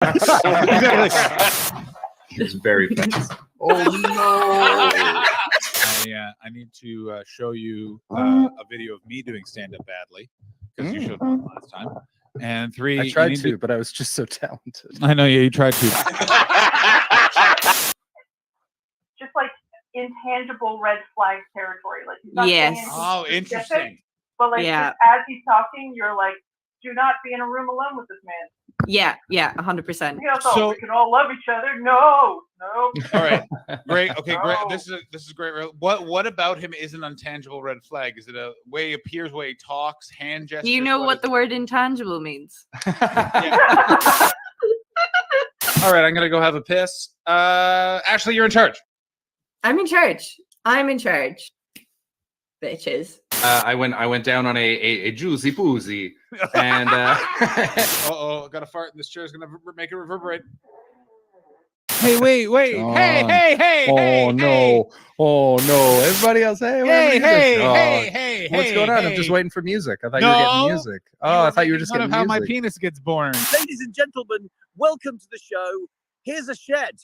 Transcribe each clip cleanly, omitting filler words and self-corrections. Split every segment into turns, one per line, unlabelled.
Exactly.
He's very fast.
Oh no! I need to show you a video of me doing stand-up badly because you showed one last time. And 3,
I tried to, but I was just so talented.
I know, yeah, you tried to.
Just like intangible red flag territory. Like he's not saying anything specific,
Interesting.
but like just as he's talking, you're like, do not be in a room alone with this man.
Yeah, 100%.
So we can all love each other. No.
All right, great. Okay, great. This is great. What about him is an intangible red flag? Is it a way he appears, way he talks, hand gestures?
Do you know what the word intangible means?
All right, I'm gonna go have a piss. Ashley, you're in charge.
I'm in charge. Bitches.
I went down on a juicy poozy, and
I got a fart, and this chair's gonna make it reverberate. Hey, wait!
John.
Hey!
Oh no! Everybody else,
Hey!
What's going on? I'm just waiting for music. I thought you were getting music. Oh, I thought you were just getting
how
music.
my penis gets born.
Ladies and gentlemen, welcome to the show. Here's a shed.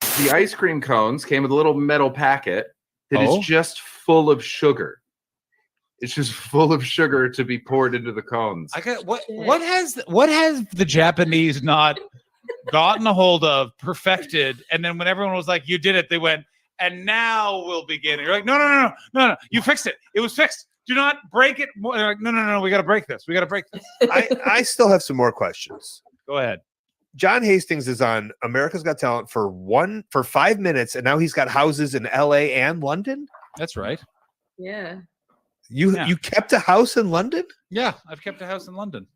The ice cream cones came with a little metal packet that is just full of sugar. It's just full of sugar to be poured into the cones.
What has the Japanese not gotten a hold of, perfected, and then when everyone was like, "You did it," they went, "And now we'll begin." And you're like, No, you fixed it. It was fixed. Do not break it. They're like, no, we got to break this.
I still have some more questions.
Go ahead.
John Hastings is on America's Got Talent for 5 minutes, and now he's got houses in LA and London.
That's right.
Yeah.
You kept a house in London?
Yeah, I've kept a house in London.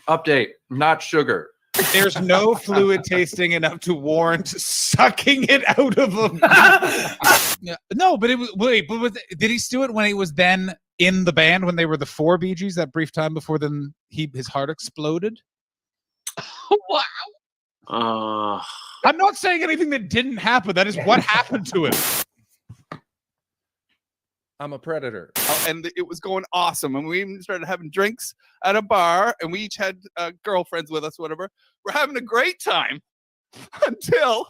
Update, not sugar.
There's no fluid tasting enough to warrant sucking it out of him. No, but it was. Did he do it when he was then in the band when they were the 4 Bee Gees that brief time before then his heart exploded?
Wow.
I'm not saying anything that didn't happen. That is what happened to him.
I'm a predator.
And it was going awesome. And we even started having drinks at a bar, and we each had girlfriends with us, whatever. We're having a great time until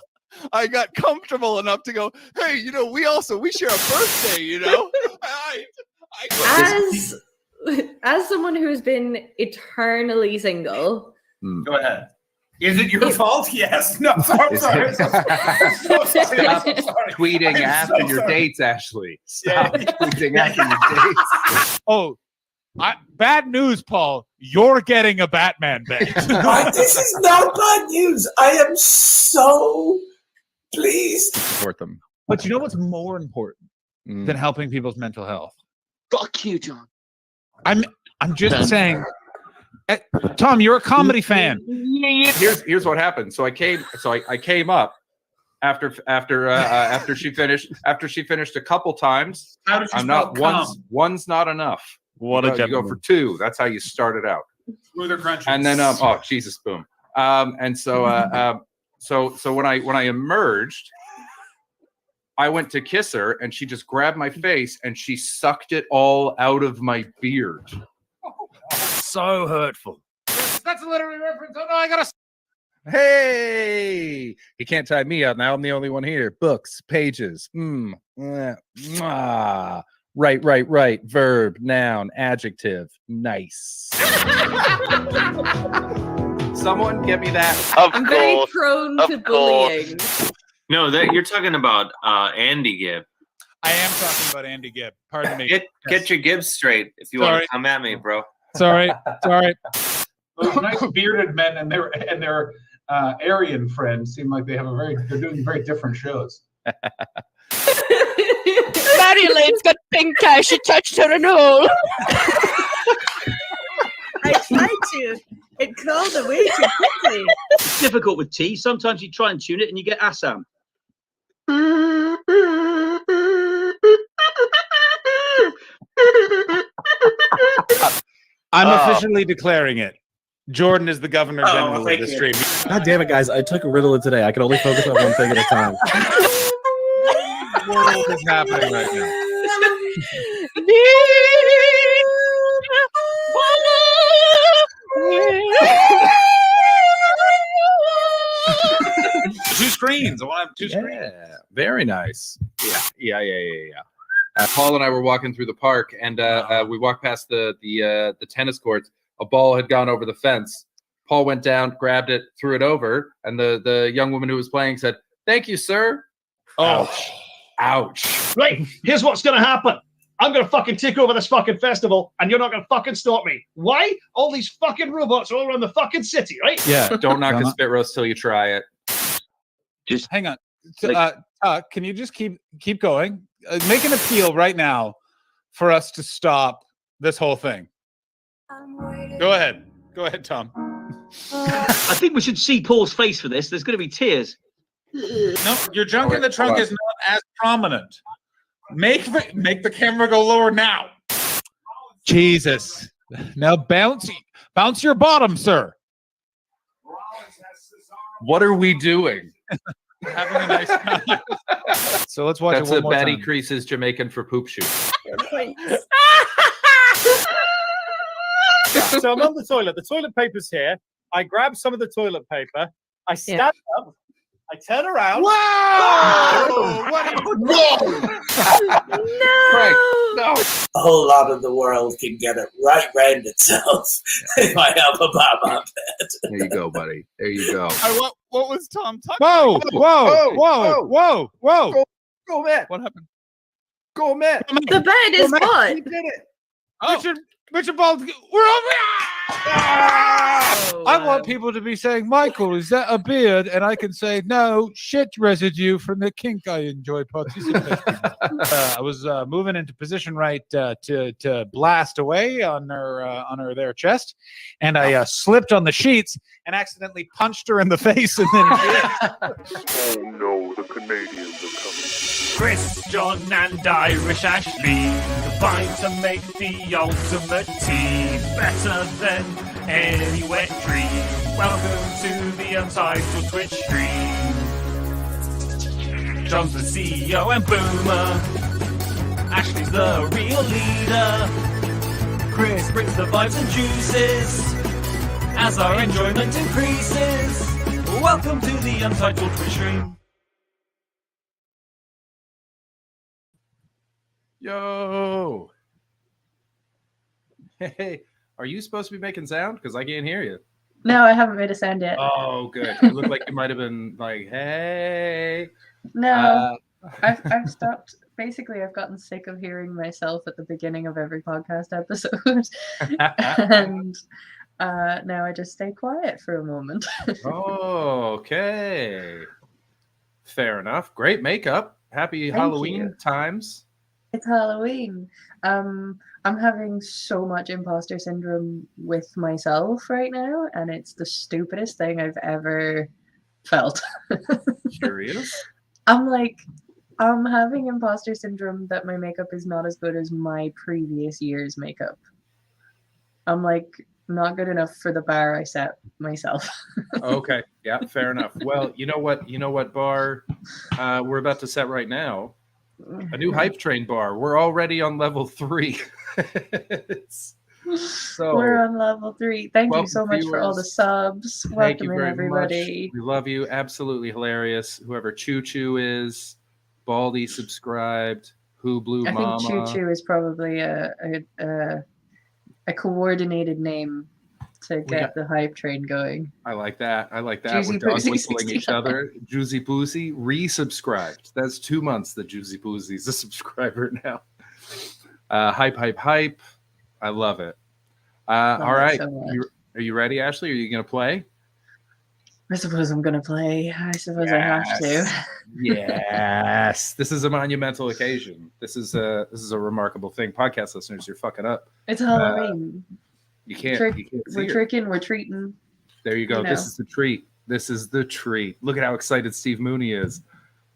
I got comfortable enough to go, hey, we share a birthday,
As someone who's been eternally single.
Go ahead. Is it your fault? Yes. No. Sorry.
Stop tweeting after your dates, Ashley. Stop tweeting after your dates.
Oh, bad news, Paul. You're getting a Batman bet.
This is not bad news. I am so pleased.
Support them.
But you know what's more important than helping people's mental health?
Fuck you, John.
I'm just saying. Tom, you're a comedy fan.
Here's what happened. So I came up after she finished a couple times.
How did you
I'm not one's not enough.
What
you go for 2. That's how you start it out.
Smoother crunches.
And then Jesus, boom. And so so when I emerged, I went to kiss her, and she just grabbed my face and she sucked it all out of my beard.
So hurtful.
That's a literary reference. Oh no, I gotta.
Hey, he can't tie me out now. I'm the only one here. Books, pages. Right. Verb, noun, adjective. Nice.
Someone get me that.
I'm very prone to bullying.
No, you're talking about Andy Gibb.
I am talking about Andy Gibb. Pardon me.
Get your Gibbs straight if you want to come at me, bro.
Sorry.
Those nice bearded men and their Aryan friends seem like they're doing very different shows.
Marylane's got pink eye. She touched her in hole.
I tried to. It crawled away too quickly.
It's difficult with tea. Sometimes you try and tune it and you get Assam.
I'm officially declaring it. Jordan is the governor general of the stream.
God damn it, guys. I took a Ritalin today. I can only focus on one thing at a time.
What is happening right now? two screens. I want to have two screens.
Yeah, very nice. Yeah.
Paul and I were walking through the park, and we walked past the tennis courts. A ball had gone over the fence. Paul went down, grabbed it, threw it over, and the young woman who was playing said, "Thank you, sir."
Oh,
ouch.
Right, here's what's gonna happen. I'm gonna fucking take over this fucking festival, and you're not gonna fucking stop me. Why? All these fucking robots are all around the fucking city, right?
Yeah.
Don't knock a spit roast till you try it.
Just hang on. Can you just keep going? Make an appeal right now for us to stop this whole thing. Go ahead, Tom.
I think we should see Paul's face for this. There's going to be tears.
No, your junk in the trunk is not as prominent. Make the camera go lower now. Jesus. Now bounce your bottom, sir.
What are we doing?
Having a nice time. So let's watch
That's
it one more
Betty
time.
Crease's Jamaican for poop shoot.
So I'm on the toilet. The toilet paper's here. I grab some of the toilet paper. I stand up. I turn around.
Whoa!
Frank, no.
A whole lot of the world can get it right round itself if I have a bomb on bed.
There you go, buddy. There you go.
What was Tom talking
Whoa!
about?
Whoa!
Go, Matt.
What happened?
Go, Matt.
The bed is what?
He did it.
Richard Ball, we're over. I want people to be saying, "Michael, is that a beard?" And I can say, "No, shit residue from the kink I enjoy participating." I was moving into position right to blast away on her their chest, and I slipped on the sheets and accidentally punched her in the face, and then.
Oh no, the Canadians are coming.
Chris, John, and Irish Ashley combine to make the ultimate team, better than any wet dream. Welcome to the Untitled Twitch stream. John's the CEO and Boomer. Ashley's the real leader. Chris brings the vibes and juices as our enjoyment increases. Welcome to the Untitled Twitch stream.
Yo. Hey, are you supposed to be making sound? Because I can't hear you.
No, I haven't made a sound yet.
Oh, good. It looked like you might have been like, hey.
No, I've stopped. Basically, I've gotten sick of hearing myself at the beginning of every podcast episode. And now I just stay quiet for a moment.
Oh, okay. Fair enough. Great makeup. Happy
Thank
Halloween
you.
times.
It's Halloween. I'm having so much imposter syndrome with myself right now, and it's the stupidest thing I've ever felt.
Curious?
I'm having imposter syndrome that my makeup is not as good as my previous year's makeup. I'm not good enough for the bar I set myself.
Okay. Yeah, fair enough. Well, you know what bar we're about to set right now? A new hype train bar. We're already on level 3. So
we're on level 3. Thank you so much for all the
viewers.
subs.
Thank you
Welcome in,
very
everybody.
much. We love you. Absolutely hilarious. Whoever Choo Choo is, Baldy subscribed, Who Blue
I
Mama.
think Choo Choo is probably a coordinated name to get the hype train going.
I like that.
Juicy
We're dog
Boozy
whistling each
69.
other. Juicy Boozy resubscribed. That's 2 months that Juicy Boozy's a subscriber now. Hype. I love it. All right. Are you ready, Ashley? Are you going to play?
I suppose I'm gonna play. I suppose I have to.
Yes. This is a monumental occasion. This is a remarkable thing. Podcast listeners, you're fucking up.
It's Halloween.
You can't see
We're
it.
tricking. We're treating.
There you go.
You know.
This is the treat. This is the treat. Look at how excited Steve Mooney is.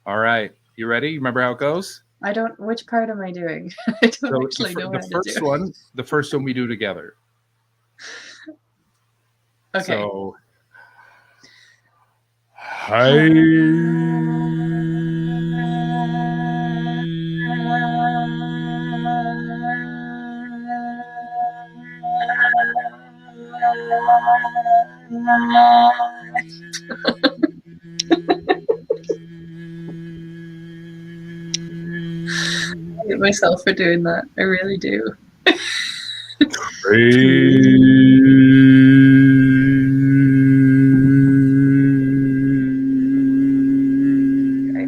All right. You ready? You remember how it goes?
I don't. Which part am I doing? I don't actually know
the
how
first
to do
one, the first one we do together.
Okay.
So,
hi.
myself for doing that. I really do. I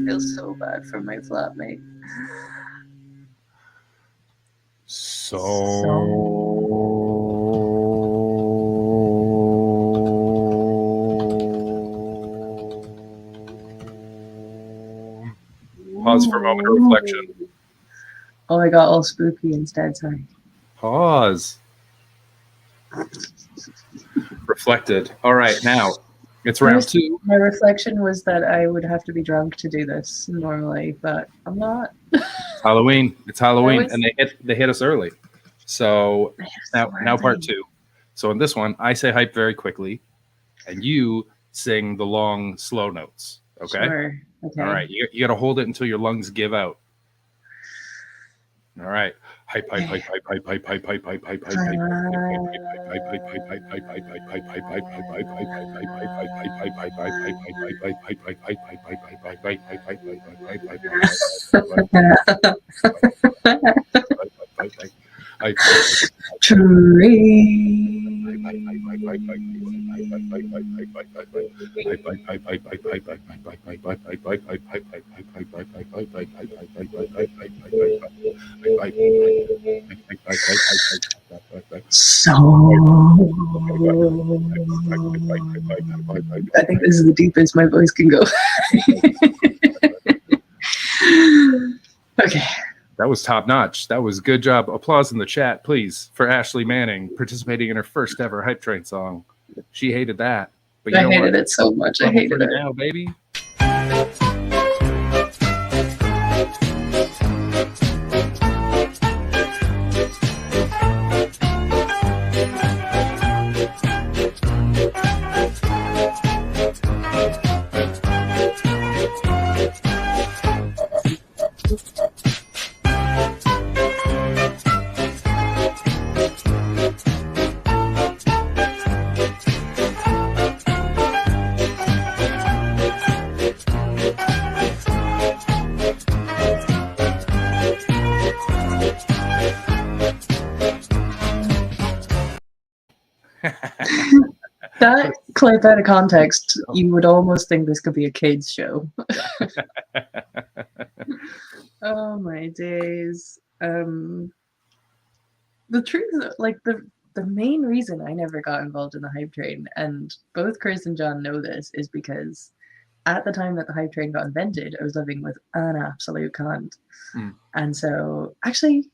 feel so bad for my flatmate.
Pause for a moment of reflection.
Oh, I got all spooky instead. Sorry.
Pause. Reflected. All right, now it's round two.
My reflection was that I would have to be drunk to do this normally, but I'm not.
Halloween. It's Halloween,
was-
and they hit us early. So now part two. So in this one, I say hype very quickly, and you sing the long, slow notes. Okay.
Sure. Okay.
All right. You got to hold it until your lungs give out. All right. Hype, hype, hype, hype, hype, hype, hype, hype, hype, hype, hype,
I think this is the deepest my voice can go. Okay.
That was top notch. That was good job. Applause in the chat, please, for Ashley Manning participating in her first ever Hype Train song. She hated that. But you
I
know
hated
what?
it so much. I hated it.
Now, baby.
That clip out of context, you would almost think this could be a kids show. Oh my days. The truth is, like the main reason I never got involved in the hype train, and both Chris and John know this, is because at the time that the hype train got invented, I was living with an absolute cunt. And so, actually,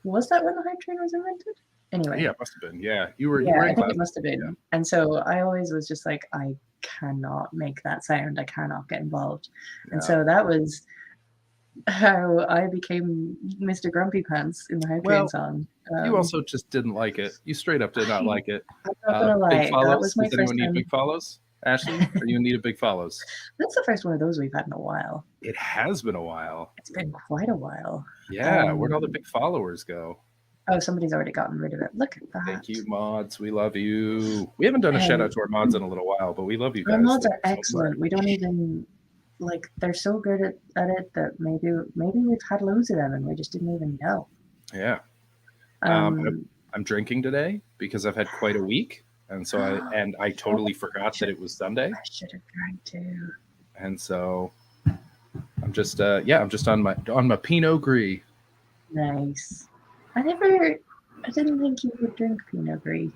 was that when the hype train was invented? Anyway.
Yeah, it must have been. Yeah, you were.
Yeah,
You were
I
in
think
class.
it must have been.
Yeah.
And so I always was just like, I cannot make that sound. I cannot get involved. And so that was how I became Mr. Grumpy Pants in the Hype Train
Well,
song.
You also just didn't like it. You straight up did not like it.
I'm not gonna lie,
Big follows.
that was my
Does anyone
first
need
time.
big follows? Ashley, are you in need of big follows?
That's the first one of those we've had in a while.
It has been a while.
It's been quite a while.
Yeah, where'd all the big followers go?
Oh, somebody's already gotten rid of it. Look at that.
Thank you, mods. We love you. We haven't done a shout out to our mods in a little while, but we love you guys.
Our mods are
Thank you so
excellent. We don't even like, they're so good at it that maybe we've had loads of them and we just didn't even know.
much. Yeah. I'm drinking today because I've had quite a week, and so I totally forgot that it was Sunday.
I should have drank too.
And so I'm just on my Pinot Gris.
Nice. I didn't think you would drink Pinot Gris.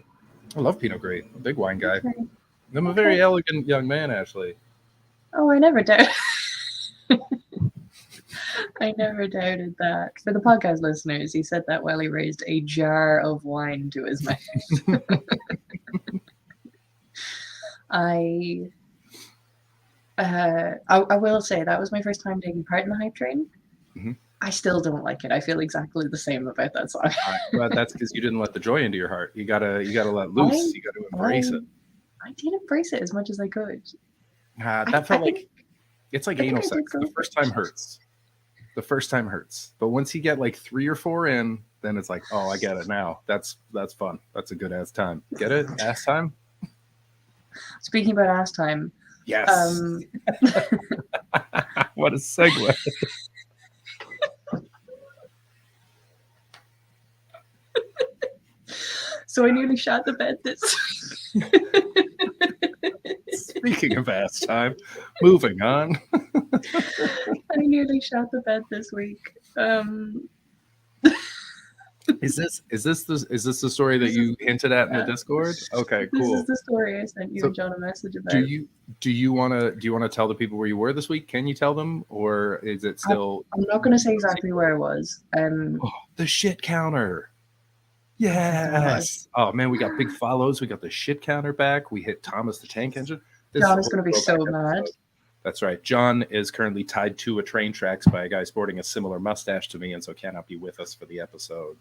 I love Pinot Gris. I'm a big wine guy.
Okay.
I'm a very elegant young man, Ashley.
Oh, I never doubted. I never doubted that. For the podcast listeners, he said that while he raised a jar of wine to his mouth. I will say that was my first time taking part in the hype train.
Mm-hmm.
I still don't like it. I feel exactly the same about that song.
But that's because you didn't let the joy into your heart. You gotta let loose. You gotta embrace it.
I did embrace it as much as I could.
That felt like it's like anal sex. The first time hurts. The first time hurts. But once you get like 3 or 4 in, then it's like, oh, I get it now. That's fun. That's a good ass time. Get it? Ass time?
Speaking about ass time.
Yes. What a segue.
So I nearly shot the bed this
Speaking of ass time, moving on.
I nearly shot the bed this week.
Is this the story that you hinted at in the Discord? Okay,
This
cool.
is the story I sent you
So
and John a message about.
Do you want to tell the people where you were this week? Can you tell them, or is it still?
I'm not going to say exactly where I was.
The shit counter. Yes. Oh man, we got big follows. We got the shit counter back. We hit Thomas the Tank Engine.
John is going to be so mad.
That's right. John is currently tied to a train tracks by a guy sporting a similar mustache to me, and so cannot be with us for the episode.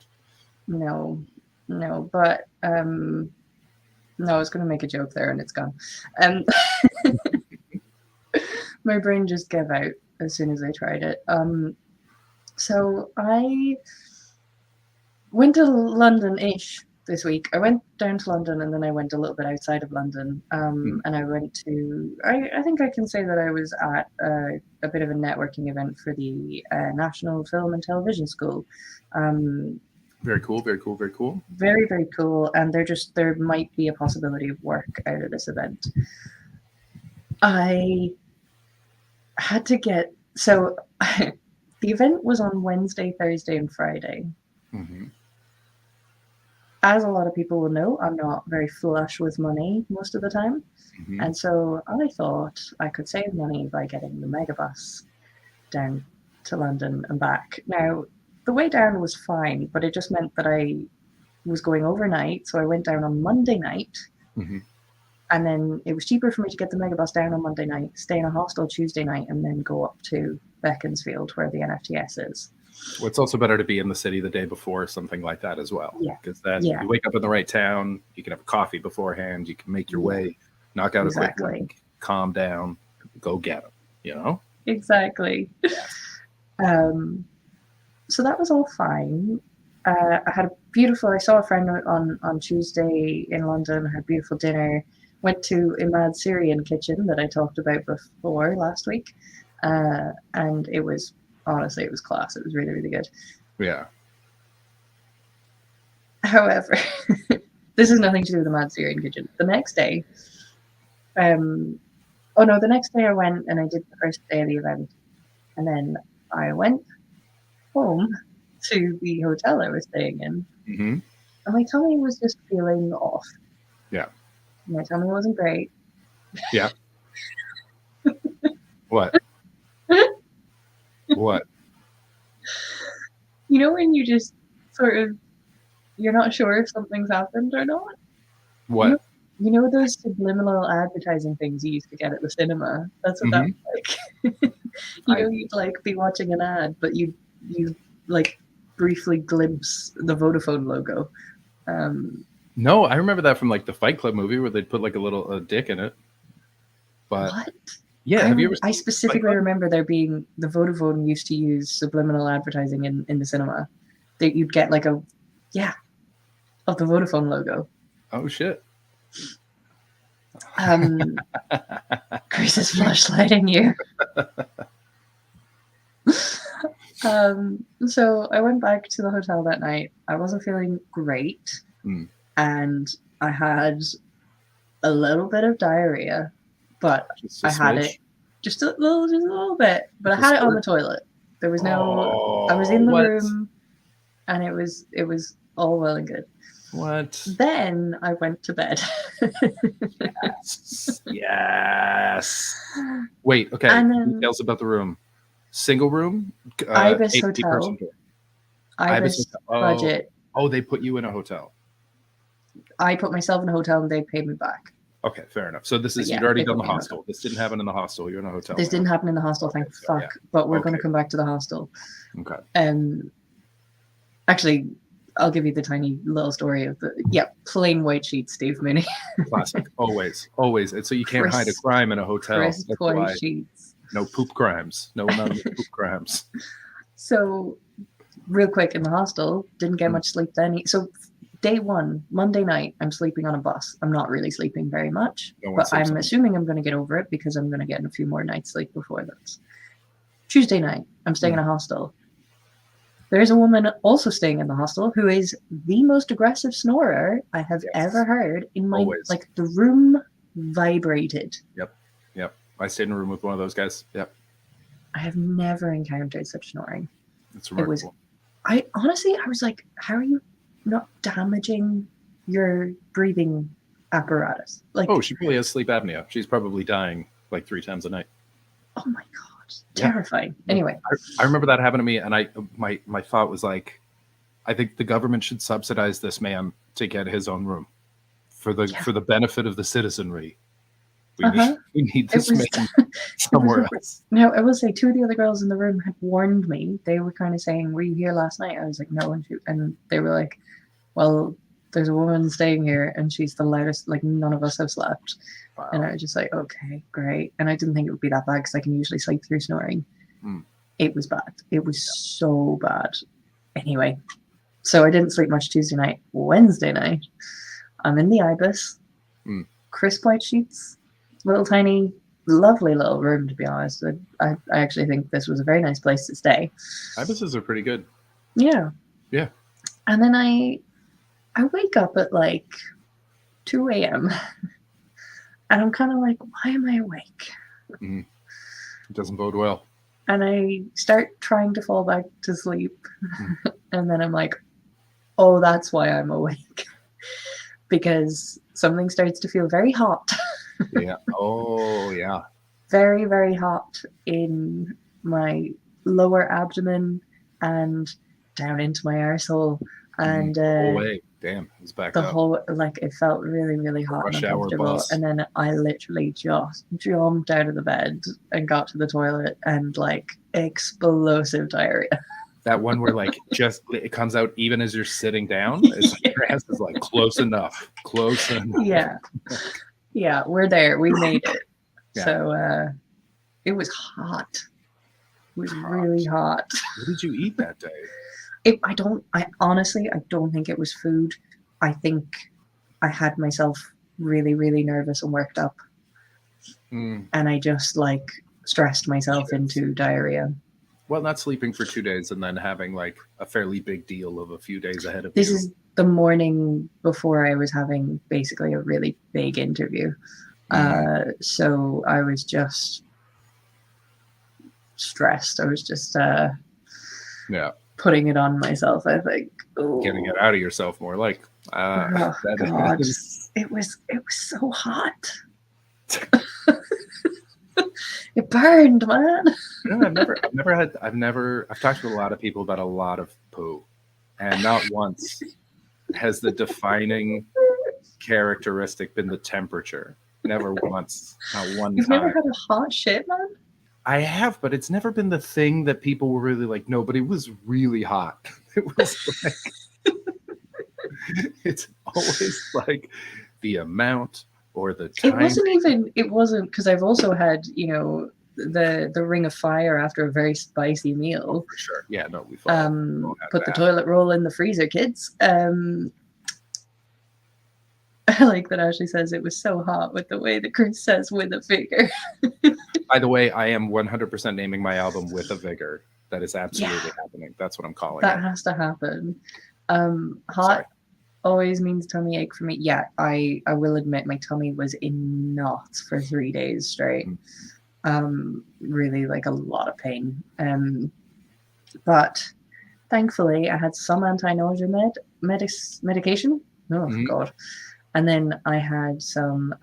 No, but no, I was going to make a joke there and it's gone. My brain just gave out as soon as I tried it. So I went to London-ish this week. I went down to London and then I went a little bit outside of London. And I went to, I think I can say that I was at a bit of a networking event for the National Film and Television School.
Very cool, very cool, very cool.
Very, very cool. And there might be a possibility of work out of this event. I had to get, so the event was on Wednesday, Thursday, and Friday.
Mm-hmm.
As a lot of people will know, I'm not very flush with money most of the time.
Mm-hmm.
And so I thought I could save money by getting the megabus down to London and back. Now, the way down was fine, but it just meant that I was going overnight. So I went down on Monday night.
Mm-hmm.
And then it was cheaper for me to get the megabus down on Monday night, stay in a hostel Tuesday night, and then go up to Beaconsfield where the NFTS is.
Well, it's also better to be in the city the day before something like that as well.
Yeah.
Because you wake up in the right town, you can have coffee beforehand, you can make your way, knock out a quick drink, calm down, go get them, you know?
Exactly. So that was all fine. I saw a friend on Tuesday in London, had a beautiful dinner, went to Imad Syrian Kitchen that I talked about before last week. And it was class. It was really, really good.
Yeah.
However, this has nothing to do with the Mad Syrian Kitchen. The next day, the next day I went and I did the first day of the event. And then I went home to the hotel I was staying in.
Mm-hmm.
And my tummy was just feeling off.
Yeah.
My tummy wasn't great.
Yeah. What? What?
You know when you just sort of, you're not sure if something's happened or not?
What?
You know those subliminal advertising things you used to get at the cinema? That's what that was like. You'd like be watching an ad, but you like briefly glimpse the Vodafone logo.
No, I remember that from like the Fight Club movie where they'd put like a dick in it. But
what?
Yeah, have you ever?
I specifically remember there being the Vodafone used to use subliminal advertising in the cinema. That you'd get like of the Vodafone logo.
Oh shit.
Chris is flashlighting you. So I went back to the hotel that night. I wasn't feeling great, and I had a little bit of diarrhea, but I had it just a little bit. But I had it on the toilet. There was no. I was in the room, and it was all well and good.
What?
Then I went to bed.
Yes. Wait. Okay. Details about the room. Single room.
Ibis Hotel. Ibis budget.
Oh, they put you in a hotel.
I put myself in a hotel and they paid me back.
Okay, fair enough. So you'd already done the hostel. This didn't happen in the hostel. You're in a hotel.
This didn't happen in the hostel, thank fuck. Yeah. But we're going to come back to the hostel.
Okay.
Actually, I'll give you the tiny little story of plain white sheets, Steve Mooney.
Classic. Always. And so you can't hide a crime in a hotel.
Crisp white sheets.
No poop crimes. No poop crimes.
So, real quick in the hostel, didn't get much sleep then. So, day one, Monday night, I'm sleeping on a bus. I'm not really sleeping very much, but I'm assuming I'm going to get over it because I'm going to get a few more nights sleep before this. Tuesday night, I'm staying in a hostel. There is a woman also staying in the hostel who is the most aggressive snorer I have ever heard in my
Always.
like the room vibrated.
Yep. I stayed in a room with one of those guys. Yep.
I have never encountered such snoring.
It's
It was
remarkable.
I was like, how are you not damaging your breathing apparatus? Like,
Oh, she probably has sleep apnea. She's probably dying like 3 times a night.
oh my god, terrifying. Anyway,
I remember that happened to me, and my thought was like, I think the government should subsidize this man to get his own room for the benefit of the citizenry. We need this man somewhere else.
Now, I will say 2 of the other girls in the room had warned me. They were kind of saying, "Were you here last night?" I was like, "No," and they were like, "Well, there's a woman staying here, and she's the loudest. Like, none of us have slept."
Wow.
And I was just like, "Okay, great." And I didn't think it would be that bad because I can usually sleep through snoring. It was bad. It was so bad. Anyway, so I didn't sleep much Tuesday night. Wednesday night, I'm in the Ibis, crisp white sheets. Little tiny, lovely little room, to be honest. I actually think this was a very nice place to stay.
Ibises are pretty good.
Yeah.
Yeah.
And then I wake up at like 2 a.m. and I'm kind of like, why am I awake?
It doesn't bode well.
And I start trying to fall back to sleep. And then I'm like, oh, that's why I'm awake. Because something starts to feel very hot.
Yeah. Oh, yeah.
Very, very hot in my lower abdomen and down into my arsehole. And
Oh, wait. Damn. It's back
the
up.
whole, like, it felt really, really hot
Rush
and
hour
uncomfortable.
bus.
And then I literally just jumped out of the bed and got to the toilet and, like, explosive diarrhea.
That one where like just it comes out even as you're sitting down. It's like, your ass is like close enough. Close enough.
Yeah. Yeah, we're there. We made it.
Yeah.
So it was hot. It was really hot.
What did you eat that day?
I honestly don't think it was food. I think I had myself really, really nervous and worked up. And I just like stressed myself into diarrhea.
Well, not sleeping for 2 days and then having like a fairly big deal of a few days ahead of
This
you.
is the morning before I was having basically a really big interview. So I was just stressed. I was just putting it on myself, I think. Ooh.
Getting it out of yourself more like
Oh,
that
God.
is-
It was so hot. It burned, man.
No, I've talked to a lot of people about a lot of poo, and not once has the defining characteristic been the temperature. Never once, not one
You've
time.
never had a hot shit, man?
I have, but it's never been the thing that people were really like, no, but it was really hot. It was like, it's always like the amount or the time.
It wasn't because I've also had, the ring of fire after a very spicy meal.
For sure. Yeah, no, we
Put the toilet roll in the freezer, kids. I like that Ashley says it was so hot with the way that Chris says with a figure.
By the way, I am 100% naming my album With a Vigor. That is absolutely happening. That's what I'm calling
That
it.
has to happen. Hot always means tummy ache for me. Yeah, I will admit my tummy was in knots for 3 days straight. Really like a lot of pain. But thankfully I had some anti-nausea medication. Oh God. And then I had some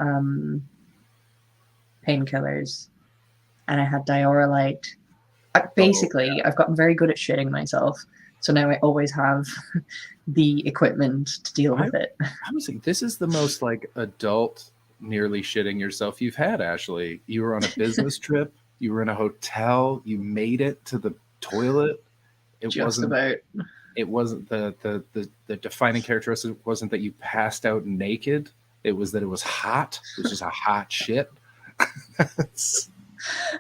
painkillers and I had Diorolite. Basically, I've gotten very good at shitting myself. So now I always have the equipment to deal with it.
I was thinking, this is the most like adult nearly shitting yourself you've had, Ashley. You were on a business trip. You were in a hotel. You made it to the toilet. It wasn't the defining characteristic wasn't that you passed out naked. It was that it was hot. It was just a hot shit.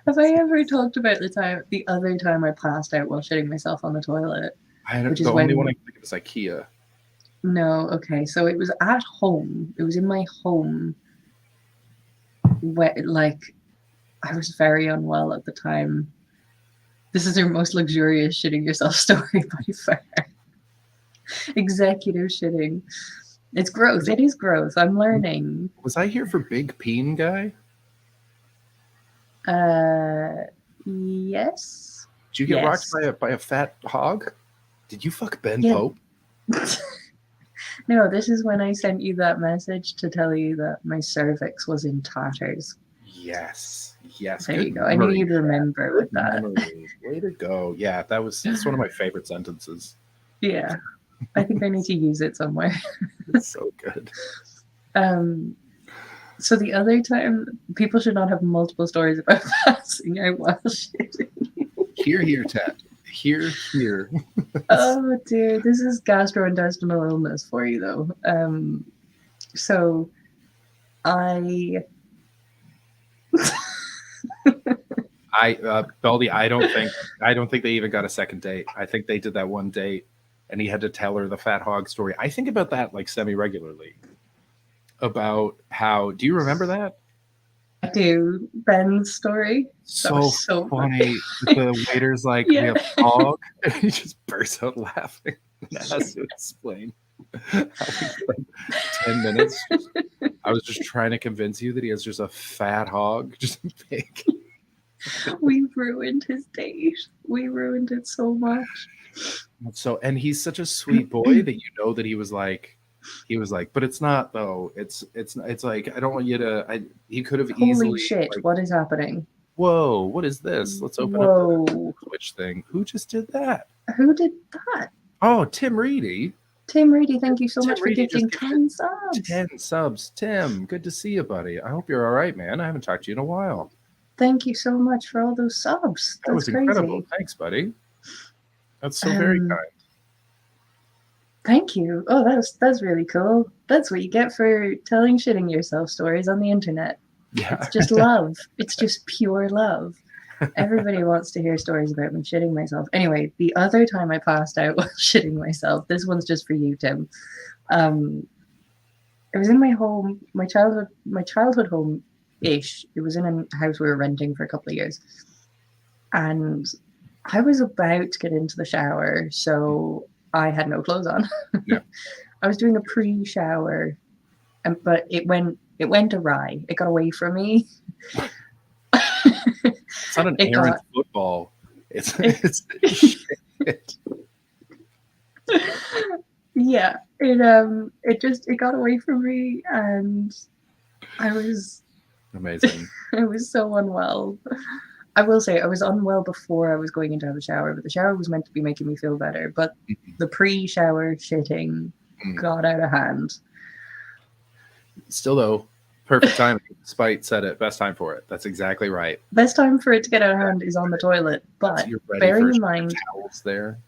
Have I ever talked about the other time I passed out while shitting myself on the toilet?
The only one I can think of is IKEA.
No, okay. So it was at home. It was in my home. Where, like, I was very unwell at the time. This is your most luxurious shitting yourself story by far. Executive shitting. It's growth. It is growth. I'm learning.
Was I here for Big Peen Guy?
Yes.
Did you get
Yes.
rocked by a fat hog? Did you fuck Ben
Yeah.
Pope?
No, this is when I sent you that message to tell you that my cervix was in tatters.
Yes. Yes.
There
Good
you go. I knew
memory.
you'd remember with
Good
that.
memory. Way to go. Yeah, that's one of my favorite sentences.
Yeah. I think I need to use it somewhere.
It's so good.
So the other time, people should not have multiple stories about passing out while shitting.
Here, Ted. Here.
Oh dear, this is gastrointestinal illness for you though. So I
Baldy, I don't think they even got a second date. I think they did that one date and he had to tell her the fat hog story. I think about that like semi-regularly. About how, do you remember that?
I do. Ben's story. That was
So funny. The waiter's like, we have hog. And he just bursts out laughing and has to explain how he spent 10 minutes. I was just trying to convince you that he has just a fat hog, just big.
We ruined his date. We ruined it so much.
So, and he's such a sweet boy that you know that he was like, but it's not though. It's like, I don't want you to. He could have easily.
Holy shit!
Like,
what is happening?
Whoa! What is this? Let's open up the Twitch thing. Who just did that?
Who did that?
Oh, Tim Reedy.
Tim Reedy, thank you so
Tim
much for
Reedy
gifting
just
10 subs.
10 subs. Tim, good to see you, buddy. I hope you're all right, man. I haven't talked to you in a while.
Thank you so much for all those subs.
That was
That's
incredible.
crazy.
Thanks, buddy. That's so very kind.
Thank you. Oh, that's really cool. That's what you get for telling shitting yourself stories on the internet.
Yeah.
It's just love. It's just pure love. Everybody wants to hear stories about me shitting myself. Anyway, the other time I passed out while shitting myself, this one's just for you, Tim. It was in my home, my childhood home-ish. It was in a house we were renting for a couple of years. And I was about to get into the shower, so I had no clothes on.
Yeah.
I was doing a pre-shower, but it went awry. It got away from me.
It's not an errant football. It's shit.
Yeah, it got away from me, and I was
amazing.
I was so unwell. I will say I was unwell before I was going in to have a shower, but the shower was meant to be making me feel better. But the pre-shower shitting got out of hand.
Still though, perfect timing. Spite said it. Best time for it. That's exactly right.
Best time for it to get out of hand is on the toilet. But bearing in mind,
towels there.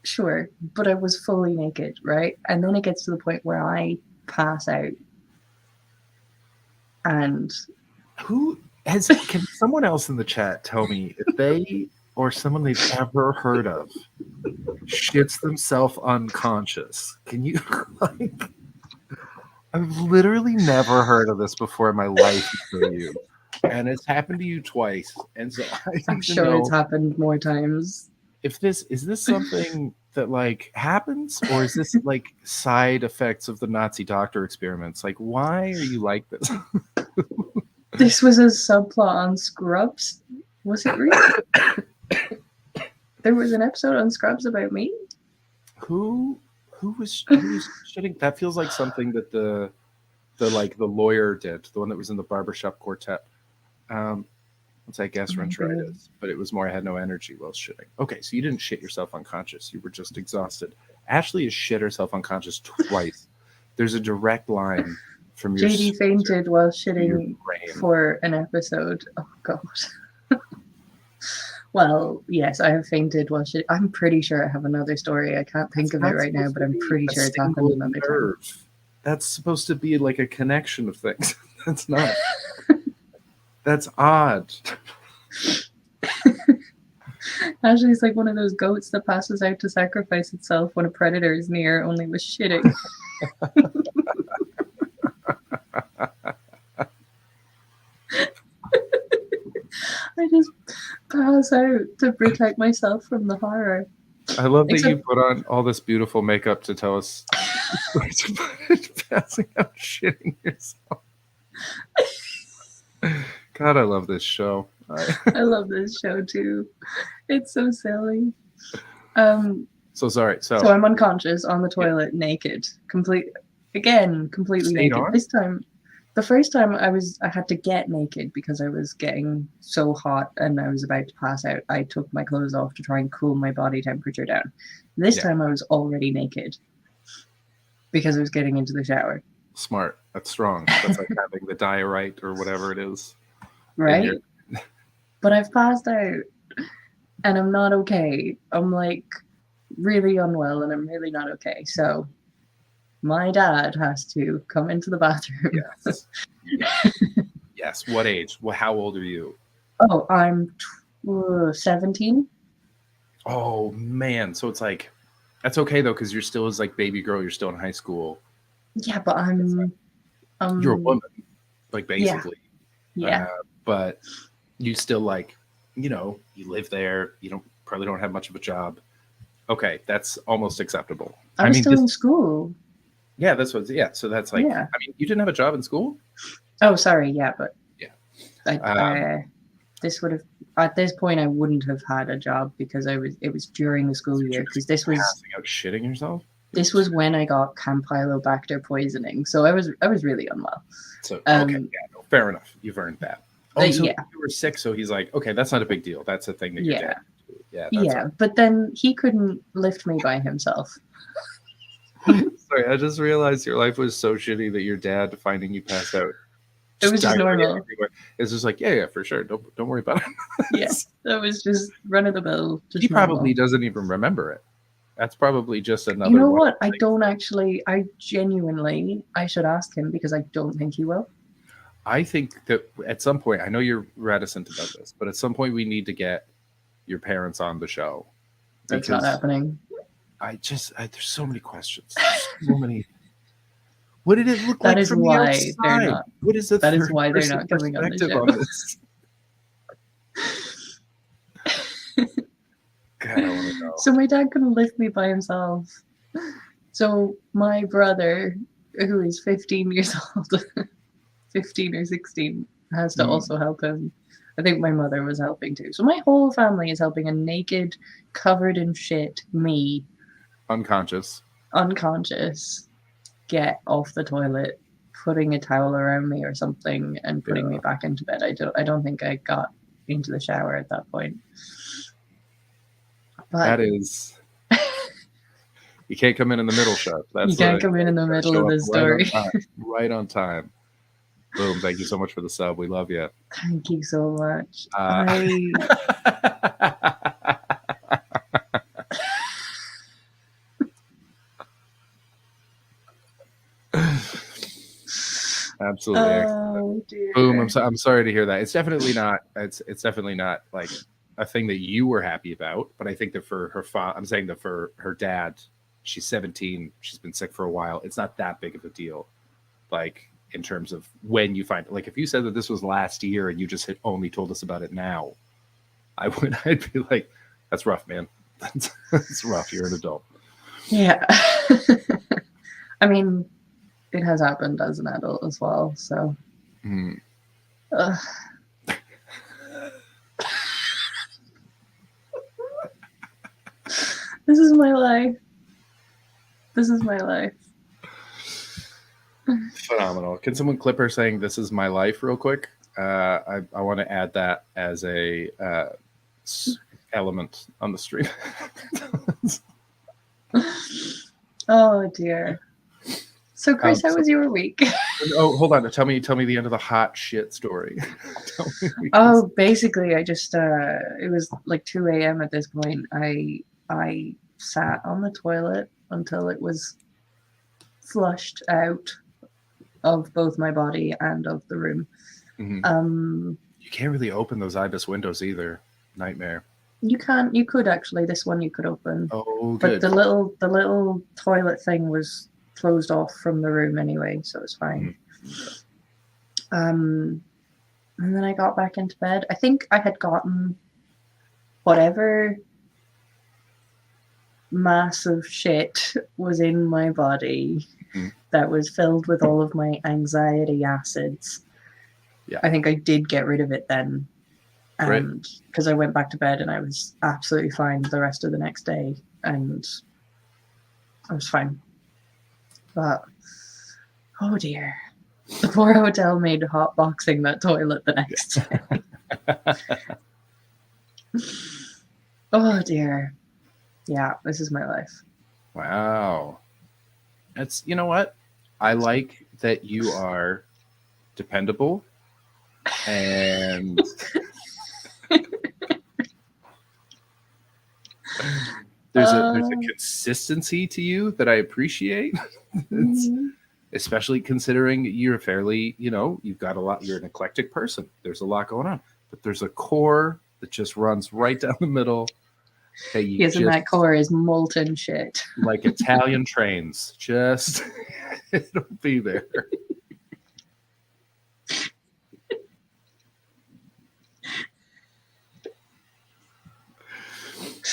Sure, but I was fully naked, right? And then it gets to the point where I pass out. And
can someone else in the chat tell me if they or someone they've ever heard of shits themselves unconscious? Can you like? I've literally never heard of this before in my life for you, and it's happened to you twice. And so
I'm sure it's happened more times.
If is this something that like happens, or is this like side effects of the Nazi doctor experiments? Like, why are you like this?
This was a subplot on Scrubs. Was it really? There was an episode on Scrubs about me.
Who was shitting? That feels like something that the lawyer did, the one that was in the barbershop quartet. Let's I guess rhinitis, but it was more I had no energy while shitting. Okay, so you didn't shit yourself unconscious. You were just exhausted. Ashley has shit herself unconscious twice. There's a direct line from your
JD fainted while shitting for an episode. Oh god. Well, yes, I have fainted while shitting. I'm pretty sure I have another story. I can't think of it right now, but I'm pretty sure it's happened another time.
That's supposed to be like a connection of things. That's not. That's odd.
Ashley's like one of those goats that passes out to sacrifice itself when a predator is near, only with shitting. I just pass out to protect myself from the horror.
I love that
Except-
you put on all this beautiful makeup to tell us passing out, shitting yourself. God, I love this show.
I love this show too. It's so silly.
So sorry. So
I'm unconscious on the toilet, naked, completely
Stayed
naked.
on?
This time, the first time I had to get naked because I was getting so hot and I was about to pass out. I took my clothes off to try and cool my body temperature down. This
Yeah.
time I was already naked because I was getting into the shower.
smart. That's strong. That's like having the diorite or whatever it is.
Right? But I've passed out and I'm not okay. I'm like really unwell and I'm really not okay. So my dad has to come into the bathroom.
Yes. Yes. What age? Well, how old are you?
Oh, I'm 17.
Oh man. So it's like that's okay though, because you're still as like baby girl, you're still in high school.
Yeah, but I'm
You're a woman, like basically.
Yeah.
But you still like, you know, you live there, you probably don't have much of a job. Okay, that's almost acceptable.
I was still in school.
Yeah, that's what. Yeah, so that's like.
Yeah.
I mean, you didn't have a job in school.
Oh, sorry. Yeah, but
Yeah.
this would have at this point I wouldn't have had a job because it was during the school year because this was
Passing out, shitting yourself.
this was when I got Campylobacter poisoning, so I was really unwell.
So okay, yeah, no, fair enough. You've earned that. Oh, so
yeah.
you were sick, so he's like, okay, that's not a big deal. That's a thing that your
Yeah.
dad can do. Yeah. That's
Yeah, but then he couldn't lift me by himself.
Sorry, I just realized your life was so shitty that your dad finding you passed out.
It was just
diarrhea
normal.
everywhere. It's just like, yeah, for sure. Don't worry about it.
Yes, that was just run of the mill.
He probably doesn't even remember it. That's probably just another.
You know
one.
what? I don't actually. I genuinely. I should ask him because I don't think he will.
I think that at some point, I know you're reticent about this, but at some point we need to get your parents on the show.
That's not happening.
There's so many questions. So many. What did it look
That
like
is
from the
why
outside?
they're not.
What is the
That is
third
why they're
person
not coming on the
perspective
show.
on this? God, I want to know.
So my dad couldn't lift me by himself. So my brother, who is 15 years old, 15 or 16, has to also help him. I think my mother was helping too. So my whole family is helping a naked, covered in shit, me,
Unconscious.
unconscious, get off the toilet, putting a towel around me or something, and putting me back into bed. I don't think I got into the shower at that point. But
That is. You can't come in the middle, Shep. That's
you can't come in the middle of this story.
Right on time. Boom. Thank you so much for the sub. We love you.
Thank you so much.
Absolutely.
Oh, dear.
Boom. I'm sorry to hear that. It's definitely not. It's definitely not like a thing that you were happy about. But I think that for her I'm saying that for her dad, she's 17. She's been sick for a while. It's not that big of a deal. Like in terms of when you find, like if you said that this was last year and you just had only told us about it now, I'd be like, that's rough, man. That's rough. You're an adult.
Yeah. I mean, it has happened as an adult as well. So. This is my life. This is my life.
Phenomenal. Can someone clip her saying "This is my life" real quick? I want to add that as a element on the stream.
Oh dear. So Chris, how was your week?
Oh, hold on. Tell me the end of the hot shit story.
Oh, basically, I just it was like 2 a.m. at this point. I sat on the toilet until it was flushed out of both my body and of the room.
Mm-hmm. You can't really open those IBIS windows either. Nightmare.
You could actually. This one you could open.
Oh,
but
good.
the little toilet thing was closed off from the room anyway, so it's fine. And then I got back into bed. I think I had gotten whatever massive shit was in my body that was filled with all of my anxiety acids.
Yeah.
I think I did get rid of it then.
Great.
And because I went back to bed and I was absolutely fine the rest of the next day. And I was fine. But, oh dear. The poor hotel made hotboxing that toilet the next day. Oh dear. Yeah, this is my life.
Wow. It's, you know what? I like that you are dependable and there's a consistency to you that I appreciate. It's, especially considering you're fairly, you've got a lot, you're an eclectic person. There's a lot going on, but there's a core that just runs right down the middle. Hey,
Yes, and that core is molten shit.
Like Italian trains, just it'll be there.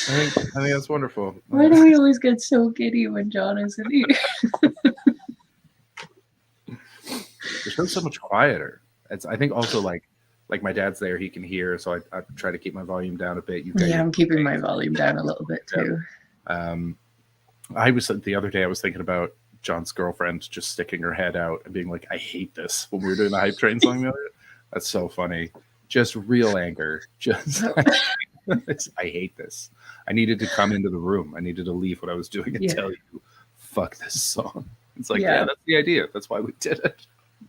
I think that's wonderful.
Why do we always get so giddy when John isn't here?
The show's so much quieter. It's, I think also like my dad's there, he can hear, so I try to keep my volume down a bit.
Yeah, I'm keeping my volume down a little bit too.
I was the other day I was thinking about John's girlfriend just sticking her head out and being like, "I hate this," when we were doing the Hype Train song the other day. That's so funny. Just real anger. Just I hate this. I needed to come into the room. I needed to leave what I was doing and tell you, fuck this song. It's like, yeah, that's the idea. That's why we did it.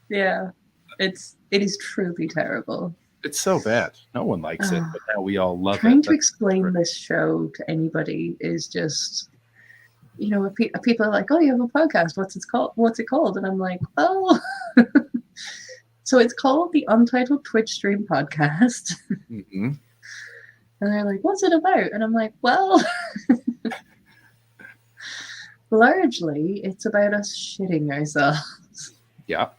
Yeah. It is truly terrible.
It's so bad. No one likes it, but now we all love it.
Trying to explain this show to anybody is just, people are like, "Oh, you have a podcast. What's it called?" And I'm like, "Oh." So it's called the Untitled Twitch Stream Podcast.
Mm-hmm.
And they're like, "What's it about?" And I'm like, "Well, largely it's about us shitting ourselves."
Yeah.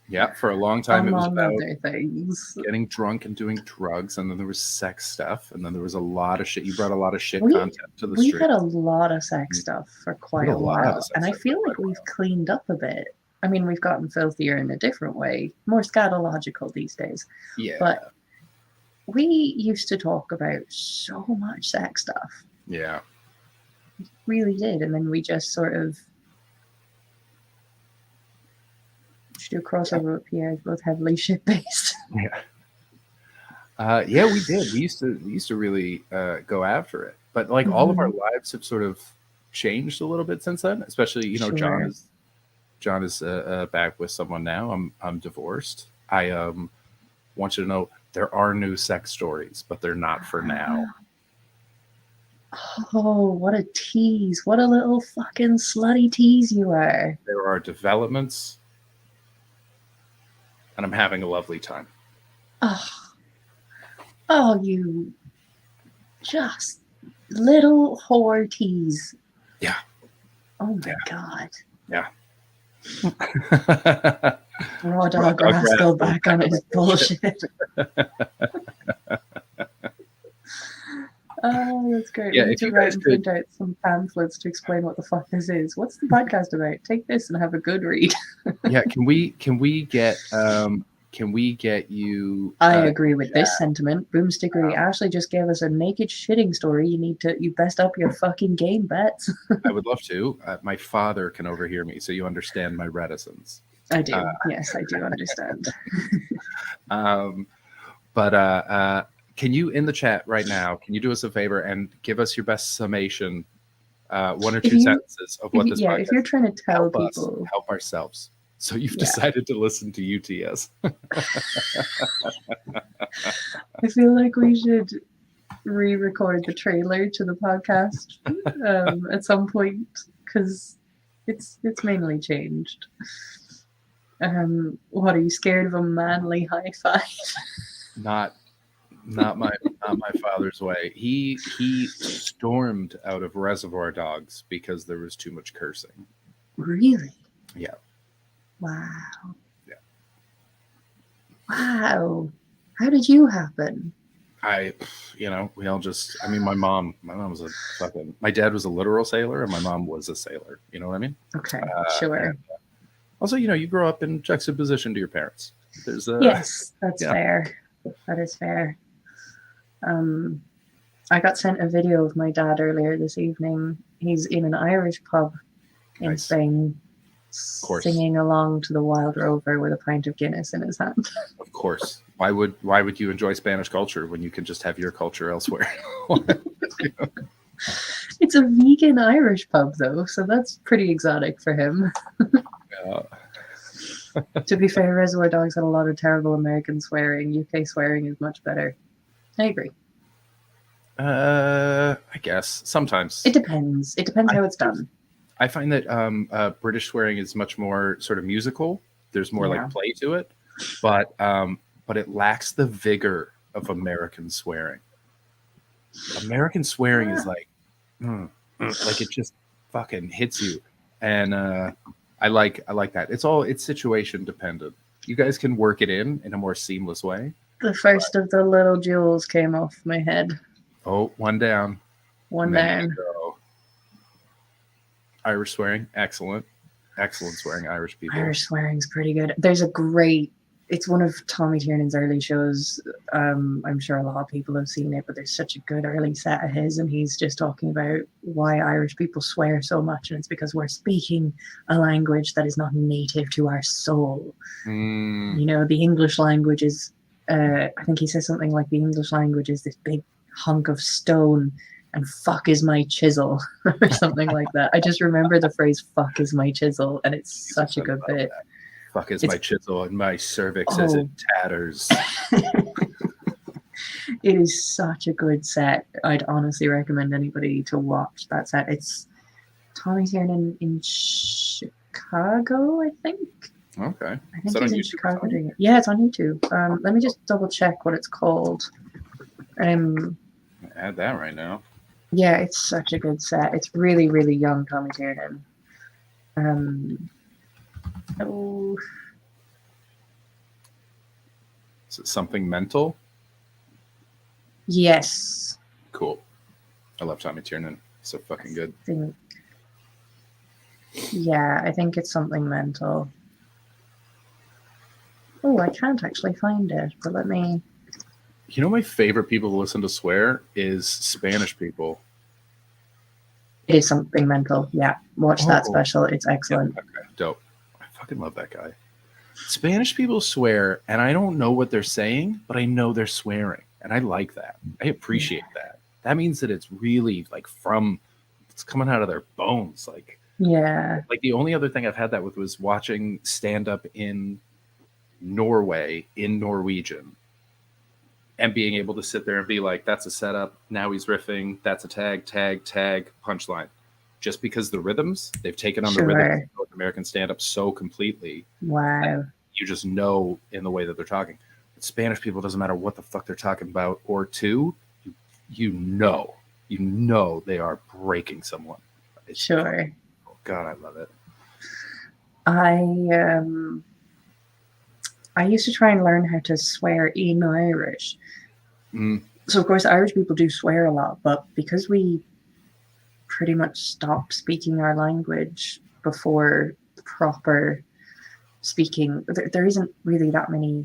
Yeah, for a long time it was about
other things.
Getting drunk and doing drugs, and then there was sex stuff, and then there was a lot of shit. You brought a lot of shit content to the stream.
We had a lot of sex stuff for quite a while, and I feel like we've cleaned up a bit. I mean, we've gotten filthier in a different way, more scatological these days.
Yeah.
But we used to talk about so much sex stuff.
Yeah.
We really did, and then we just sort of do a crossover with Pierre, both heavily shit based.
Yeah. Yeah, we did. We used to really go after it, but like all of our lives have sort of changed a little bit since then. Especially,
Sure.
John is back with someone now. I'm divorced. I want you to know there are new sex stories, but they're not for now.
Oh, what a tease! What a little fucking slutty tease you are.
There are developments. And I'm having a lovely time.
Oh, you just little whore tease.
Yeah.
Oh my God.
Yeah.
Raw dog rascal back on his bullshit. Oh, that's great.
Yeah,
we need
if
to
you
write
guys
and
could-
print out some pamphlets to explain what the fuck this is. What's the podcast about? Take this and have a good read.
Yeah, can we get you?
I agree with this sentiment. Boomstickery. Ashley just gave us a naked shitting story. You best up your fucking game, Bets.
I would love to. My father can overhear me, so you understand my reticence.
I do. Yes, I do understand.
But can you, in the chat right now, can you do us a favor and give us your best summation, one or two sentences of what this podcast
if you're trying to tell
help
people,
help ourselves. So you've decided to listen to UTS.
I feel like we should re-record the trailer to the podcast at some point because it's mainly changed. What, are you scared of a manly high five?
Not my father's way. He stormed out of Reservoir Dogs because there was too much cursing.
Really?
Yeah.
Wow.
Yeah.
Wow. How did you happen?
We all just, my mom was my dad was a literal sailor and my mom was a sailor. You know what I mean?
Okay, sure.
And also, you grow up in juxtaposition to your parents. There's
Yes, that's fair. That is fair. I got sent a video of my dad earlier this evening. He's in an Irish pub in Spain, singing along to the Wild Rover with a pint of Guinness in his hand.
Of course. Why would you enjoy Spanish culture when you can just have your culture elsewhere?
It's a vegan Irish pub, though, so that's pretty exotic for him. To be fair, Reservoir Dogs had a lot of terrible American swearing. UK swearing is much better. I agree.
I guess sometimes
it depends. It depends how it's done.
I find that British swearing is much more sort of musical. There's more like play to it, but it lacks the vigor of American swearing. American swearing is like it just fucking hits you, and I like that. It's situation dependent. You guys can work it in a more seamless way.
The first of the little jewels came off my head.
Oh, one down.
One down.
Irish swearing, excellent swearing. Irish people.
Irish swearing's pretty good. There's it's one of Tommy Tiernan's early shows. I'm sure a lot of people have seen it, but there's such a good early set of his, and he's just talking about why Irish people swear so much, and it's because we're speaking a language that is not native to our soul. The English language is, I think he says something like the English language is this big hunk of stone, and fuck is my chisel, or something like that. I just remember the phrase "fuck is my chisel," and it's such a good bit.
Fuck is my chisel and my cervix is in tatters.
It is such a good set. I'd honestly recommend anybody to watch that set. It's Tommy Tiernan in Chicago, I think.
Okay.
I think he's in Chicago doing it. Yeah, it's on YouTube. Let me just double check what it's called.
Add that right now.
Yeah, it's such a good set. It's really, really young Tommy Tiernan.
Is it something mental?
Yes.
Cool. I love Tommy Tiernan. So fucking good.
I think it's something mental. Oh, I can't actually find it, but let me.
My favorite people to listen to swear is Spanish people.
It is something mental. Yeah. Watch that special. It's excellent.
Yeah, okay, dope. I fucking love that guy. Spanish people swear, and I don't know what they're saying, but I know they're swearing. And I like that. I appreciate that. That means that it's really it's coming out of their bones. Like the only other thing I've had that with was watching stand-up in Norway in Norwegian. And being able to sit there and be like, that's a setup. Now he's riffing. That's a tag, punchline. Just because the rhythms, they've taken on the rhythms of North American stand-up so completely.
Wow.
You just know in the way that they're talking. But Spanish people, doesn't matter what the fuck they're talking about or to, you know they are breaking someone.
Sure.
Oh God, I love it.
I used to try and learn how to swear in Irish. So, of course, Irish people do swear a lot, but because we pretty much stopped speaking our language before proper speaking, there isn't really that many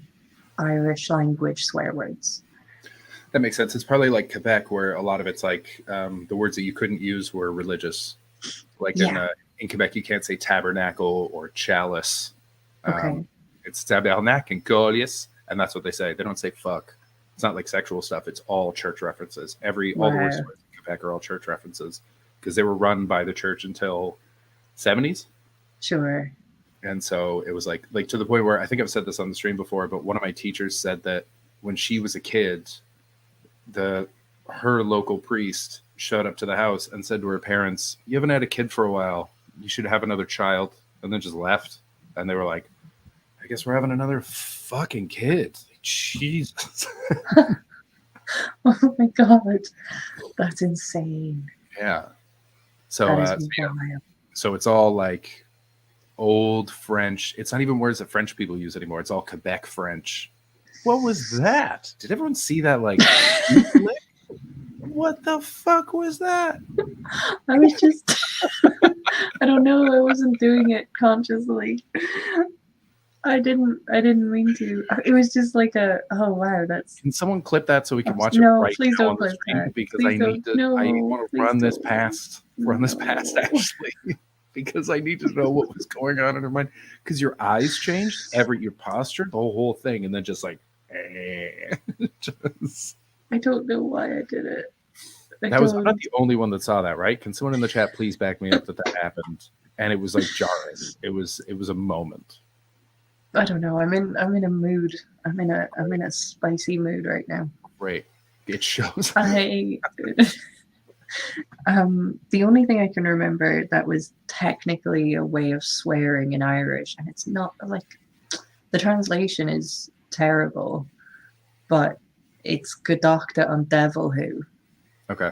Irish language swear words.
That makes sense. It's probably like Quebec, where a lot of it's like the words that you couldn't use were religious. Like in Quebec, you can't say tabernacle or chalice.
Okay.
It's tabernacle and colius, and that's what they say. They don't say fuck. It's not like sexual stuff. It's all church references. All the words in Quebec are all church references because they were run by the church until 70s.
Sure.
And so it was like to the point where I think I've said this on the stream before, but one of my teachers said that when she was a kid, her local priest showed up to the house and said to her parents, "You haven't had a kid for a while. You should have another child," and then just left. And they were like, "I guess we're having another fucking kid." Jesus.
Oh my God. That's insane.
Yeah. So, so it's all like old French. It's not even words that French people use anymore. It's all Quebec French. What was that? Did everyone see that? Like, flick? What the fuck was that?
I was just, I don't know. I wasn't doing it consciously. I didn't mean to. It was just like oh wow, that's.
Can someone clip that so we can watch
No,
it right
please
now
don't
on the
clip
stream?
that.
Because
Please
I need to.
don't.
I
No,
want to
please
run this
don't.
past. Run this past actually, because I need to know what was going on in her mind. Because your eyes changed, your posture, the whole thing, and then just like, just.
I don't know why I did it.
I'm not the only one that saw that, right? Can someone in the chat please back me up that happened? And it was like jarring. It was a moment.
I don't know. I'm in a mood. I'm in a spicy mood right now.
Great. It shows.
The only thing I can remember that was technically a way of swearing in Irish, and it's not like the translation is terrible, but it's Godachta on devil who.
Okay.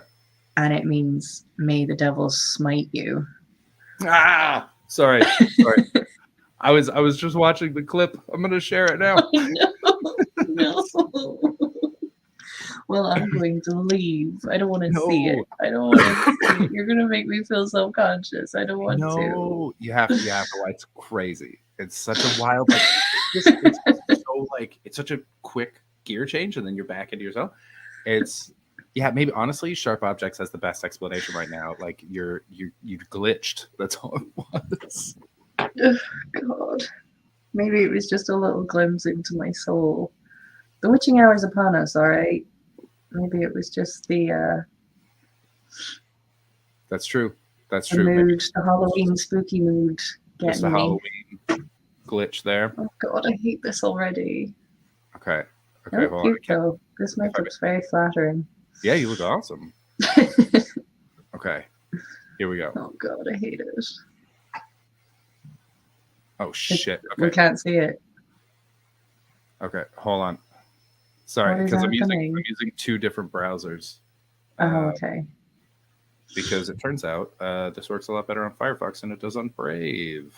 And it means may the devil smite you.
Ah, sorry. I was just watching the clip. I'm gonna share it now.
No. Well, I'm going to leave. I don't want to see it. I don't want to see it. You're gonna make me feel self-conscious. I don't want to.
No, you have to watch. It's crazy. It's such a wild. Like, it's so like it's such a quick gear change, and then you're back into yourself. Maybe honestly, Sharp Objects has the best explanation right now. Like you glitched. That's all it was.
Oh, God, maybe it was just a little glimpse into my soul. The witching hour is upon us. All right. Maybe it was just the.
That's true. That's
the
true.
Mood, the Halloween spooky mood
Just
getting
the
me.
Halloween glitch there.
Oh God, I hate this already.
Okay.
Oh,
Hold on.
cute though. This makeup's very flattering.
Yeah, you look awesome. Okay. Here we go.
Oh God, I hate it.
Oh shit.
We
Okay.
can't see it.
Okay. Hold on. Sorry,
What is
because I'm
happening?
using two different browsers.
Oh, okay.
Because it turns out this works a lot better on Firefox than it does on Brave.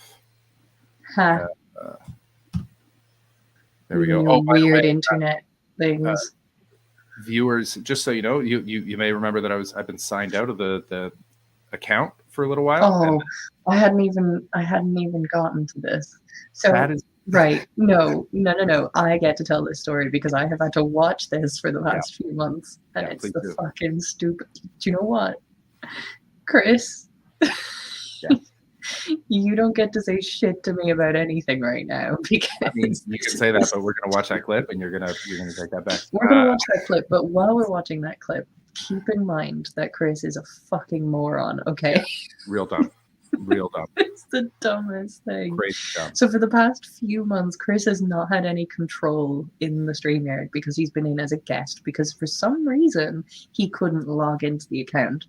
Ha.
There we go.
Your
Oh, by the
weird
way,
internet things.
viewers, just so you know, you may remember that I've been signed out of the account for a little while.
Oh, I hadn't even gotten to this. So
That is
right. No. I get to tell this story because I have had to watch this for the past few months, and it's
please
the
do.
fucking stupid. Do you know what, Chris? You don't get to say shit to me about anything right now because
I mean, you can say that, but we're gonna watch that clip, and you're gonna take that back.
we're gonna watch that clip. But while we're watching that clip, keep in mind that Chris is a fucking moron. Okay.
Real dumb.
It's the dumbest thing.
Crazy dumb.
So for the past few months, Chris has not had any control in the StreamYard because he's been in as a guest because for some reason he couldn't log into the account.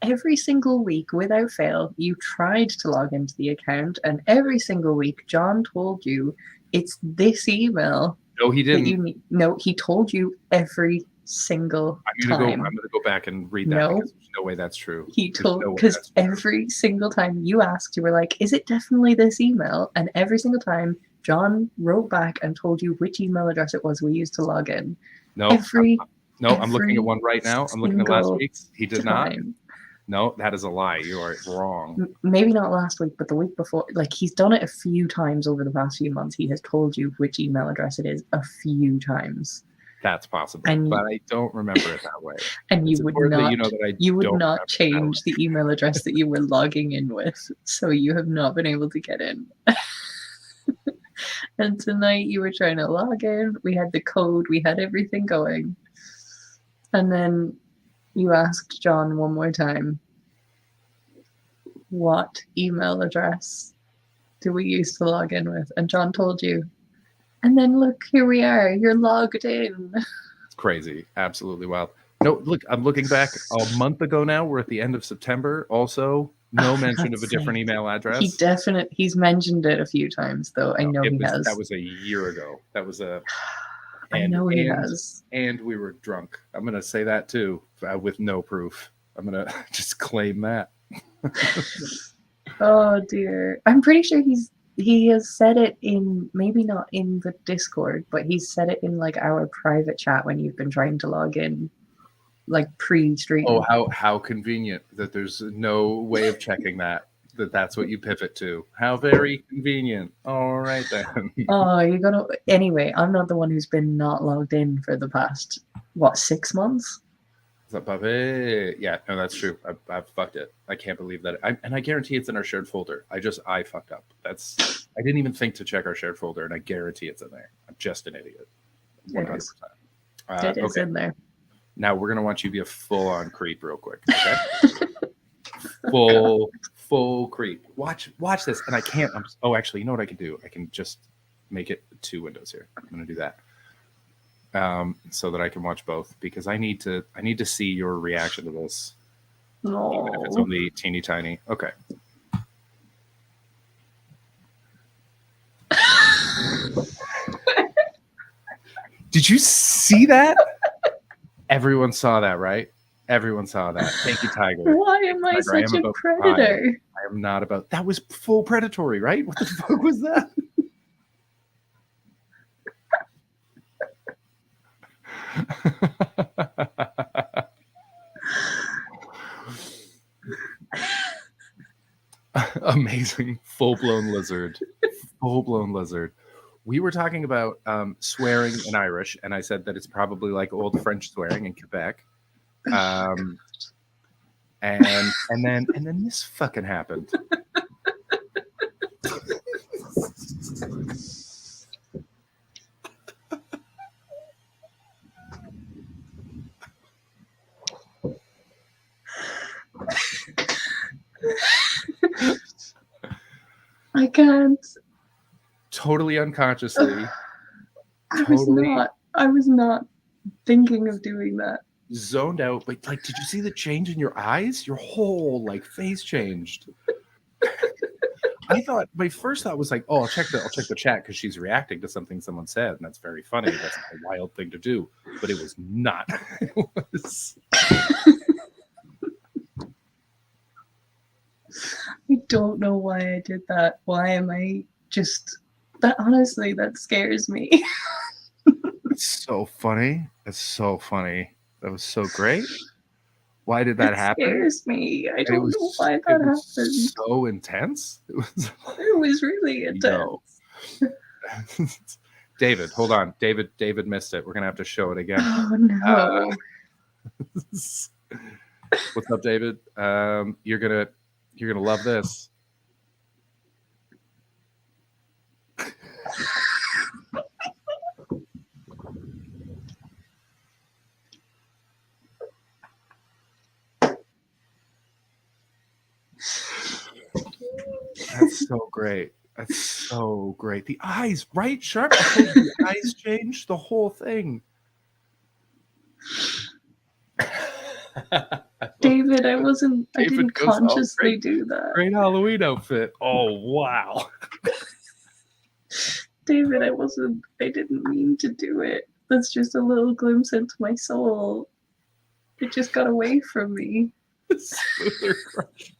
Every single week, without fail, you tried to log into the account, and every single week, John told you it's this email.
No, he
that
didn't.
you need. No, he told you every single
I'm
time.
gonna go back and read that
No.
because there's no way that's true.
He
There's
told
no way
because
that's true.
every single time you asked, you were like, "Is it definitely this email?" And every single time, John wrote back and told you which email address it was we used to log in.
No, I'm looking
every
at one right now. I'm looking at last
single
week's. He did not.
time.
No, that is a lie. You are wrong.
Maybe not last week, but the week before. Like he's done it a few times over the past few months. He has told you which email address it is a few times.
That's possible,
And-
but I don't remember it that way.
And
It's
you would
important that
not,
you know that I
you would
don't remember
not
it that
change the email address that you were logging in with, so you have not been able to get in. And tonight you were trying to log in. We had the code, we had everything going, and then you asked John one more time, "What email address do we use to log in with?" And John told you. And then look, here we are. You're logged in.
It's crazy. Absolutely wild. No, look, I'm looking back a month ago now. We're at the end of September. Also, no mention of a different email address.
He's mentioned it a few times though. I know he has.
That was a year ago. That was a.
I know he has.
And we were drunk. I'm gonna say that too, with no proof. I'm gonna just claim that.
Oh dear. I'm pretty sure he has said it in, maybe not in the Discord, but he's said it in like our private chat when you've been trying to log in, like pre-stream.
Oh, how convenient that there's no way of checking that's what you pivot to. How very convenient. All right then.
Oh, you're gonna. Anyway, I'm not the one who's been not logged in for the past, what, 6 months?
Is that Bobby? Yeah, no, that's true. I've fucked it. I can't believe that. And I guarantee it's in our shared folder. I fucked up. I didn't even think to check our shared folder, and I guarantee it's in there. I'm just an idiot. 100%.
It is in there.
Now we're gonna want you to be a full-on creep real quick. Okay. Full creep. Watch this. And I can't. Actually, you know what I can do? I can just make it 2 windows here. I'm gonna do that. So that I can watch both, because I need to see your reaction to this.
No.
Even if it's only teeny tiny. Okay. Did you see that? Everyone saw that, right? Everyone saw that. Thank you, Tiger.
Why am I such a predator?
I am not about. That was full predatory, right? What the fuck was that? Amazing. Full-blown lizard. We were talking about swearing in Irish, and I said that it's probably like old French swearing in Quebec. And then this fucking happened.
I can't.
Totally unconsciously.
I was not thinking of doing that.
Zoned out, but like, did you see the change in your eyes? Your whole like face changed. I thought my first thought was like, oh, I'll check the chat because she's reacting to something someone said, and that's very funny. That's a wild thing to do, but it was not. It was.
I don't know why I did that. Why am I just that? Honestly, that scares me.
It's so funny. It's so funny. That was so great. Why did that happen?
It scares me. I don't know why that happened.
So intense. It
was really intense.
No. David, hold on. David missed it. We're gonna have to show it again.
Oh no.
What's up, David? You're gonna love this. That's so great. That's so great. The eyes, right? Sharp. The eyes changed the whole thing.
David, I didn't consciously do that.
Great Halloween outfit. Oh, wow.
David, I didn't mean to do it. That's just a little glimpse into my soul. It just got away from me.
Smoother crush.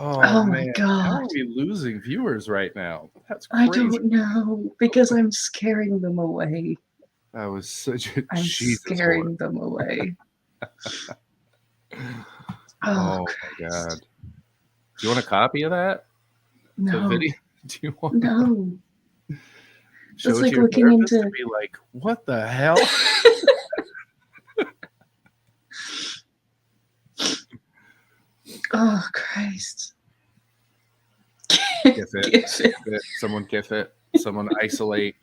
Oh my
man.
God.
How are we losing viewers right now? That's crazy.
I don't know, because I'm scaring them away.
That was such a
I'm
Jesus
scaring
horror.
them away.
Oh my God. Do you want a copy of that?
No.
The video? Do you want
No.
show
It's
it
like
to your
looking
therapist
into-
and be like, what the hell?
Oh Christ.
Gif it.
Gif it.
Someone gif it. Someone isolate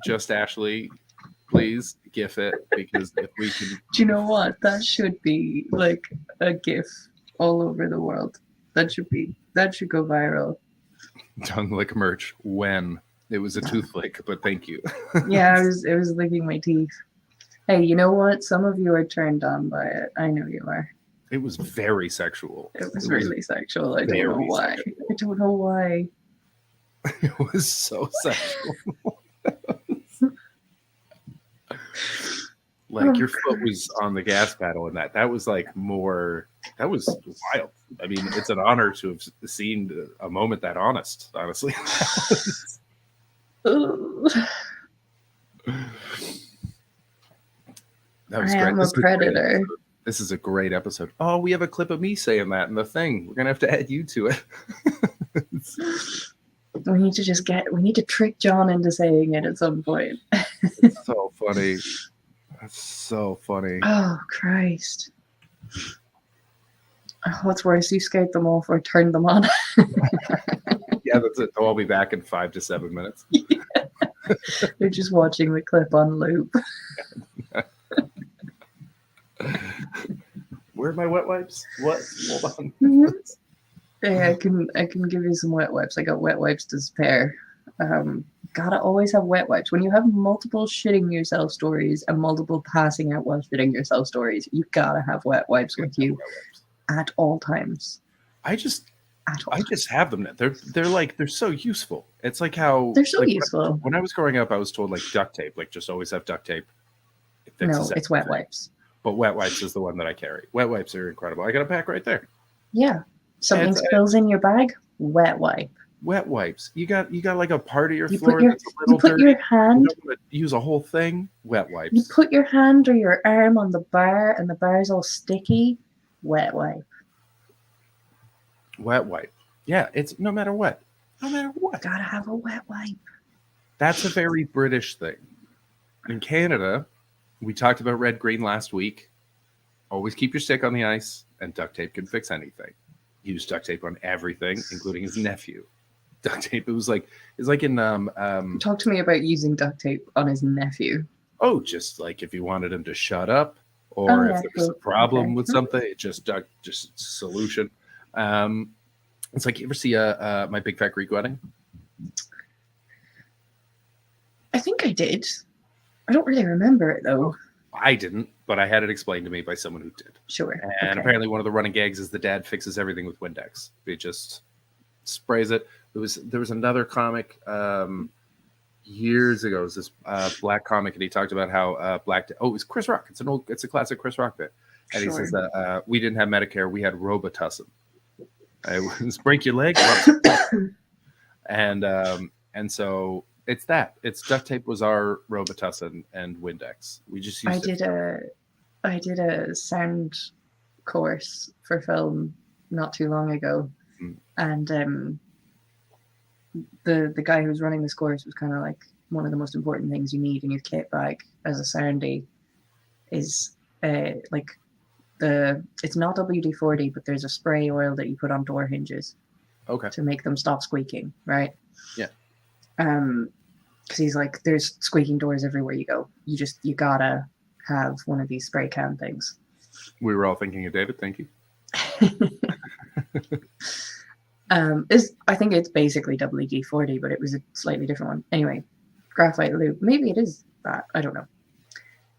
just Ashley. Please gif it, because if we can.
Do you know what? That should be like a GIF all over the world. That should go viral.
Tongue lick merch when it was a tooth lick, but thank you.
Yeah, it was licking my teeth. Hey, you know what? Some of you are turned on by it. I know you are.
It was very sexual.
It was really sexual. I don't know
very
why.
sexual.
I don't know why.
It was so sexual. Like your foot was on the gas pedal, and that was like more. That was wild. I mean, it's an honor to have seen a moment that honest. Honestly, that was
I
great.
am
This
a
is great
predator.
episode. This is a great episode. Oh, we have a clip of me saying that in the thing. We're gonna have to add you to it.
We need to trick John into saying it at some point.
It's so funny. That's so funny.
Oh Christ. What's worse, you skate them off or turn them on?
Yeah, that's it. I'll be back in 5 to 7 minutes.
They're just watching the clip on loop.
Where are my wet wipes? What? Hold on.
Yeah, I can give you some wet wipes. I got wet wipes to spare. Gotta always have wet wipes. When you have multiple shitting yourself stories and multiple passing out while shitting yourself stories, you gotta have wet wipes with you at all times.
I just have them. They're so useful. It's like how
They're so
like,
useful.
When I was growing up, I was told like duct tape, like just always have duct tape.
No, it's wet wipes.
But wet wipes is the one that I carry. Wet wipes are incredible. I got a pack right there.
Yeah. Something spills in your bag, wet wipe.
Wet wipes. You got like a part of your
You
floor
put your,
that's a little
you put
dirty.
your hand.
You don't want to use a whole thing. Wet wipes.
You put your hand or your arm on the bar, and the bar's all sticky. Wet wipe.
Wet wipe. Yeah, it's no matter what. No matter what.
Gotta have a wet wipe.
That's a very British thing. In Canada, we talked about red green last week. Always keep your stick on the ice, and duct tape can fix anything. Use duct tape on everything, including his nephew. Duct tape. It's like in
Talk to me about using duct tape on his nephew.
Oh, just like if you wanted him to shut up, or if there was a problem with something, it just solution. It's like, you ever see My Big Fat Greek Wedding?
I think I did. I don't really remember it though.
I didn't, but I had it explained to me by someone who did.
Sure.
And apparently one of the running gags is the dad fixes everything with Windex. He just sprays it. There was another comic years ago. It was this black comic, and he talked about how it was Chris Rock. It's a classic Chris Rock bit. And he says that we didn't have Medicare, we had Robitussin. It was break your leg, and so it's duct tape was our Robitussin and Windex. We just used
I did a sound course for film not too long ago, and the guy who was running this course was kind of like, one of the most important things you need in your kit bag as a soundy is it's not WD-40, but there's a spray oil that you put on door hinges to make them stop squeaking, right?
Yeah.
Because he's like, there's squeaking doors everywhere you go. You gotta have one of these spray can things.
We were all thinking of David. Thank you.
I think it's basically WD-40, but it was a slightly different one. Anyway, graphite lube. Maybe it is that. I don't know.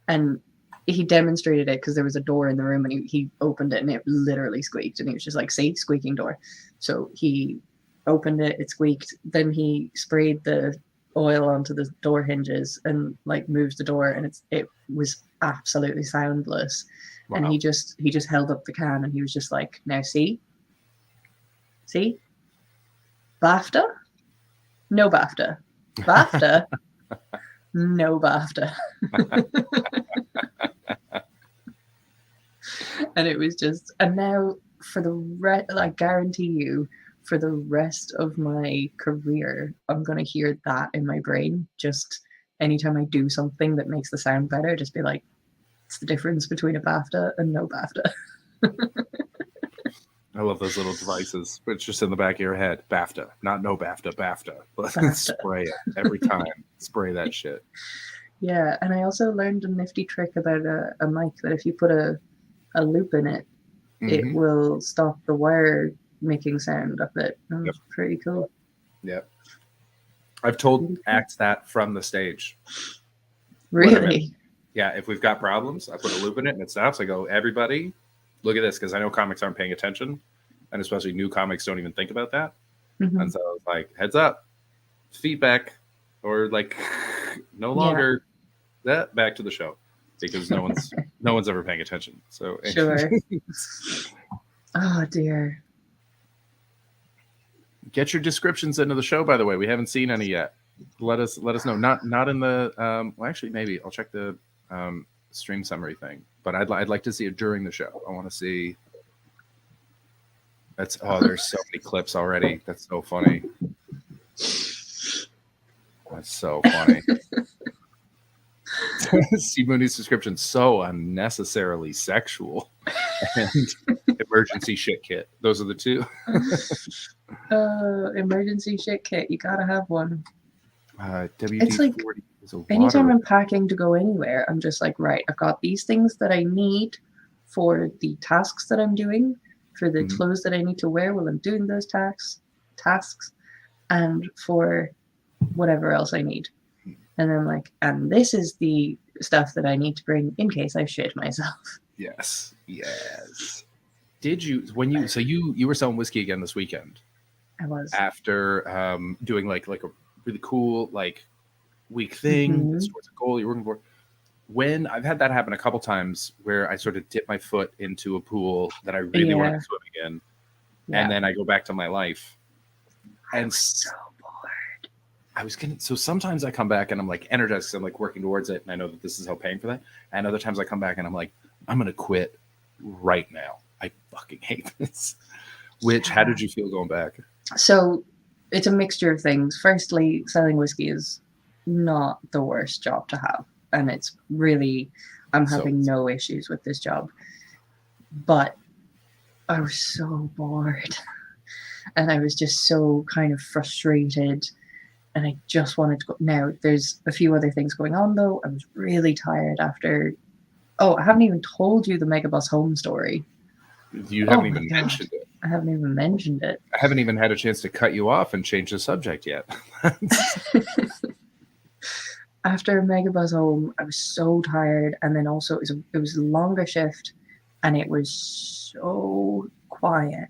And he demonstrated it because there was a door in the room, and he opened it, and it literally squeaked. And he was just like, "See, squeaking door." So he opened it, it squeaked. Then he sprayed the oil onto the door hinges and like moves the door, and it was absolutely soundless.
Wow.
And he just held up the can, and he was just like, "Now see, BAFTA, no BAFTA, BAFTA, no BAFTA." And it was just, and now for the rest, I guarantee you, for the rest of my career, I'm going to hear that in my brain. Just anytime I do something that makes the sound better, just be like, it's the difference between a BAFTA and no BAFTA.
I love those little devices. It's just in the back of your head. BAFTA, not no BAFTA, BAFTA. Spray it every time. Spray that shit.
Yeah, and I also learned a nifty trick about a mic that if you put a loop in it, it will stop the wire making sound up it. That's pretty cool.
Yep. I've told acts that from the stage.
Really?
Yeah, if we've got problems, I put a loop in it and it stops. I go, everybody, look at this, because I know comics aren't paying attention, and especially new comics don't even think about that. And so it's like, heads up, feedback, or like, no longer that. Back to the show. because no one's ever paying attention. So
Sure. Oh dear.
Get your descriptions into the show, by the way. We haven't seen any yet. Let us know. Not in the well, actually, maybe I'll check the stream summary thing. But I'd like to see it during the show. I want to see. There's so many clips already. That's so funny. That's so funny. Steve Mooney's description, so unnecessarily sexual. And emergency shit kit. Those are the two.
Emergency shit kit. You gotta have one.
WD-40
It's like
is a
anytime
water-
I'm packing to go anywhere, I'm just like, right, I've got these things that I need for the tasks that I'm doing, for the clothes that I need to wear while I'm doing those tasks, and for whatever else I need. And then like, and this is the stuff that I need to bring in case I shit myself.
Yes. Did you you were selling whiskey again this weekend?
I was.
After doing like a really cool week thing towards a goal you're working for. When I've had that happen a couple times where I sort of dip my foot into a pool that I really want to swim in, and then I go back to my life. And so bored. So sometimes I come back and I'm like energized because I'm like working towards it, and I know that this is how paying for that. And other times I come back and I'm like, I'm gonna quit right now. I fucking hate this. How did you feel going back?
So it's a mixture of things. Firstly, selling whiskey is not the worst job to have. And it's really, I'm having no issues with this job. But I was so bored. And I was just so kind of frustrated. And I just wanted to go. Now, there's a few other things going on, though. I was really tired after. Oh, I haven't even told you the Megabus home story.
You haven't even mentioned it.
I haven't even mentioned it.
I haven't even had a chance to cut you off and change the subject yet.
After Megabus home, I was so tired, and then also it was a longer shift, and it was so quiet.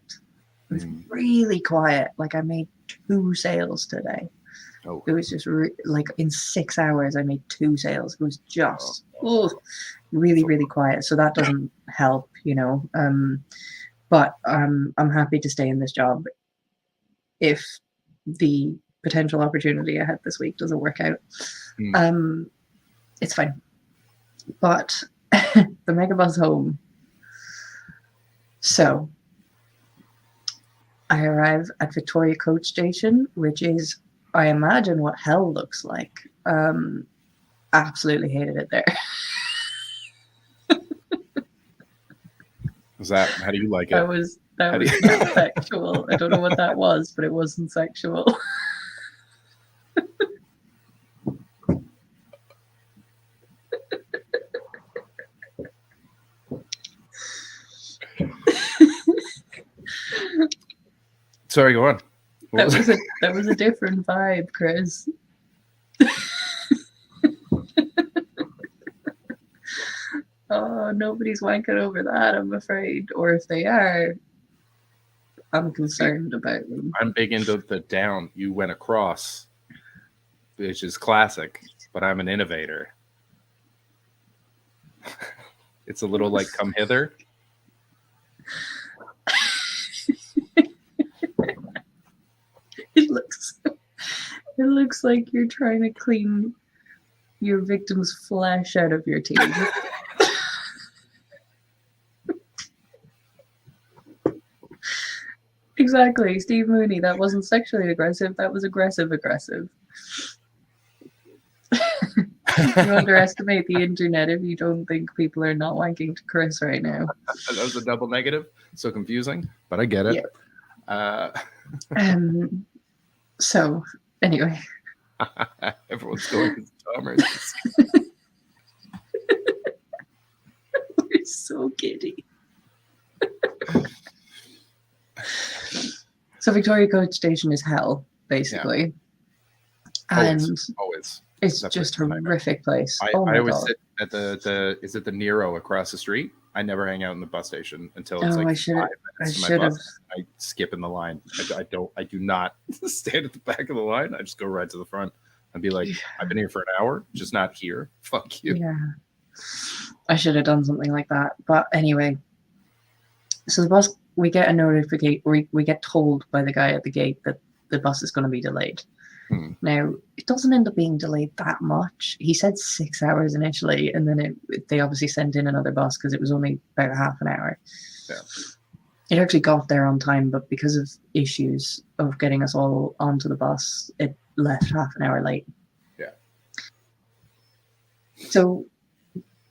It was really quiet. Like I made 2 sales today.
Oh.
It was just like in 6 hours I made 2 sales. It was just really quiet. So that doesn't help, but I'm happy to stay in this job if the potential opportunity I had this week doesn't work out. It's fine. But the Megabus home. So I arrive at Victoria Coach Station, which is, I imagine, what hell looks like. Absolutely hated it there.
How do you like it?
That was not sexual. I don't know what that was, but it wasn't sexual.
Sorry, go on.
That was a different vibe, Chris. Oh, nobody's wanking over that, I'm afraid. Or if they are, I'm concerned about them.
I'm big into the down. You went across, which is classic, but I'm an innovator. It's a little like come hither.
It looks like you're trying to clean your victim's flesh out of your teeth. Exactly, Steve Mooney. That wasn't sexually aggressive. That was aggressive. You underestimate the internet if you don't think people are not wanking to Chris right now.
That was a double negative. So confusing, but I get it.
Yep. So anyway,
everyone's going to Thomas.
We're so giddy. So Victoria Coach Station is hell, basically. And
always.
It's just a horrific place.
I
Oh my
always
God.
sit at the is it the Nero across the street? I never hang out in the bus station until it's
Oh,
like
I should
5
I
minutes to my
should have.
bus. I skip in the line. I do not stand at the back of the line. I just go right to the front and be like, I've been here for an hour, just not here. Fuck you.
Yeah. I should have done something like that. But anyway, so the bus, we get a notification, we get told by the guy at the gate that the bus is going to be delayed. Now, it doesn't end up being delayed that much. He said 6 hours initially, and then they obviously sent in another bus because it was only about half an hour.
Yeah.
It actually got there on time, but because of issues of getting us all onto the bus, it left half an hour late.
Yeah.
So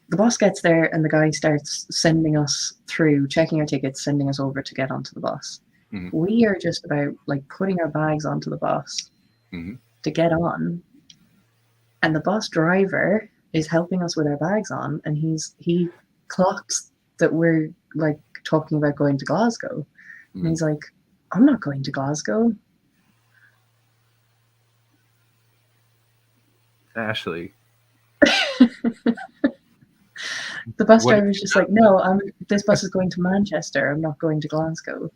the bus gets there, and the guy starts sending us through, checking our tickets, sending us over to get onto the bus. We are just about like putting our bags onto the bus to get on, and the bus driver is helping us with our bags on, and he clocks that we're like talking about going to Glasgow, and he's like, I'm not going to Glasgow.
Ashley.
The bus driver is just like, no, this bus is going to Manchester. I'm not going to Glasgow.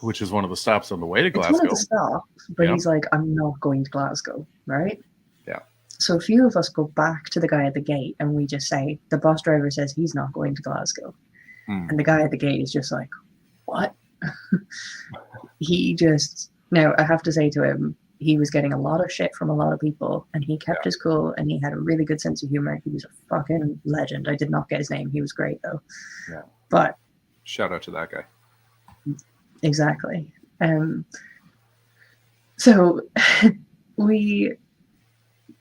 Which is one of the stops on the way to
It's
Glasgow.
one of the stops, but
Yeah.
he's like, I'm not going to Glasgow, right?
Yeah.
So a few of us go back to the guy at the gate and we just say, the bus driver says he's not going to Glasgow. And the guy at the gate is just like, what? Now I have to say to him, he was getting a lot of shit from a lot of people, and he kept his cool, and he had a really good sense of humor. He was a fucking legend. I did not get his name. He was great though.
Yeah.
But
Shout out to that guy.
exactly. So we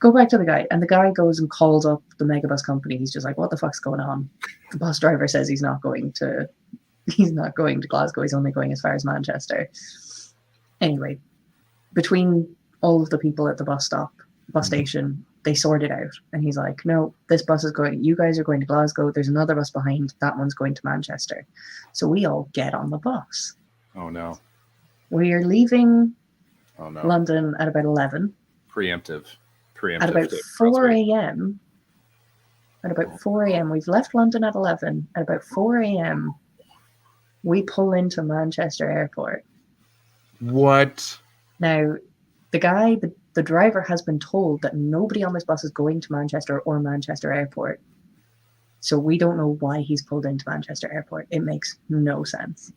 go back to the guy, and the guy goes and calls up the megabus company. He's just like, what the fuck's going on? The bus driver says he's not going to Glasgow. He's only going as far as Manchester. Anyway, between all of the people at the bus station, they sort it out. And he's like, no, this bus is going, you guys are going to Glasgow. There's another bus behind. That one's going to Manchester. So we all get on the bus.
Oh no.
We are leaving
Oh no.
London at about 11.
Preemptive.
At about 4 a.m. At about 4 a.m. We've left London at 11. At about 4 a.m. we pull into Manchester Airport.
What?
Now, the driver has been told that nobody on this bus is going to Manchester or Manchester Airport. So we don't know why he's pulled into Manchester Airport. It makes no sense.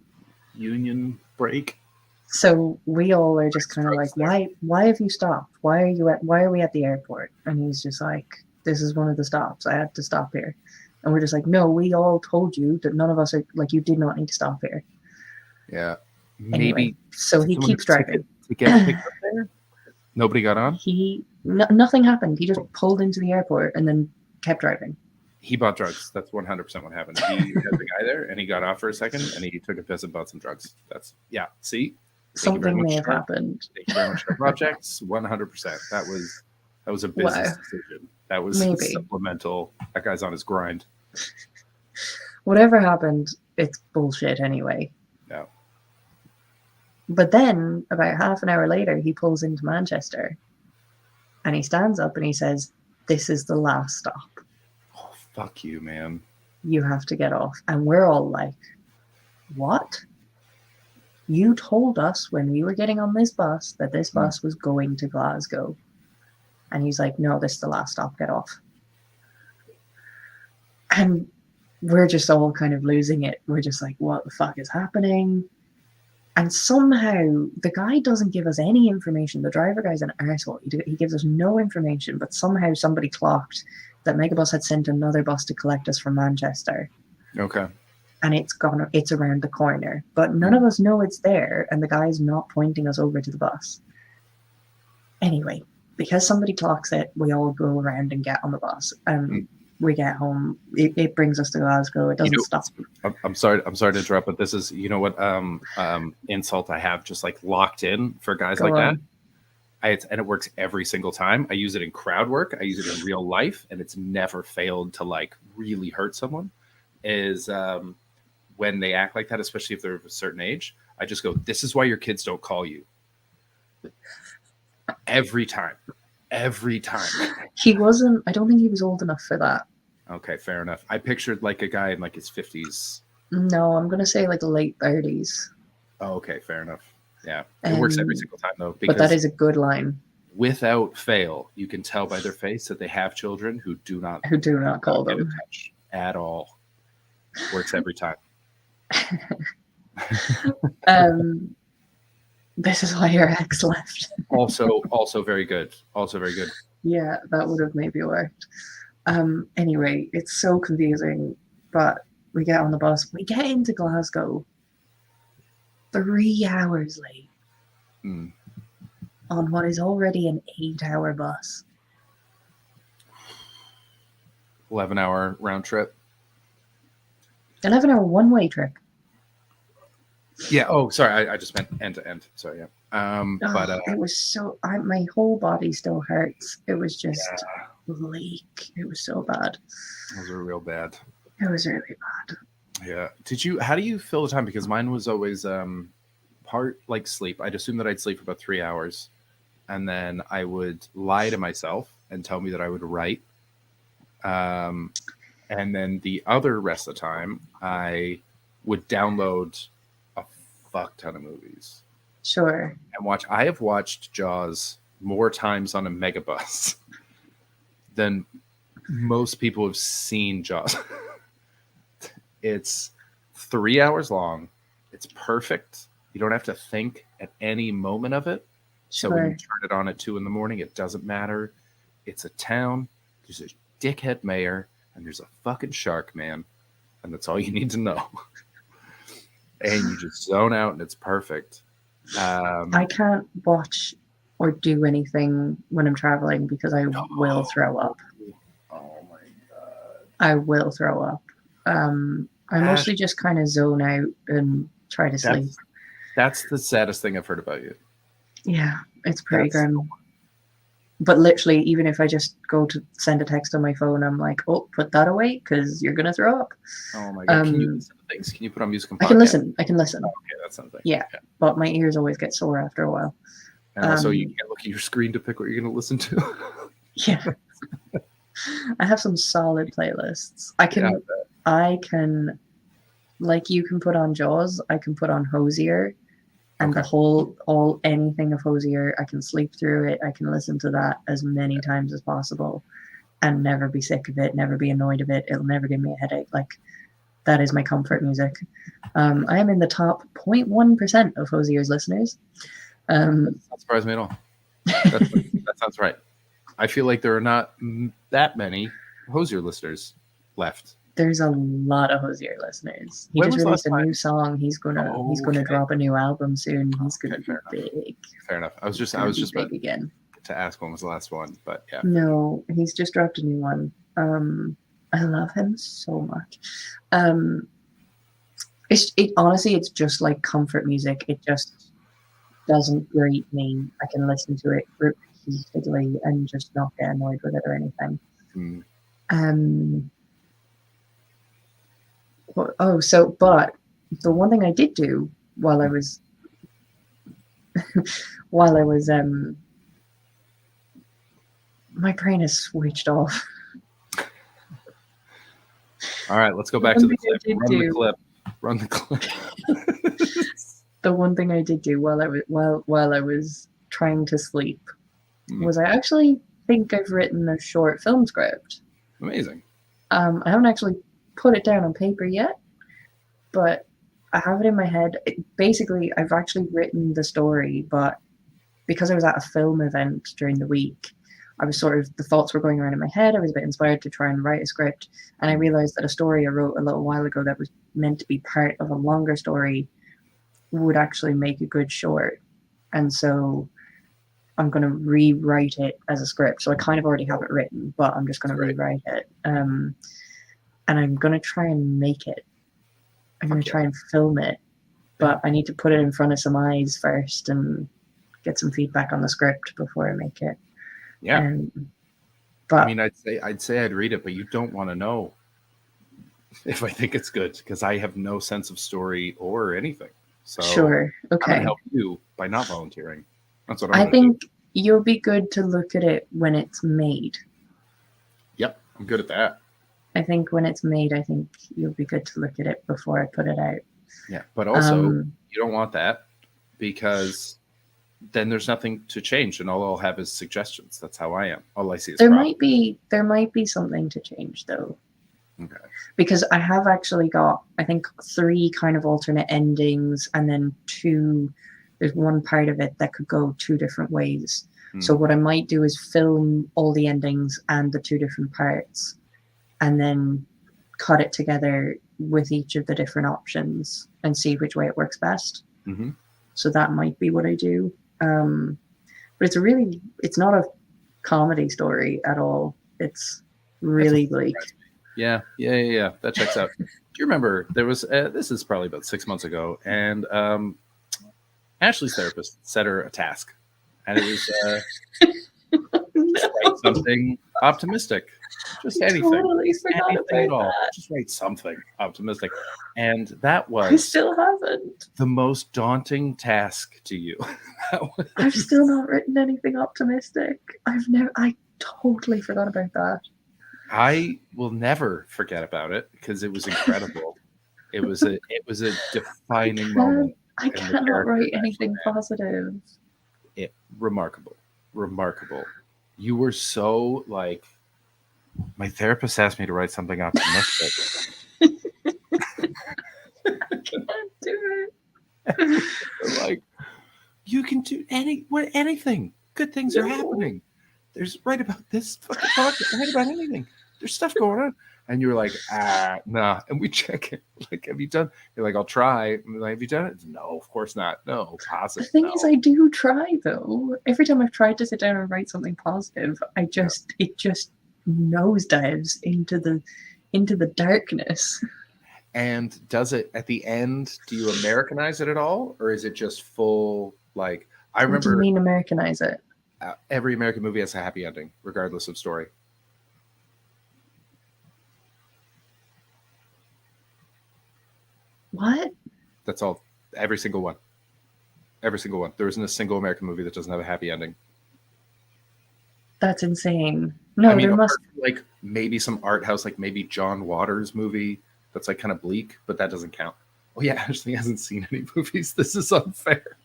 Union break.
So we all are just kind of like, why have you stopped? Why are we at the airport? And he's just like, this is one of the stops. I had to stop here. And we're just like, no, we all told you that none of us are, like, you did not need to stop here.
Yeah.
Anyway,
Maybe.
so he keeps driving.
To get picked up there? Nobody got on?
Nothing happened. He just pulled into the airport and then kept driving.
He bought drugs. That's 100% what happened. He had the guy there, and he got off for a second, and he took a piss and bought some drugs. Yeah. See,
Something may have happened.
Thank you very much for projects. 100%. That was a business decision. That was
Maybe.
supplemental. That guy's on his grind.
Whatever happened, it's bullshit anyway.
No.
But then, about half an hour later, he pulls into Manchester, and he stands up and he says, "This is the last stop.
Oh, fuck you, man.
You have to get off." And we're all like, what? You told us when we were getting on this bus that this bus was going to Glasgow. And he's like, no, this is the last stop, get off. And we're just all kind of losing it. We're just like, what the fuck is happening? And somehow the guy doesn't give us any information. The driver guy's an arsehole. He gives us no information, but somehow somebody clocked that Megabus had sent another bus to collect us from Manchester.
Okay.
And it's around the corner. But none of us know it's there, and the guy's not pointing us over to the bus. Anyway, because somebody clocks it, we all go around and get on the bus. We get home. It brings us to Glasgow. It doesn't stop.
I'm sorry to interrupt, but this is, you know what, insult I have just like locked in for guys
Go
like
on.
that. And it works every single time. I use it in crowd work. I use it in real life, and it's never failed to like really hurt someone. Is when they act like that, especially if they're of a certain age, I just go, "This is why your kids don't call you." Every time.
He wasn't. I don't think he was old enough for that.
Okay, fair enough. I pictured like a guy in like his 50s.
No, I'm gonna say like late 30s.
Oh, okay, fair enough. Yeah, it works every single time though.
But that is a good line.
Without fail, you can tell by their face that they have children who do not
call them.
at all. Works every time.
This is why your ex left.
Also very good. Also very good.
Yeah, that would have maybe worked. Anyway, it's so confusing, but we get on the bus. We get into Glasgow 3 hours late on what is already an 8-hour bus.
11-hour round trip.
11-hour one-way trip.
Yeah. Oh, sorry. I just meant end to end. Sorry. Yeah.
It was so. My whole body still hurts. It was just leak. It was so bad.
Those were real bad.
It was really bad.
Yeah. How do you fill the time? Because mine was always part like sleep. I'd assume that I'd sleep for about 3 hours, and then I would lie to myself and tell me that I would write. And then the other rest of the time, I would download a fuck ton of movies.
Sure.
And watch. I have watched Jaws more times on a megabus than most people have seen Jaws. It's 3 hours long. It's perfect. You don't have to think at any moment of it. So when you turn it on at 2 a.m, it doesn't matter. It's a town. There's a dickhead mayor, and there's a fucking shark man, and that's all you need to know. And you just zone out, and it's perfect.
I can't watch or do anything when I'm traveling because I will throw up.
Oh my god!
I will throw up. I mostly just kind of zone out and try to sleep.
That's the saddest thing I've heard about you.
Yeah, it's pretty grim. But literally, even if I just go to send a text on my phone, I'm like, oh, put that away because you're going to throw up.
Oh my god. Can you listen to things? Can you put on music and podcast?
I can listen.
Oh, okay, that's something.
Yeah, but my ears always get sore after a while.
And also, you can't look at your screen to pick what you're going to listen to.
Yeah. I have some solid playlists. I can, like you can put on Jaws, I can put on Hosier. And anything of Hosier, I can sleep through it. I can listen to that as many times as possible and never be sick of it, never be annoyed of it. It'll never give me a headache. Like, that is my comfort music. I am in the top 0.1% of Hosier's listeners.
That doesn't surprise me at all. That sounds right. I feel like there are not that many Hosier listeners left.
There's a lot of Hosier listeners. He just released a new song. He's gonna drop a new album soon. He's gonna be big.
Fair enough. I was just
big again
to ask when was the last one, but yeah.
No, he's just dropped a new one. I love him so much. Honestly, it's just like comfort music. It just doesn't grate me. I can listen to it repeatedly and just not get annoyed with it or anything. But the one thing I did do while I was my brain is switched off.
All right, let's go back to the clip. Run the clip.
The one thing I did do while I was trying to sleep was I actually think I've written a short film script.
Amazing.
I haven't actually put it down on paper yet, but I have it in my head. Basically, I've actually written the story, but because I was at a film event during the week, I was the thoughts were going around in my head. I was a bit inspired to try and write a script, and I realized that a story I wrote a little while ago that was meant to be part of a longer story would actually make a good short. And so I'm going to rewrite it as a script. So I kind of already have it written, but I'm just going to rewrite it. And I'm going to try and make it. I'm going to try and film it, but I need to put it in front of some eyes first and get some feedback on the script before I make it.
Yeah.
But
I mean, I'd say I'd read it, but you don't want to know if I think it's good because I have no sense of story or anything. So
sure. Okay.
I'm going to help you by not volunteering. That's what
I think you'll be good to look at it when it's made.
Yep. I'm good at that.
I think when it's made, I think you'll be good to look at it before I put it out.
Yeah. But also you don't want that because then there's nothing to change and all I'll have is suggestions. That's how I am. All I see is
there might be something to change though.
Okay.
Because I have actually got, I think, 3 kind of alternate endings, and then 2. There's one part of it that could go 2 different ways. So what I might do is film all the endings and the 2 different parts, and then cut it together with each of the different options and see which way it works best.
Mm-hmm.
So that might be what I do. But it's not a comedy story at all. It's really bleak.
Yeah. That checks out. Do you remember there was this is probably about 6 months ago, and Ashley's therapist set her a task, and it was just write something optimistic, just anything,
Totally forgot
anything at
about
all.
that.
Just write something optimistic, and that
I
was
still haven't.
the most daunting task to you.
I've still not written anything optimistic. I totally forgot about that.
I will never forget about it because it was incredible. It was a defining moment.
I
in the
cannot
character
write
that
anything positive.
Remarkable. You were so like, my therapist asked me to write something optimistic.
I can't do it.
Like, you can do anything. Good things are happening. There's write about this fucking podcast. Write about anything. There's stuff going on. And you were like, nah. And we check it. Like, have you done? You're like, I'll try. I'm like, have you done it? No, of course not. No,
The
positive.
thing
no.
is, I do try though. Every time I've tried to sit down and write something positive, it just nosedives into the darkness.
And does it at the end? Do you Americanize it at all, or is it just full? Like, I
What do you
remember
mean Americanize it?
every American movie has a happy ending, regardless of story.
What?
That's all. Every single one. Every single one. There isn't a single American movie that doesn't have a happy ending.
That's insane. No,
I mean,
there must.
like maybe some art house, like maybe John Waters' movie that's like kind of bleak, but that doesn't count. Oh yeah, Ashley hasn't seen any movies. This is unfair.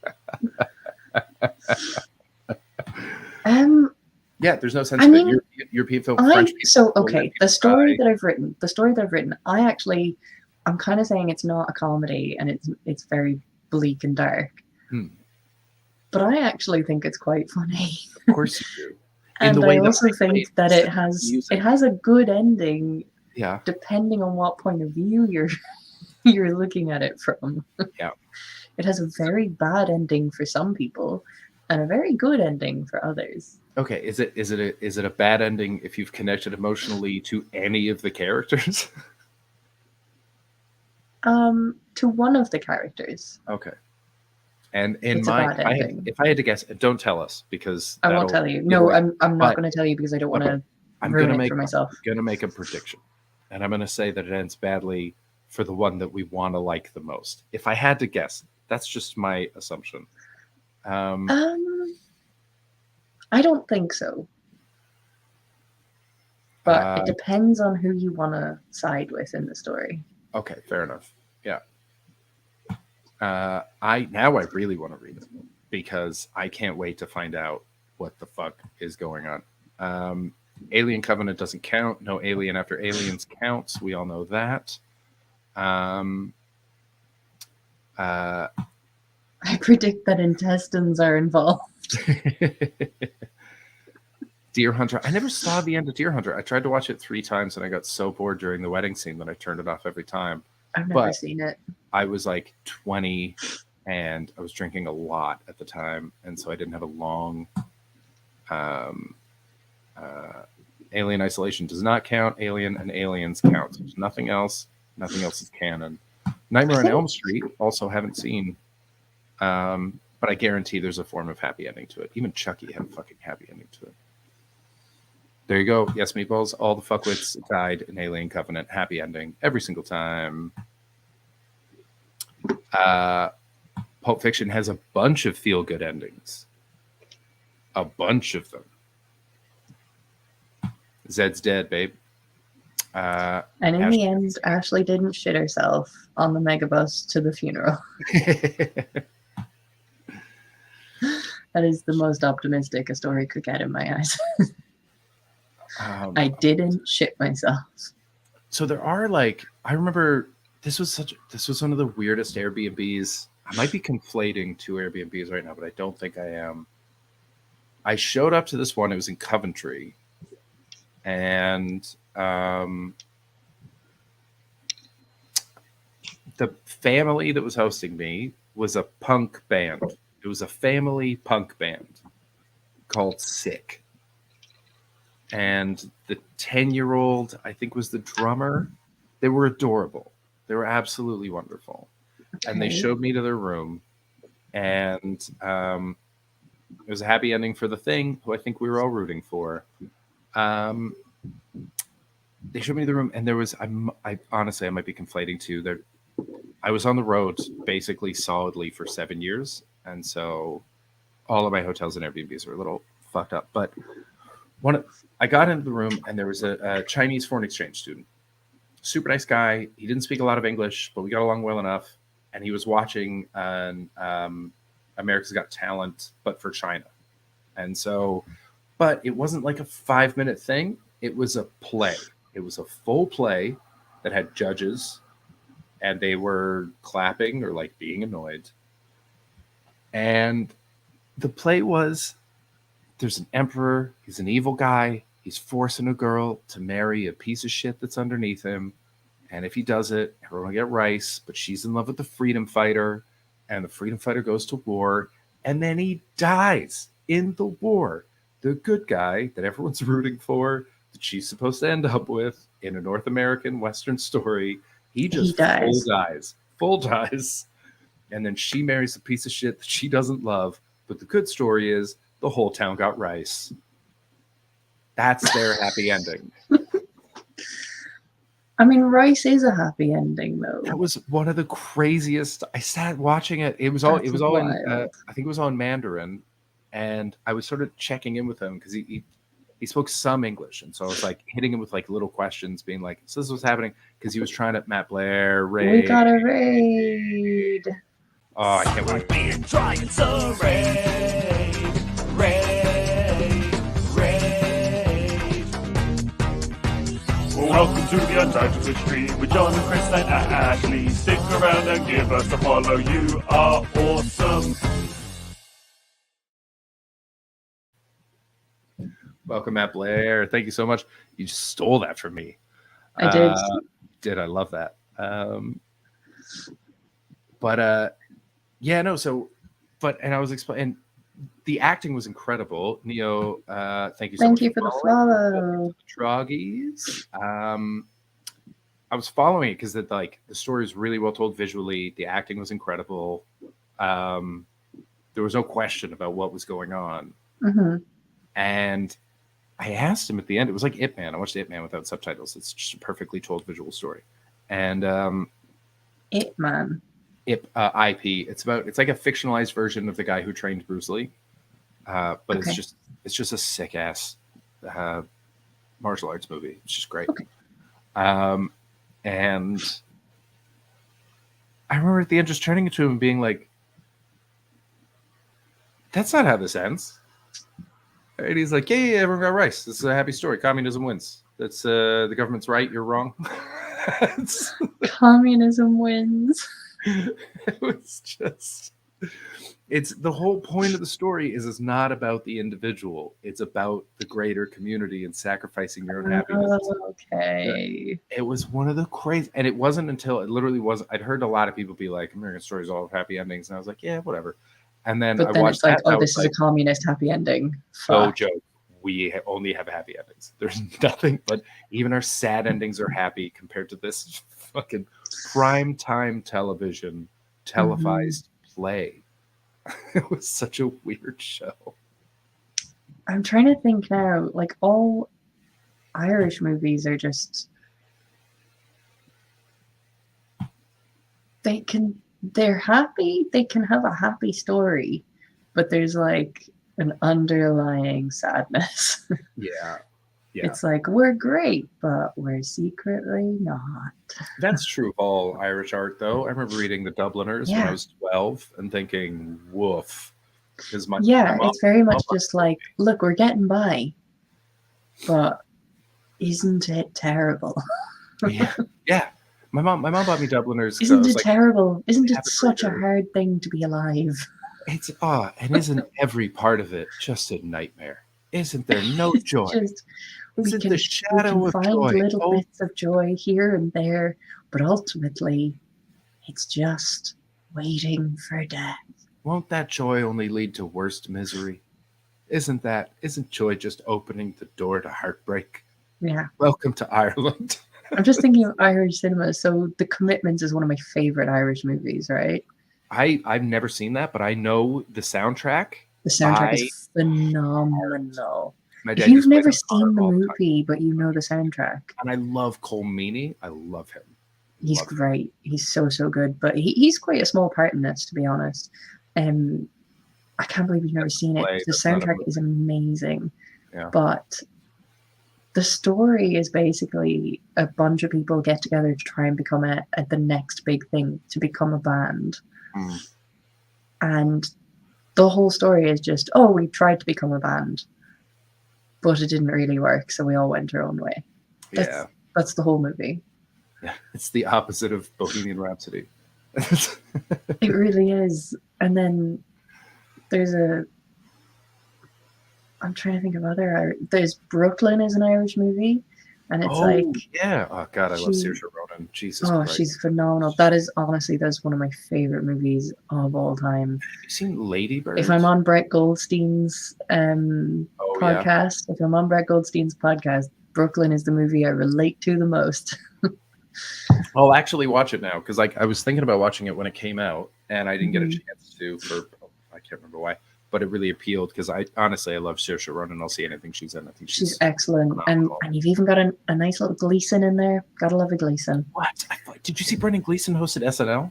Yeah, there's no sense
I
of
mean,
it. European film, French people.
Okay, the story that I've written, I'm kind of saying it's not a comedy and it's very bleak and dark. But I actually think it's quite funny.
Of course you do.
And I also think that it has a good ending.
Yeah.
Depending on what point of view you're looking at it from.
Yeah.
It has a very bad ending for some people and a very good ending for others.
Okay, is it a bad ending if you've connected emotionally to any of the characters?
To one of the characters.
Okay. And in
It's a
my,
bad ending.
if I had to guess, don't tell us because
I won't tell you. No, I'm not going to tell you because I don't want to ruin it for myself.
I'm going to make a prediction, and I'm going to say that it ends badly for the one that we want to like the most. If I had to guess, that's just my assumption.
I don't think so. But it depends on who you want to side with in the story.
Okay, fair enough. Yeah. I really want to read it because I can't wait to find out what the fuck is going on. Alien Covenant doesn't count. No Alien After Aliens counts. We all know that.
I predict that intestines are involved.
Deer Hunter. I never saw the end of Deer Hunter. I tried to watch it 3 times and I got so bored during the wedding scene that I turned it off every time.
I've never seen it.
I was like 20 and I was drinking a lot at the time. And so I didn't have a long Alien Isolation does not count. Alien and Aliens counts. There's nothing else. Nothing else is canon. Nightmare on Elm Street also haven't seen. But I guarantee there's a form of happy ending to it. Even Chucky had a fucking happy ending to it. There you go. Yes, Meatballs. All the fuckwits died in Alien Covenant. Happy ending every single time. Pulp Fiction has a bunch of feel-good endings. A bunch of them. Zed's dead, babe.
And in the end, Ashley didn't shit herself on the megabus to the funeral. That is the most optimistic a story could get in my eyes. I didn't shit myself.
so there are like, I remember this was one of the weirdest Airbnbs. I might be conflating two Airbnbs right now, but I don't think I am. I showed up to this one. It was in Coventry, and the family that was hosting me was a punk band. It was a family punk band called Sick. And the 10-year-old, I think, was the drummer. They were adorable. They were absolutely wonderful. Okay. And they showed me to their room. And it was a happy ending for the Thing, who I think we were all rooting for. They showed me the room, and there was, I honestly, I might be conflating two. I was on the road basically solidly for 7 years. And so all of my hotels and Airbnbs were a little fucked up. But I got into the room, and there was a Chinese foreign exchange student. Super nice guy. He didn't speak a lot of English, but we got along well enough. And he was watching America's Got Talent, but for China. And so, but it wasn't like a 5-minute thing. It was a play. It was a full play that had judges, and they were clapping or like being annoyed. And the play was, there's an emperor. He's an evil guy. He's forcing a girl to marry a piece of shit that's underneath him. And if he does it, everyone will get rice. But she's in love with the freedom fighter. And the freedom fighter goes to war. And then he dies in the war. The good guy that everyone's rooting for, that she's supposed to end up with in a North American Western story, he full dies. And then she marries a piece of shit that she doesn't love. But the good story is the whole town got rice. That's their happy ending.
I mean, rice is a happy ending, though.
That was one of the craziest. I sat watching it. It was all in, I think it was on Mandarin, and I was sort of checking in with him because he spoke some English, and so I was like hitting him with like little questions, being like, "So this is what's happening," because he was trying to Matt Blair raid.
We got a raid.
Oh, I can't wait.
Being trying to raid. Welcome to the Untitled Twitch stream with John and Chris and Ashley. Stick around and give us a follow. You are awesome.
Welcome, Matt Blair. Thank you so much. You just stole that from me.
I did.
I love that. Yeah, no. So, and I was explaining. The acting was incredible. Neo, thank you so much.
Thank you for the follow.
Troggies. I was following it because the story is really well told visually. The acting was incredible. There was no question about what was going on.
Mm-hmm.
And I asked him at the end. It was like Ip Man. I watched Ip Man without subtitles. It's just a perfectly told visual story. And
Ip Man.
IP. It's like a fictionalized version of the guy who trained Bruce Lee, but okay. it's just a sick ass martial arts movie. It's just great. Okay. And I remember at the end just turning to him and being like, "That's not how this ends." And he's like, "Yeah, everyone got rice. This is a happy story. Communism wins. That's the government's right. You're wrong."
Communism wins.
It was just, it's the whole point of the story is it's not about the individual, it's about the greater community and sacrificing your own happiness.
Okay.
It was one of the crazy, and it wasn't until it literally was, I'd heard a lot of people be like, American Stories all have happy endings, and I was like, yeah, whatever. And then I watched
it's like,
that,
this is like, a communist happy ending.
No joke. We only have happy endings. There's nothing, but even our sad endings are happy compared to this fucking prime time television televised play. It was such a weird show.
I'm trying to think now, like all Irish movies are just, they're happy, they can have a happy story, but there's like an underlying sadness.
Yeah.
It's like, we're great, but we're secretly not.
That's true of all Irish art, though. I remember reading The Dubliners when I was 12 and thinking, woof. Because
it's very much just like, look, we're getting by, but isn't it terrible?
Yeah. My mom bought me Dubliners. 'cause I
Isn't
was
it
like,
terrible? Isn't it
have a
such a
burger.
hard thing to be alive?
It's and isn't every part of it just a nightmare? Isn't there no joy?
Just we
Isn't
can
the shadow of
find
joy?
little
Oh,
bits of joy here and there, but ultimately, it's just waiting for death.
won't that joy only lead to worst misery? Isn't joy just opening the door to heartbreak?
Yeah.
Welcome to Ireland.
I'm just thinking of Irish cinema. So The Commitments is one of my favorite Irish movies, right?
I've never seen that, but I know the soundtrack.
The soundtrack is phenomenal.
My
If
dad
you've
used to play
never
that all
seen the
the time.
movie, but you know the soundtrack,
And I love Cole Meany. I love him.
he's great. He's so good. But he's quite a small part in this, to be honest. I can't believe you've never seen it.
play,
The
that's not a
soundtrack is amazing.
Yeah.
But the story is basically a bunch of people get together to try and become the next big thing, to become a band. And the whole story is just, oh, we tried to become a band, but it didn't really work, so we all went our own way. That's the whole movie.
Yeah, it's the opposite of Bohemian Rhapsody.
It really is. And then there's I'm trying to think of there's Brooklyn is an Irish movie, and it's
yeah. Oh God, I love Saoirse Ronan. Jesus Christ.
she's phenomenal. That's one of my favorite movies of all time.
Have you seen Lady Bird?
If I'm on Brett Goldstein's podcast, Brooklyn is the movie I relate to the most.
I'll actually watch it now because I was thinking about watching it when it came out, and I didn't get a chance to I can't remember why, but it really appealed because I love Saoirse Ronan. I'll see anything she's in. I think she's
excellent, and you've even got a nice little Gleason in there. Gotta love a Gleason.
What? Did you see Brendan Gleeson hosted SNL?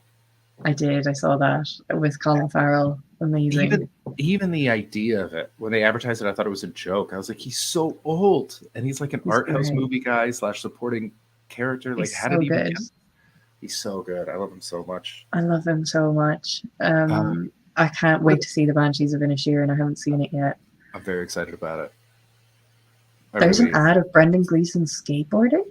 I did. I saw that with Colin Farrell. Amazing.
Even the idea of it when they advertised it, I thought it was a joke. I was like, he's so old, and he's like an art house movie guy / supporting character. Like, how did he begin? He's so good. I love him so much.
I love him so much. I can't wait to see the Banshees of Inisherin, and I haven't seen it yet.
I'm very excited about it.
There's an ad of Brendan Gleeson skateboarding.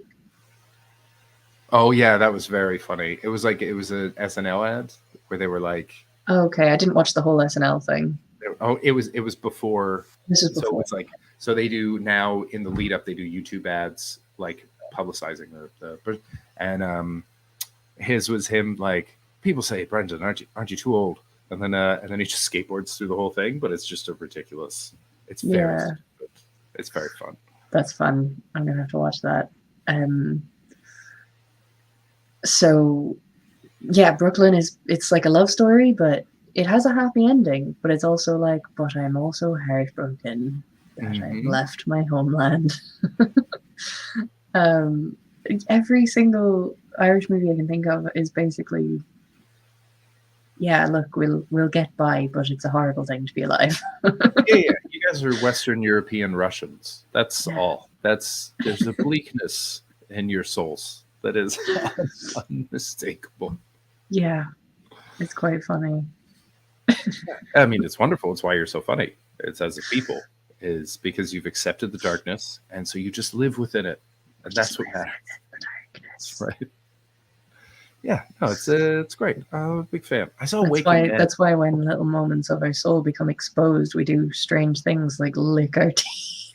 Oh yeah, that was very funny. It was an SNL ad where they were like,
okay, I didn't watch the whole SNL thing.
Oh, it was before.
This is before.
So it's like, so they do now in the lead up, they do YouTube ads like publicizing the and his was him like, people say, Brendan, aren't you too old? And then he just skateboards through the whole thing, but it's just a ridiculous. It's very stupid. It's very fun.
That's fun. I'm gonna have to watch that. So yeah, Brooklyn it's like a love story, but it has a happy ending, but it's also like, but I'm also heartbroken that I've left my homeland. Every single Irish movie I can think of is basically, yeah, look, we'll get by, but it's a horrible thing to be alive.
yeah, you guys are Western European Russians. That's all. There's a bleakness in your souls that is unmistakable.
Yeah, it's quite funny.
I mean, it's wonderful. It's why you're so funny. It's as a people, is because you've accepted the darkness, and so you just live within it, and that's what matters. That's right. Yeah, no, it's great. I'm a big fan. I saw Waking Dead.
That's why when little moments of our soul become exposed, we do strange things like lick our teeth.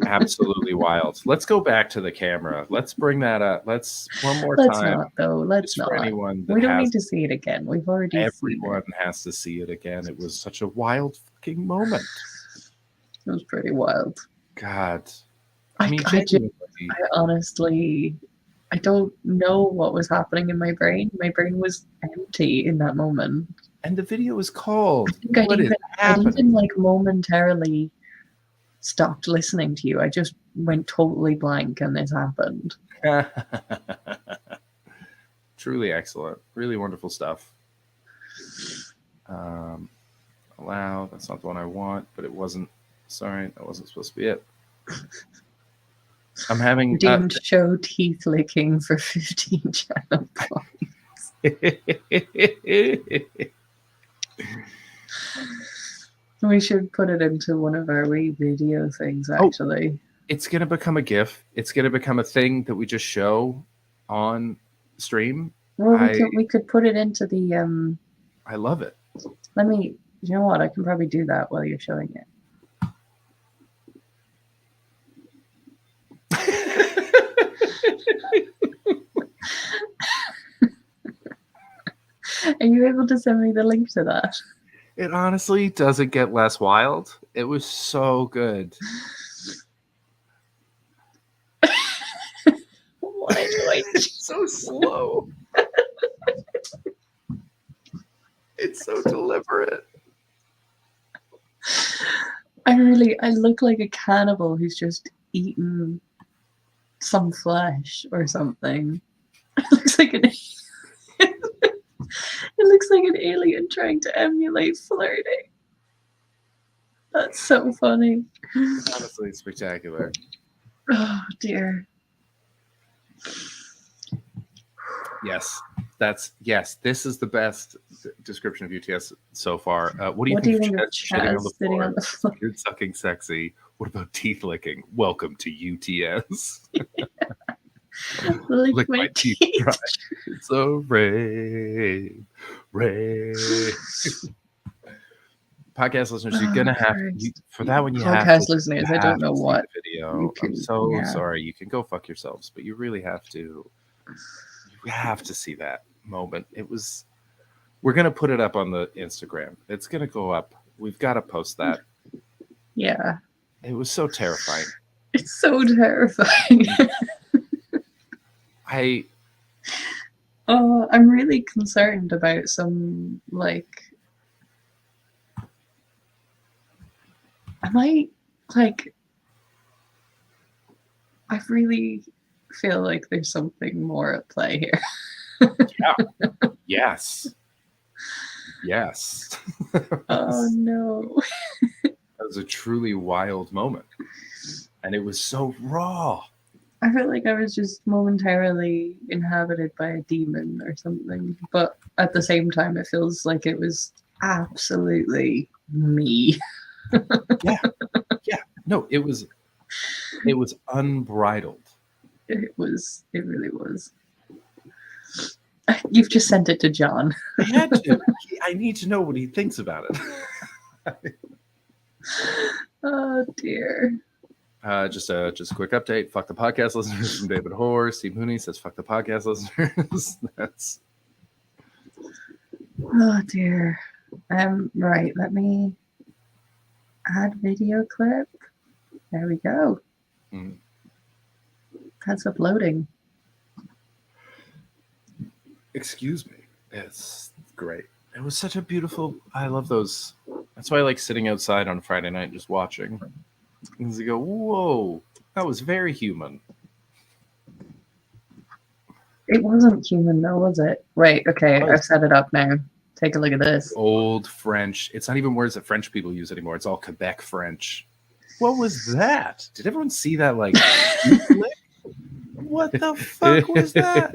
Absolutely wild. Let's go back to the camera. Let's bring that up. Let's one more
Let's
time.
not, though. Let's not.
Anyone
We don't need to see it again. We've already
everyone has to see it again. It was such a wild fucking moment.
It was pretty wild.
God.
I honestly, I don't know what was happening in my brain. My brain was empty in that moment.
And the video was called.
I think I even like momentarily stopped listening to you. I just went totally blank and this happened.
Truly excellent. Really wonderful stuff. Allow. That's not the one I want, but it wasn't. Sorry, that wasn't supposed to be it. I'm having
didn't show teeth licking for 15 channel points. We should put it into one of our wee video things, actually.
It's going to become a GIF. It's going to become a thing that we just show on stream.
Well, we could put it into the
I love it.
Let me. You know what? I can probably do that while you're showing it. Are you able to send me the link to that?
It honestly doesn't get less wild. It was so good.
What a joy.
It's so slow. It's so deliberate.
I look like a cannibal who's just eaten some flesh or something. It looks like an it looks like an alien trying to emulate flirting. That's so funny.
Honestly, spectacular.
Oh dear.
Yes, this is the best description of UTS so far. What do you
What
think
do you
of
think of
Chaz
sitting on the floor?
Beard sucking sexy. What about teeth licking? Welcome to UTS.
Lick my
teeth
teeth.
dry. It's a rain. Podcast listeners, you're gonna have for that one. You have
Podcast
to,
listeners,
you
I don't
have
know
to see
what
the video.
you can-
I'm so
yeah.
sorry. You can go fuck yourselves, but you really have to. You have to see that moment. It was. We're gonna put it up on the Instagram. It's gonna go up. We've got to post that.
Yeah.
It was so terrifying.
It's so terrifying. I'm really concerned about some I really feel like there's something more at play here.
Yeah. Yes.
Oh no.
That was a truly wild moment. And it was so raw.
I feel like I was just momentarily inhabited by a demon or something. But at the same time, it feels like it was absolutely me.
Yeah. No, it was unbridled.
It really was. You've just sent it to John.
I had to. I need to know what he thinks about it.
Oh dear.
Just a quick update. Fuck the podcast listeners from David Hoare. Steve Mooney says fuck the podcast listeners. That's
Oh dear. Right, let me add video clip. There we go. That's uploading.
Excuse me. It's great. It was such a beautiful. I love those. That's why I like sitting outside on Friday night and just watching. And you go, whoa, that was very human.
It wasn't human though, was it? Right, okay, I've set it up now. Take a look at this.
Old French. It's not even words that French people use anymore. It's all Quebec French. What was that? Did everyone see that? Like, what the fuck was that?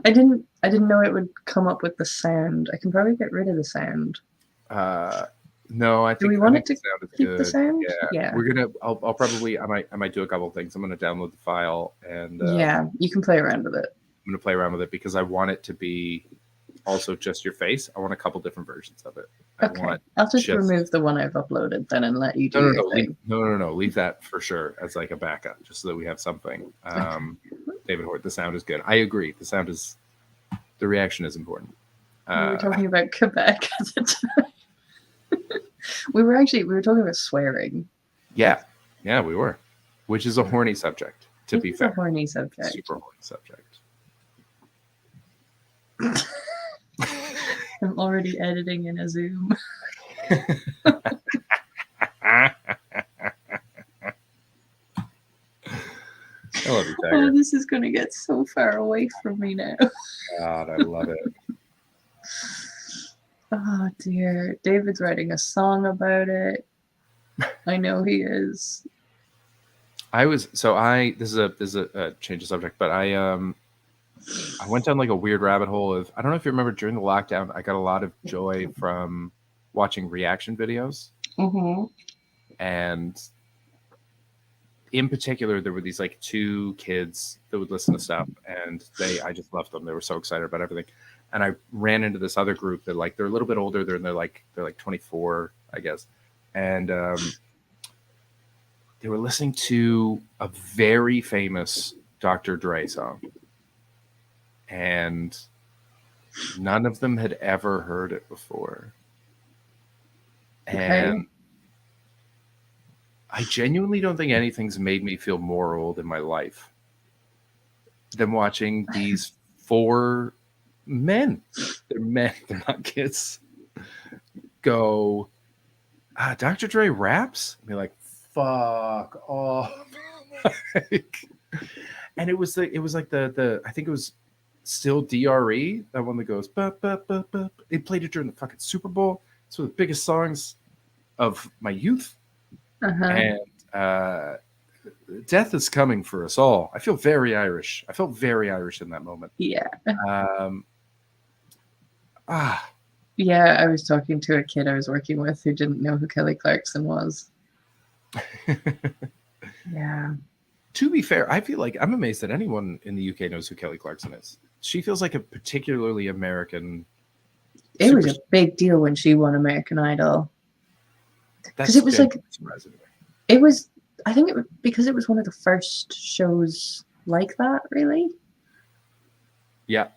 I didn't know it would come up with the sound. I can probably get rid of the sound.
No, I think.
Do we want it to
the sound is
keep
good.
the sound?
Yeah. We're gonna. I'll probably. I might do a couple of things. I'm gonna download the file and.
Yeah, you can play around with it.
I'm gonna play around with it because I want it to be also just your face. I want a couple different versions of it.
Okay, I'll just remove the one I've uploaded then and let you do your thing.
No. Leave that for sure as like a backup, just so that we have something. David Hoare, the sound is good. I agree. The sound is. The reaction is important.
We were talking about Quebec at the time. we were talking about swearing.
Yeah, we were, which is a horny subject. To be fair,
a horny subject.
Super horny subject.
I'm already editing in a Zoom.
I love you, Tiger.
Oh, this is going to get so far away from me now.
God, I love it.
Oh dear, David's writing a song about it. I know he is.
This is a change of subject, but I went down like a weird rabbit hole of, I don't know if you remember during the lockdown, I got a lot of joy from watching reaction videos.
Mm-hmm.
And in particular, there were these like two kids that would listen to stuff, and I just left them. They were so excited about everything. And I ran into this other group that like they're a little bit older. They're like 24, I guess, and they were listening to a very famous Dr. Dre song, and none of them had ever heard it before. And I genuinely don't think anything's made me feel more old in my life than watching these four men. They're men, they're not kids. Go, Dr. Dre raps? And be like, fuck off. And it was like the I think it was still DRE, that one that goes bup, bup, bup, bup. They played it during the fucking Super Bowl. It's one of the biggest songs of my youth. And death is coming for us all. I feel very Irish. I felt very Irish in that moment.
Yeah.
Yeah,
I was talking to a kid I was working with who didn't know who Kelly Clarkson was. Yeah.
To be fair, I feel like I'm amazed that anyone in the UK knows who Kelly Clarkson is. She feels like a particularly American.
It was a big deal when she won American Idol. Because it was like, it was, I think it was because it was one of the first shows like that, really.
Yeah.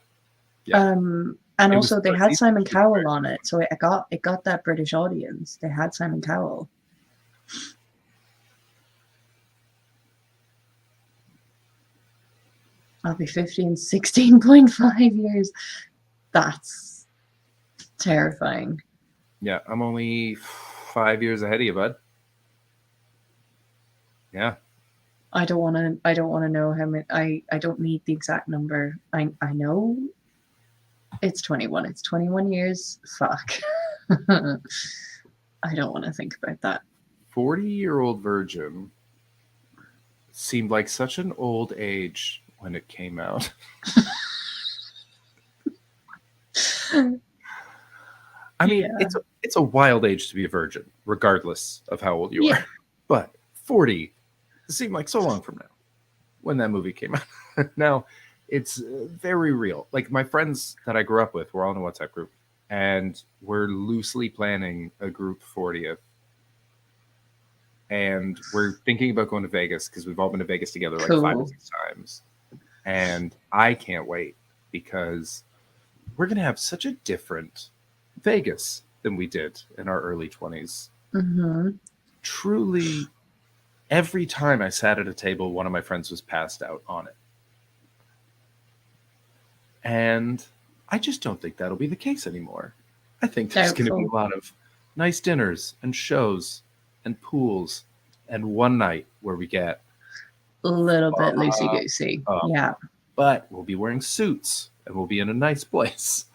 And
It
also
was
they
first
had
season.
Simon Cowell on it, so it got that British audience. They had Simon Cowell. I'll be 50 in 16.5 years. That's terrifying.
Yeah, I'm only 5 years ahead of you, bud. Yeah.
I don't want to know how many. I don't need the exact number. I know it's 21. It's 21 years. Fuck. I don't want to think about that.
40-year-old virgin seemed like such an old age when it came out. I mean, it's a wild age to be a virgin, regardless of how old you are. But 40 seemed like so long from now when that movie came out. Now, it's very real. Like, my friends that I grew up with, we're all in a WhatsApp group, and we're loosely planning a group 40th. And we're thinking about going to Vegas because we've all been to Vegas together like 5 or 6 times. And I can't wait because we're going to have such a different Vegas than we did in our early 20s.
Mm-hmm.
Truly, every time I sat at a table, one of my friends was passed out on it. And I just don't think that'll be the case anymore. I think there's going to be a lot of nice dinners and shows and pools and one night where we get
A little bit loosey-goosey. Yeah.
But we'll be wearing suits and we'll be in a nice place.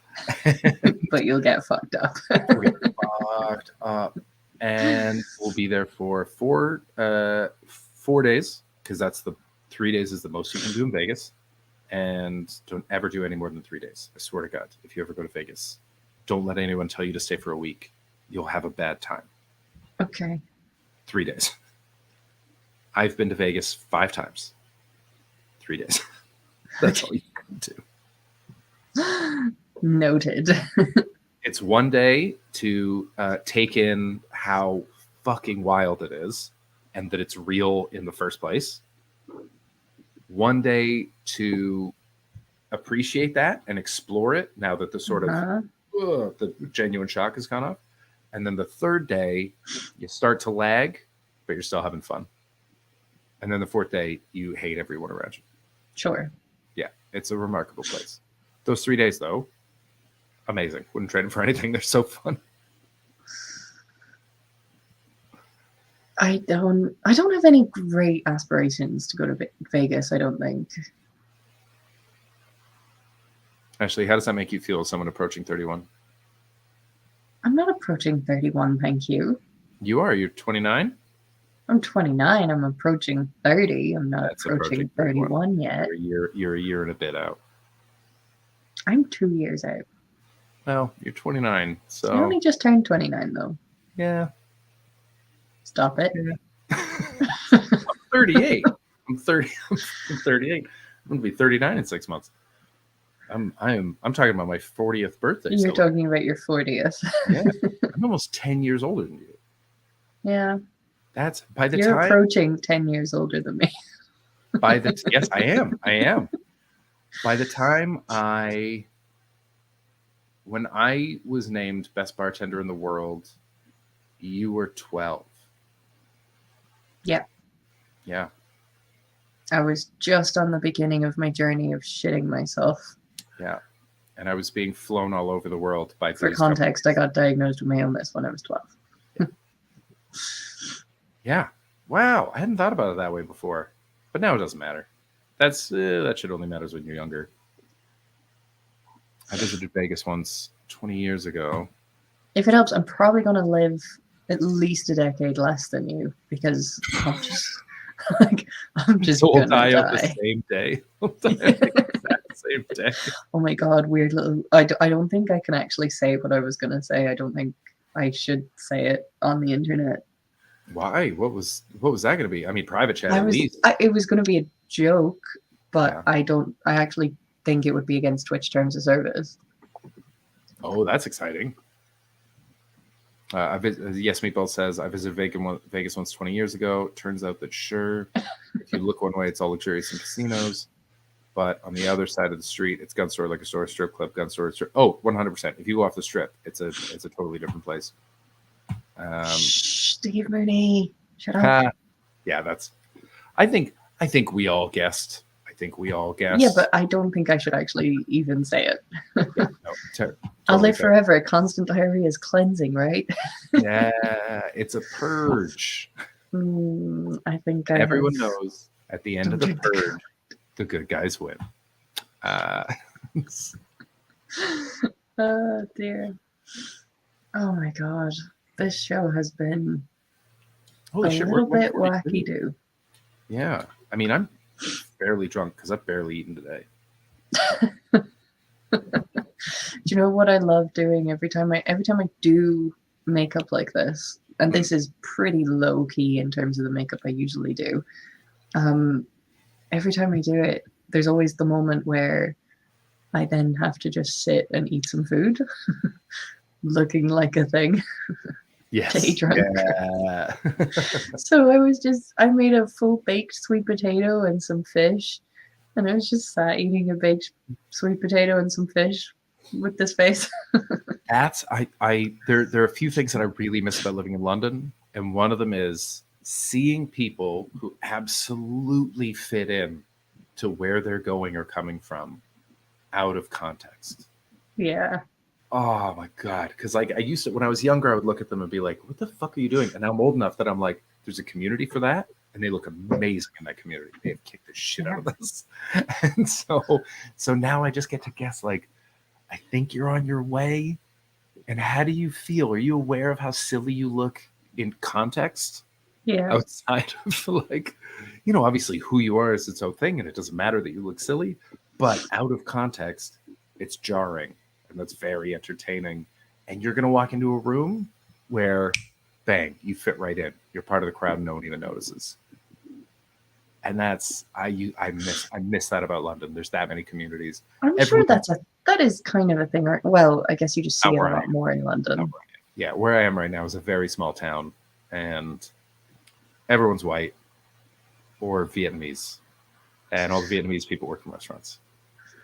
But you'll get fucked up.
We'll get fucked up. And we'll be there for 4 days, because that's the 3 days is the most you can do in Vegas. And don't ever do any more than 3 days. I swear to God, if you ever go to Vegas, don't let anyone tell you to stay for a week. You'll have a bad time.
Okay.
3 days. I've been to Vegas 5 times. 3 days. That's all you can do.
Noted.
It's 1 day to take in how fucking wild it is and that it's real in the first place. 1 day to appreciate that and explore it now that the sort of the genuine shock has gone off. And then the 3rd day, you start to lag, but you're still having fun. And then the 4th day, you hate everyone around you.
Sure.
Yeah, it's a remarkable place. Those 3 days, though, amazing. Wouldn't trade them for anything. They're so fun.
I don't have any great aspirations to go to Vegas, I don't think.
Ashley, how does that make you feel as someone approaching 31?
I'm not approaching 31, thank you.
You are? You're 29?
I'm 29. I'm approaching 30. I'm not approaching 31 yet.
You're a year and a bit out.
I'm 2 years out.
Well, you're 29, so...
I only just turned 29, though.
Yeah.
Stop it.
I'm 38. I'm 30. I'm 38. I'm gonna be 39 in 6 months. I'm talking about my 40th birthday.
You're talking about your 40th.
Yeah, I'm almost 10 years older than you.
Yeah.
That's by the
You're
time
approaching 10 years older than me.
yes, I am. By the time when I was named best bartender in the world, you were 12.
Yeah.
Yeah.
I was just on the beginning of my journey of shitting myself.
Yeah. And I was being flown all over the world by
For
police
context, I got diagnosed with my illness when I was 12.
Yeah. Wow. I hadn't thought about it that way before, but now it doesn't matter. That shit only matters when you're younger. I visited Vegas once 20 years ago.
If it helps, I'm probably going to live at least a decade less than you because I'm just
So we'll
gonna
die on the
die.
same day. We'll die on the exact same day.
Oh my god, weird little. I don't think I can actually say what I was going to say. I don't think I should say it on the internet.
Why? What was that going to be? I mean, private chat at least.
It was going to be a joke, but I actually think it would be against Twitch terms of service.
Oh, that's exciting. Yes, Meatball says, I visited Vegas once 20 years ago. Turns out that sure, if you look one way, it's all luxurious and casinos. But on the other side of the street, it's gun store, liquor store, strip club, gun store, strip. Oh, 100%. If you go off the strip, it's a totally different place.
Steve Mooney, shut up.
Yeah, that's. I think we all guessed.
Yeah, but I don't think I should actually even say it.
Yeah, no,
I'll live
fair.
forever. Constant diarrhea is cleansing, right?
Yeah, it's a purge.
I think
Everyone knows at the end of the purge, the good guys win.
Oh dear. Oh my god. This show has been
Holy
a
shit,
little
we're
bit
142.
wacky-do.
Yeah, I mean, I'm barely drunk because I've barely eaten today.
Do you know what I love doing every time I do makeup like this? And this is pretty low key in terms of the makeup I usually do. Every time I do it, there's always the moment where I then have to just sit and eat some food, looking like a thing.
Yes.
Day drunk.
Yeah.
So I made a full baked sweet potato and some fish, and I was just sat eating a baked sweet potato and some fish with this face.
There are a few things that I really miss about living in London, and one of them is seeing people who absolutely fit in to where they're going or coming from out of context.
Yeah.
Oh my god! Because like I used to, when I was younger, I would look at them and be like, "What the fuck are you doing?" And now I'm old enough that I'm like, "There's a community for that," and they look amazing in that community. They have kicked the shit out of this, and so now I just get to guess. Like, I think you're on your way. And how do you feel? Are you aware of how silly you look in context?
Yeah.
Outside of like, obviously who you are is its own thing, and it doesn't matter that you look silly. But out of context, it's jarring. And that's very entertaining. And you're going to walk into a room where, bang, you fit right in. You're part of the crowd and no one even notices. And that's, I miss that about London. There's that many communities.
I'm sure that is kind of a thing. Well, I guess you just see it a lot more in London.
Yeah, where I am right now is a very small town. And everyone's white or Vietnamese. And all the Vietnamese people work in restaurants.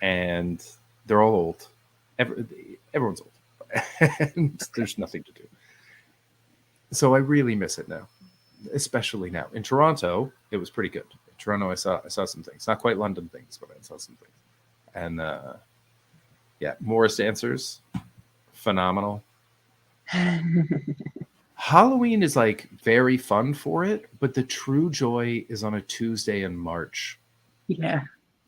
And they're all old. Everyone's old, and there's nothing to do. So I really miss it now, especially now. In Toronto, it was pretty good. In Toronto, I saw some things, not quite London things, but I saw some things. And yeah, Morris dancers, phenomenal. Halloween is like very fun for it, but the true joy is on a Tuesday in March.
Yeah,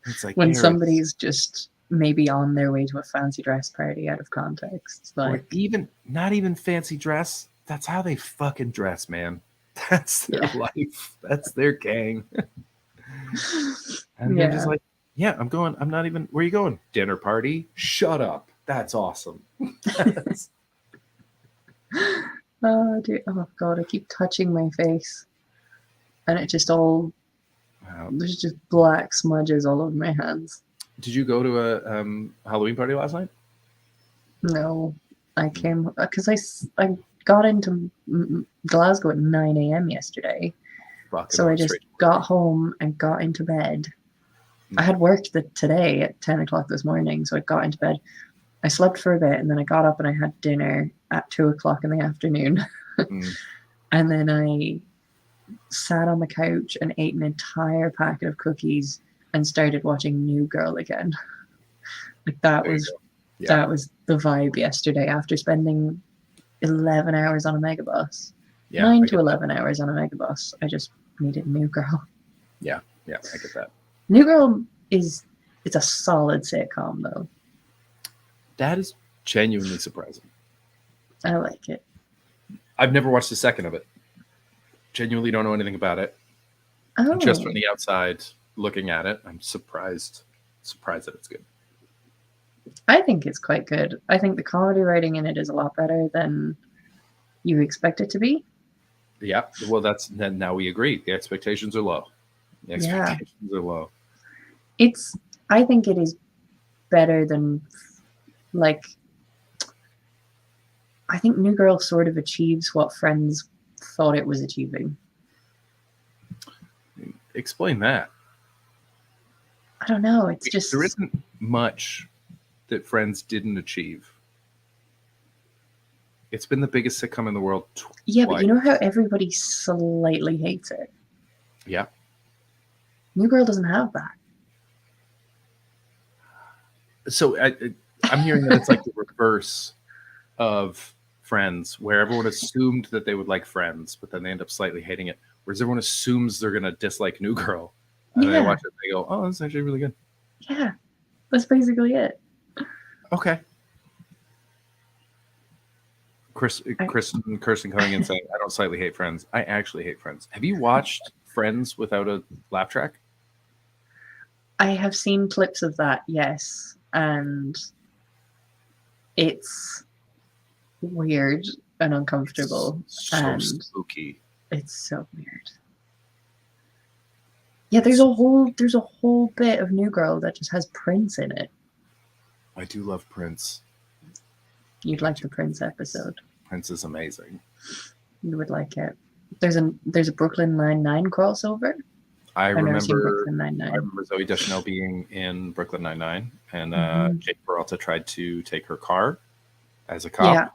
it's like
when somebody's just maybe on their way to a fancy dress party out of context. Like,
or even not even fancy dress. That's how they fucking dress, man. That's their life. That's their gang. And they're just like, yeah, I'm going. I'm not even. Where are you going? Dinner party? Shut up. That's awesome.
Oh, dear. Oh, God, I keep touching my face. And it just all, there's just black smudges all over my hands.
Did you go to a Halloween party last night?
No, I came, because I got into Glasgow at 9 a.m. yesterday. So I just got home and got into bed. I had worked today at 10 o'clock this morning, so I got into bed. I slept for a bit, and then I got up and I had dinner at 2 o'clock in the afternoon. And then I sat on the couch and ate an entire packet of cookies and started watching New Girl again. Like that was the vibe yesterday after spending 11 hours on a megabus. 9 to 11 hours on a megabus. I just needed New Girl.
Yeah, I get that.
New Girl it's a solid sitcom though.
That is genuinely surprising.
I like it.
I've never watched a second of it. Genuinely don't know anything about it.
Oh.
Just from the outside looking at it, I'm surprised that it's good.
I think it's quite good. I think the comedy writing in it is a lot better than you expect it to be.
Yeah, well, then now we agree. The expectations are low. The expectations are low.
I think it is better than, like, I think New Girl sort of achieves what Friends thought it was achieving.
Explain that.
I don't know. It's just
there isn't much that Friends didn't achieve. It's been the biggest sitcom in the world twice.
Yeah, but you know how everybody slightly hates it?
Yeah.
New Girl doesn't have that.
So I'm hearing that it's like the reverse of Friends, where everyone assumed that they would like Friends, but then they end up slightly hating it. Whereas everyone assumes they're going to dislike New Girl. And they watch it and they go, oh, this is actually really good.
Yeah, that's basically it.
Okay. Kirsten coming in saying, I don't slightly hate Friends. I actually hate Friends. Have you watched Friends without a laugh track?
I have seen clips of that, yes. And it's weird and uncomfortable.
So spooky.
It's so weird. Yeah, there's a whole bit of New Girl that just has Prince in it.
I do love Prince.
You'd like the Prince episode.
Prince is amazing.
You would like it. There's a Brooklyn Nine-Nine crossover.
I remember
Brooklyn Nine-Nine.
Zoe Deschanel being in Brooklyn Nine-Nine, and Jake Peralta tried to take her car as a cop.
Yeah.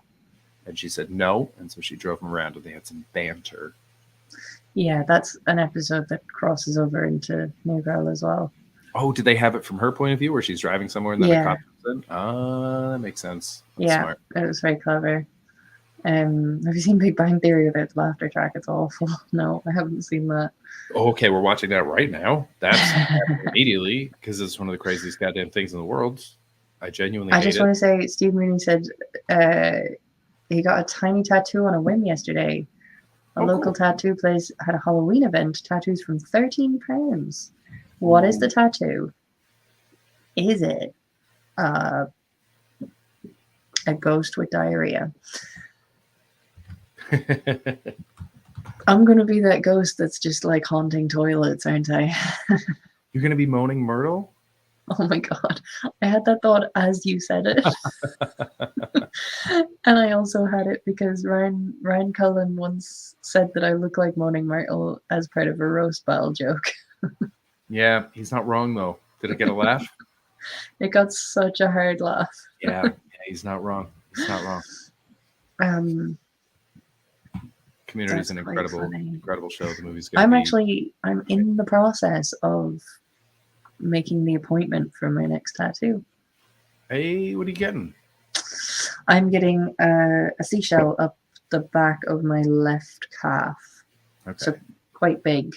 And she said no, and so she drove him around, and they had some banter.
Yeah, that's an episode that crosses over into New Girl as well.
Oh, did they have it from her point of view, where she's driving somewhere and then a cop comes in? That makes sense. That's smart.
It was very clever. Have you seen Big Bang Theory without the laughter track? It's awful. No, I haven't seen that.
Okay, we're watching that right now. That's happening immediately, because it's one of the craziest goddamn things in the world. I genuinely hate it.
I just want to say, Steve Mooney said he got a tiny tattoo on a whim yesterday. A local tattoo place had a Halloween event. Tattoos from £13. What is the tattoo? Is it a ghost with diarrhea? I'm going to be that ghost that's just like haunting toilets, aren't I?
You're going to be moaning Myrtle?
Oh my God. I had that thought as you said it. And I also had it because Ryan Cullen once said that I look like Moaning Myrtle as part of a roast battle joke.
Yeah, he's not wrong though. Did it get a laugh?
It got such a hard laugh.
Yeah, he's not wrong. He's not wrong. Community is an incredible show. The movie's good.
I'm in the process of making the appointment for my next tattoo.
Hey, what are you getting?
I'm getting a seashell up the back of my left calf.
Okay.
So quite big.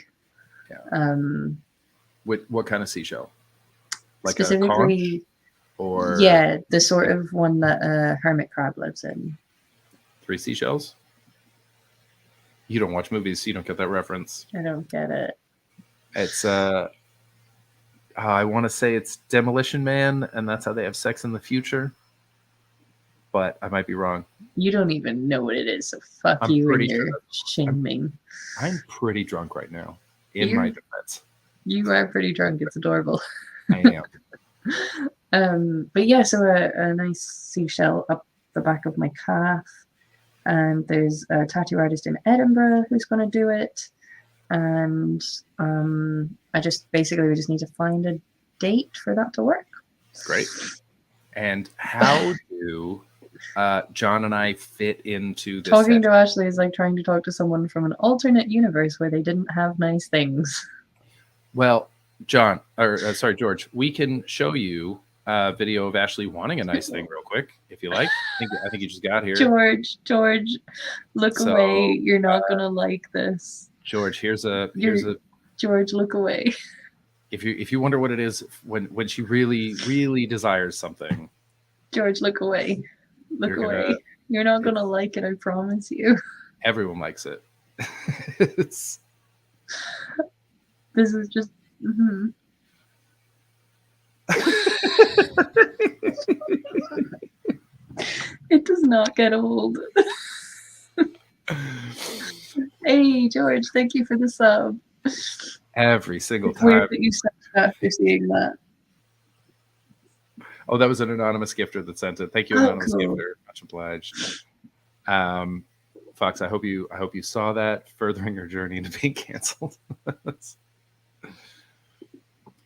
Yeah. What kind of seashell? Like
specifically,
a conch? Or
yeah, the sort of one that a hermit crab lives in.
3 seashells? You don't watch movies, so you don't get that reference.
I don't get it.
It's I want to say it's Demolition Man, and that's how they have sex in the future. but I might be wrong.
You don't even know what it is, so fuck
I'm
you and
pretty
your
sure
shaming.
I'm pretty drunk right now. In
You-
my defense,
You are pretty drunk. It's adorable.
I am.
But yeah, so a nice seashell up the back of my calf, and there's a tattoo artist in Edinburgh who's going to do it, and we just need to find a date for that to work.
Great. And how do John and I fit into this?
Talking to Ashley is like trying to talk to someone from an alternate universe where they didn't have nice things.
Well, George, we can show you a video of Ashley wanting a nice thing real quick, if you like. I think you just got here.
George, look
So,
away. You're not gonna like this.
George, here's a
George, look away.
if you wonder what it is when she really desires something.
George, look away. Look
You're
away.
gonna-
You're not gonna like it, I promise you.
Everyone likes it.
This is just It does not get old. Hey George, thank you for the sub.
Every single
It's weird
time.
that you said that after seeing that.
Oh, that was an anonymous gifter that sent it. Thank you,
Oh,
anonymous
cool.
gifter. Much obliged. Fox, I hope you saw that, furthering your journey into being canceled. That's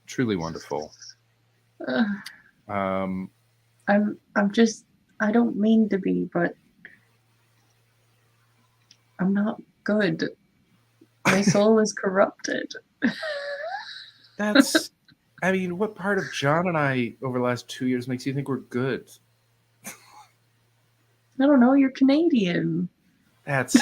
truly wonderful.
I'm just, I don't mean to be, but I'm not good. My soul is corrupted.
That's, I mean, what part of John and I over the last 2 years makes you think we're good?
I don't know, you're Canadian.
That's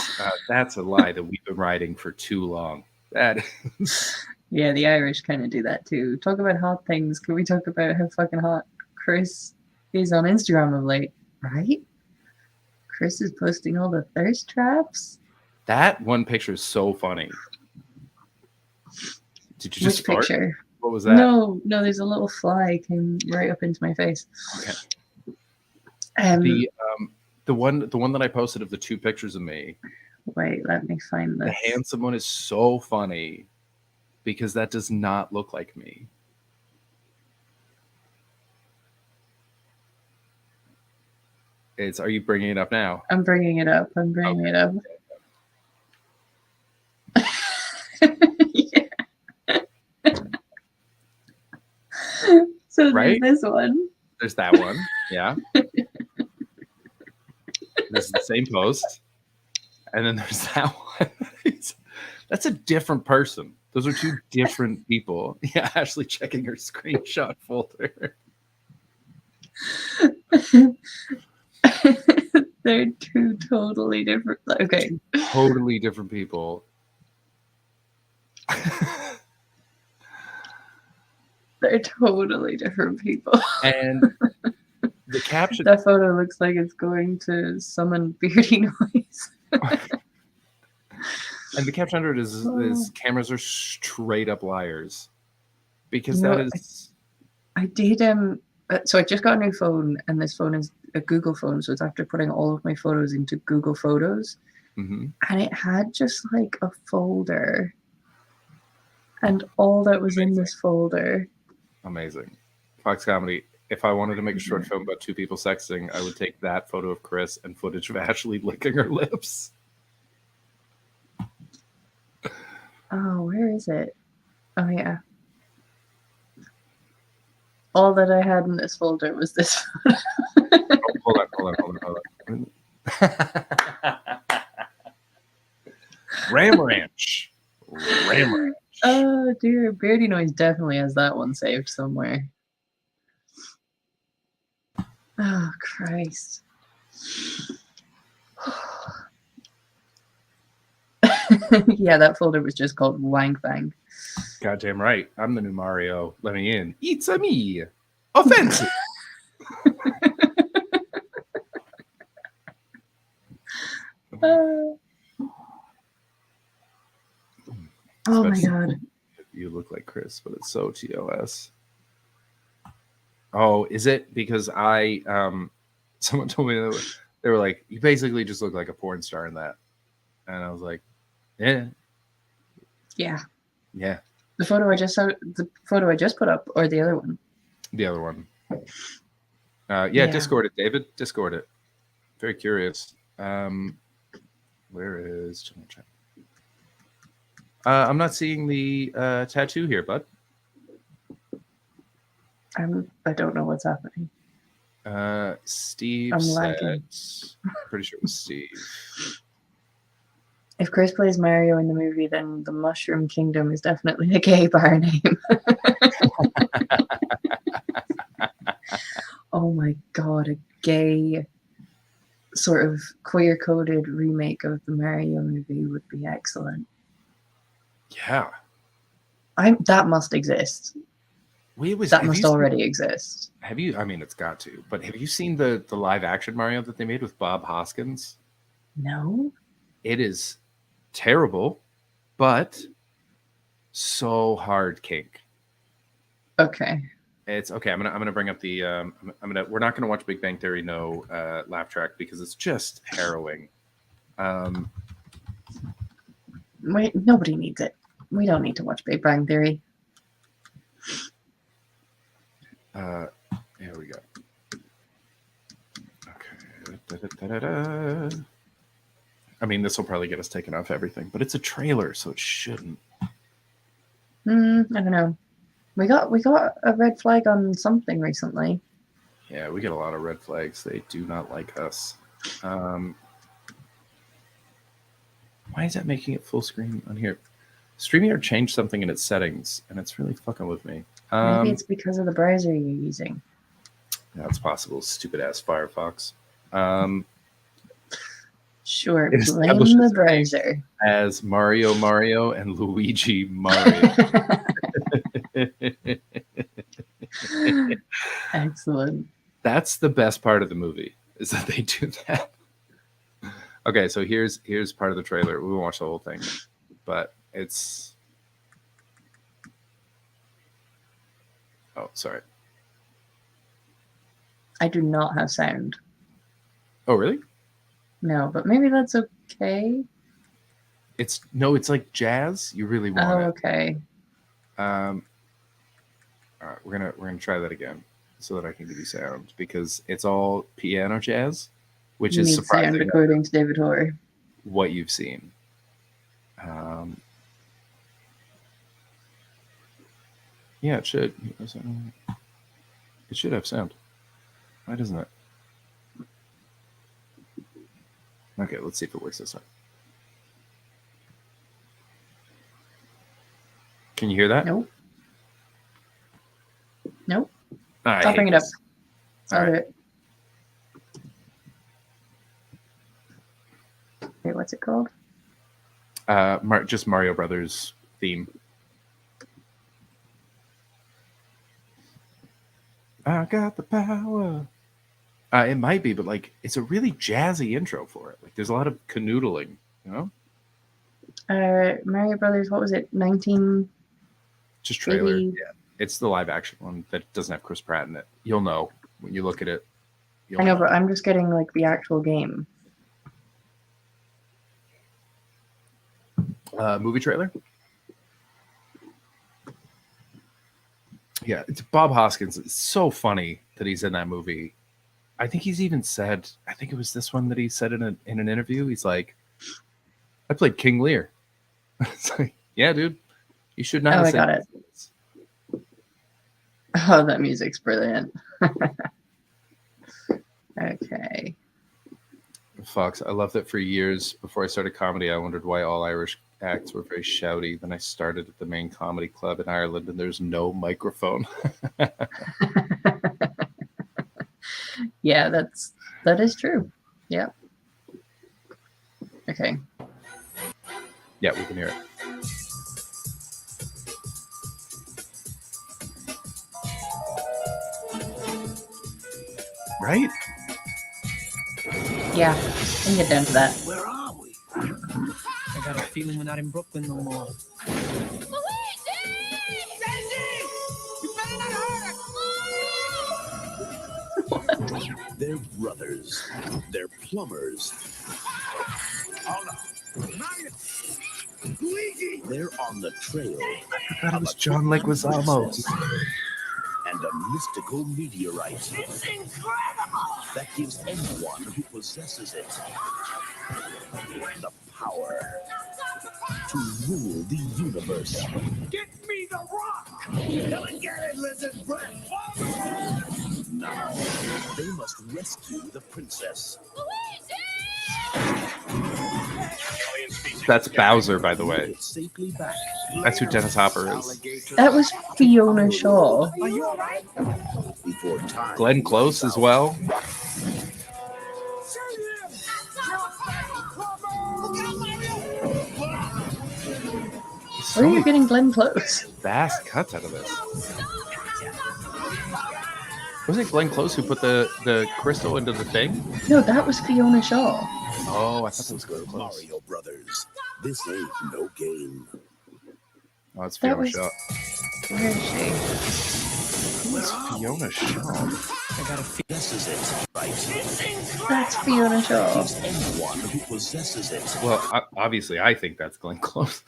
a lie that we've been riding for too long. That is...
Yeah, the Irish kind of do that too. Talk about hot things. Can we talk about how fucking hot Chris is on Instagram of late? Right? Chris is posting all the thirst traps.
That one picture is so funny. Did you just
Which
fart?
picture?
What was that?
No, there's a little fly came right up into my face.
Okay.
Um,
The one that I posted of the two pictures of me.
Wait, let me find
The
this.
handsome one is so funny because that does not look like me. Are you bringing it up now?
I'm bringing it up. I'm bringing it up. So
Right?
there's this one.
There's that one. Yeah. This is the same post. And then there's that one. That's a different person. Those are two different people. Yeah, Ashley checking her screenshot folder.
They're two totally different. Okay.
Totally different people.
They're totally different people.
And the caption.
That photo looks like it's going to summon beardy noise.
And the caption under it is cameras are straight up liars. Because
You know,
that is.
I did so I just got a new phone, and this phone is a Google phone, so it's after putting all of my photos into Google Photos.
Mm-hmm.
And it had just like a folder. And all that was in this folder.
Amazing. Fox Comedy. If I wanted to make a short film about two people sexting, I would take that photo of Chris and footage of Ashley licking her lips.
Oh, where is it? Oh, yeah. All that I had in this folder was this photo.
Hold on. Ram Ranch.
Oh, dear. Beardy Noise definitely has that one saved somewhere. Oh, Christ. Yeah, that folder was just called Wank Bang.
Goddamn right. I'm the new Mario. Let me in. It's a me. Offensive.
Oh my God.
You look like Chris, but it's so TOS. Oh, is it because I Someone told me they were like, you basically just look like a porn star in that. And I was like, yeah.
Yeah.
Yeah.
The photo I just put up, or the other one?
The other one. Yeah, Discord it, David. Discord it. Very curious. Where is I'm not seeing the tattoo here, bud.
I don't know what's happening.
Steve
I'm
said,
lagging.
pretty sure it was Steve.
If Chris plays Mario in the movie, then the Mushroom Kingdom is definitely a gay bar name. Oh my god, a gay sort of queer-coded remake of the Mario movie would be excellent.
Yeah.
That must exist. That must already exist.
Have you? I mean, it's got to. But have you seen the live action Mario that they made with Bob Hoskins?
No.
It is terrible, but so hard kink.
Okay.
It's okay. I'm gonna bring up the. We're not gonna watch Big Bang Theory laugh track because it's just harrowing.
Wait, nobody needs it. We don't need to watch Big Bang Theory.
Here we go. Okay. I mean, this will probably get us taken off everything, but it's a trailer, so it shouldn't.
I don't know. We got a red flag on something recently.
Yeah, we get a lot of red flags. They do not like us. Why is that making it full screen on here? StreamYard changed something in its settings, and it's really fucking with me.
Maybe it's because of the browser you're using.
Yeah, it's possible. Stupid ass Firefox.
Sure,
It
blame
establishes
the browser.
as Mario and Luigi Mario.
Excellent.
That's the best part of the movie, is that they do that. Okay, so here's part of the trailer. We won't watch the whole thing, but it's. Oh, sorry.
I do not have sound.
Oh, really?
No, but maybe that's okay.
It's like jazz. You really want it.
Okay.
All right, we're gonna try that again so that I can give you sound because it's all piano jazz, which
You
is
need
surprising.
sound according to David Horror.
What you've seen. Yeah, it should. It should have sound. Why doesn't it? Okay, let's see if it works this time. Can you hear that?
Nope. Nope.
I
I'll bring
hate
it up.
this.
I'll
All
do
right.
it. Wait, what's it called?
Just Mario Brothers theme. I got the power. It might be, but like it's a really jazzy intro for it. Like there's a lot of canoodling, you know?
Mario Brothers, what was it? 19.
Just trailer.
80.
Yeah. It's the live action one that doesn't have Chris Pratt in it. You'll know when you look at it.
I know, but I'm just getting like the actual game.
Movie trailer? Yeah, it's Bob Hoskins. It's so funny that he's in that movie. I think he's even said, I think it was this one that he said in an interview. He's like, I played King Lear. It's like, yeah, dude, you should not.
Oh,
have
I
said
got it. Oh, that music's brilliant. Okay.
Fox, I love that for years before I started comedy, I wondered why all Irish acts were very shouty. Then I started at the main comedy club in Ireland and there's no microphone.
Yeah, that is true. Yeah. Okay.
Yeah, we can hear it. Right?
Yeah, I can get down to that.
Where are we? I got a feeling we're not in Brooklyn no more.
They're brothers. They're plumbers. They're on the trail.
I thought it was John Leguizamo.
And a mystical meteorite. It's incredible! That gives anyone who possesses it the power to rule the universe. Get me the rock! Come and get it, lizard breath! Now, they must rescue the princess.
That's Bowser, by the way. That's who Dennis Hopper is.
That was Fiona Shaw.
Glenn Close as well.
Where are you getting Glenn Close?
Fast cuts out of this. Was it Glenn Close who put the crystal into the thing?
No, that was Fiona Shaw.
Oh, I thought it was Glenn Close.
Mario Brothers. This ain't no game.
Oh, it's
That
Fiona
was-
Shaw.
Where is she?
Who is Fiona Shaw?
I gotta this is it, right?
That's Fiona Shaw.
Gives anyone who possesses it.
Well, obviously, I think that's Glenn Close.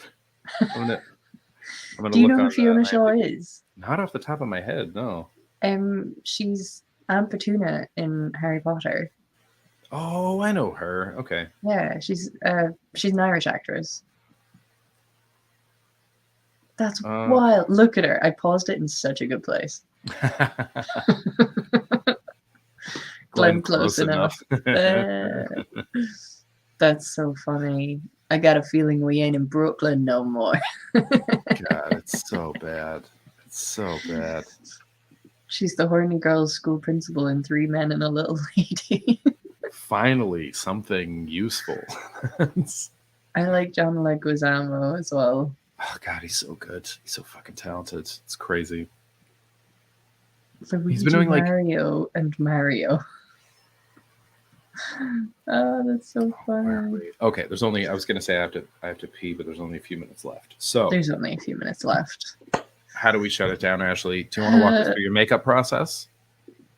I'm gonna
Do you
look
know who
on,
Fiona Shaw is?
Not off the top of my head, no.
She's Aunt Petunia in Harry Potter.
Oh, I know her. Okay.
Yeah, she's an Irish actress. That's wild. Look at her. I paused it in such a good place. Glenn Close enough. That's so funny. I got a feeling we ain't in Brooklyn no more.
God, it's so bad. It's so bad.
She's the horny girls' school principal in Three Men and a Little Lady.
Finally, something useful.
I like John Leguizamo as well.
Oh God, he's so good. He's so fucking talented. It's crazy.
Luigi,
He's been doing like
Mario and Mario. Oh, that's so funny.
okay. There's only I was gonna say I have to pee, but there's only a few minutes left. So
There's only a few minutes left.
how do we shut it down, Ashley? Do you want to walk us through your makeup process?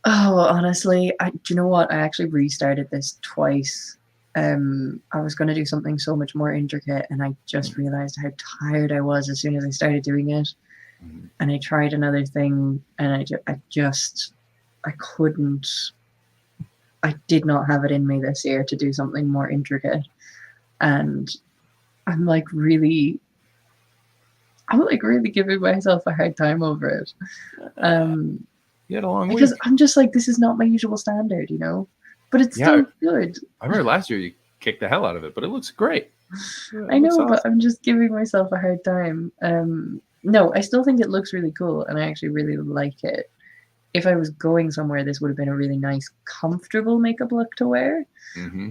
Oh, honestly, do you know what? I actually restarted this twice. I was going to do something so much more intricate, and I just realized how tired I was as soon as I started doing it. And I tried another thing, and I couldn't. I did not have it in me this year to do something more intricate, and I'm like really giving myself a hard time over it.
You had a long
because
week.
I'm just like, this is not my usual standard, you know. But it's still good.
I remember last year you kicked the hell out of it, but it looks great.
I know, but I'm just giving myself a hard time. No, I still think it looks really cool, and I actually really like it. If I was going somewhere, this would have been a really nice, comfortable makeup look to wear.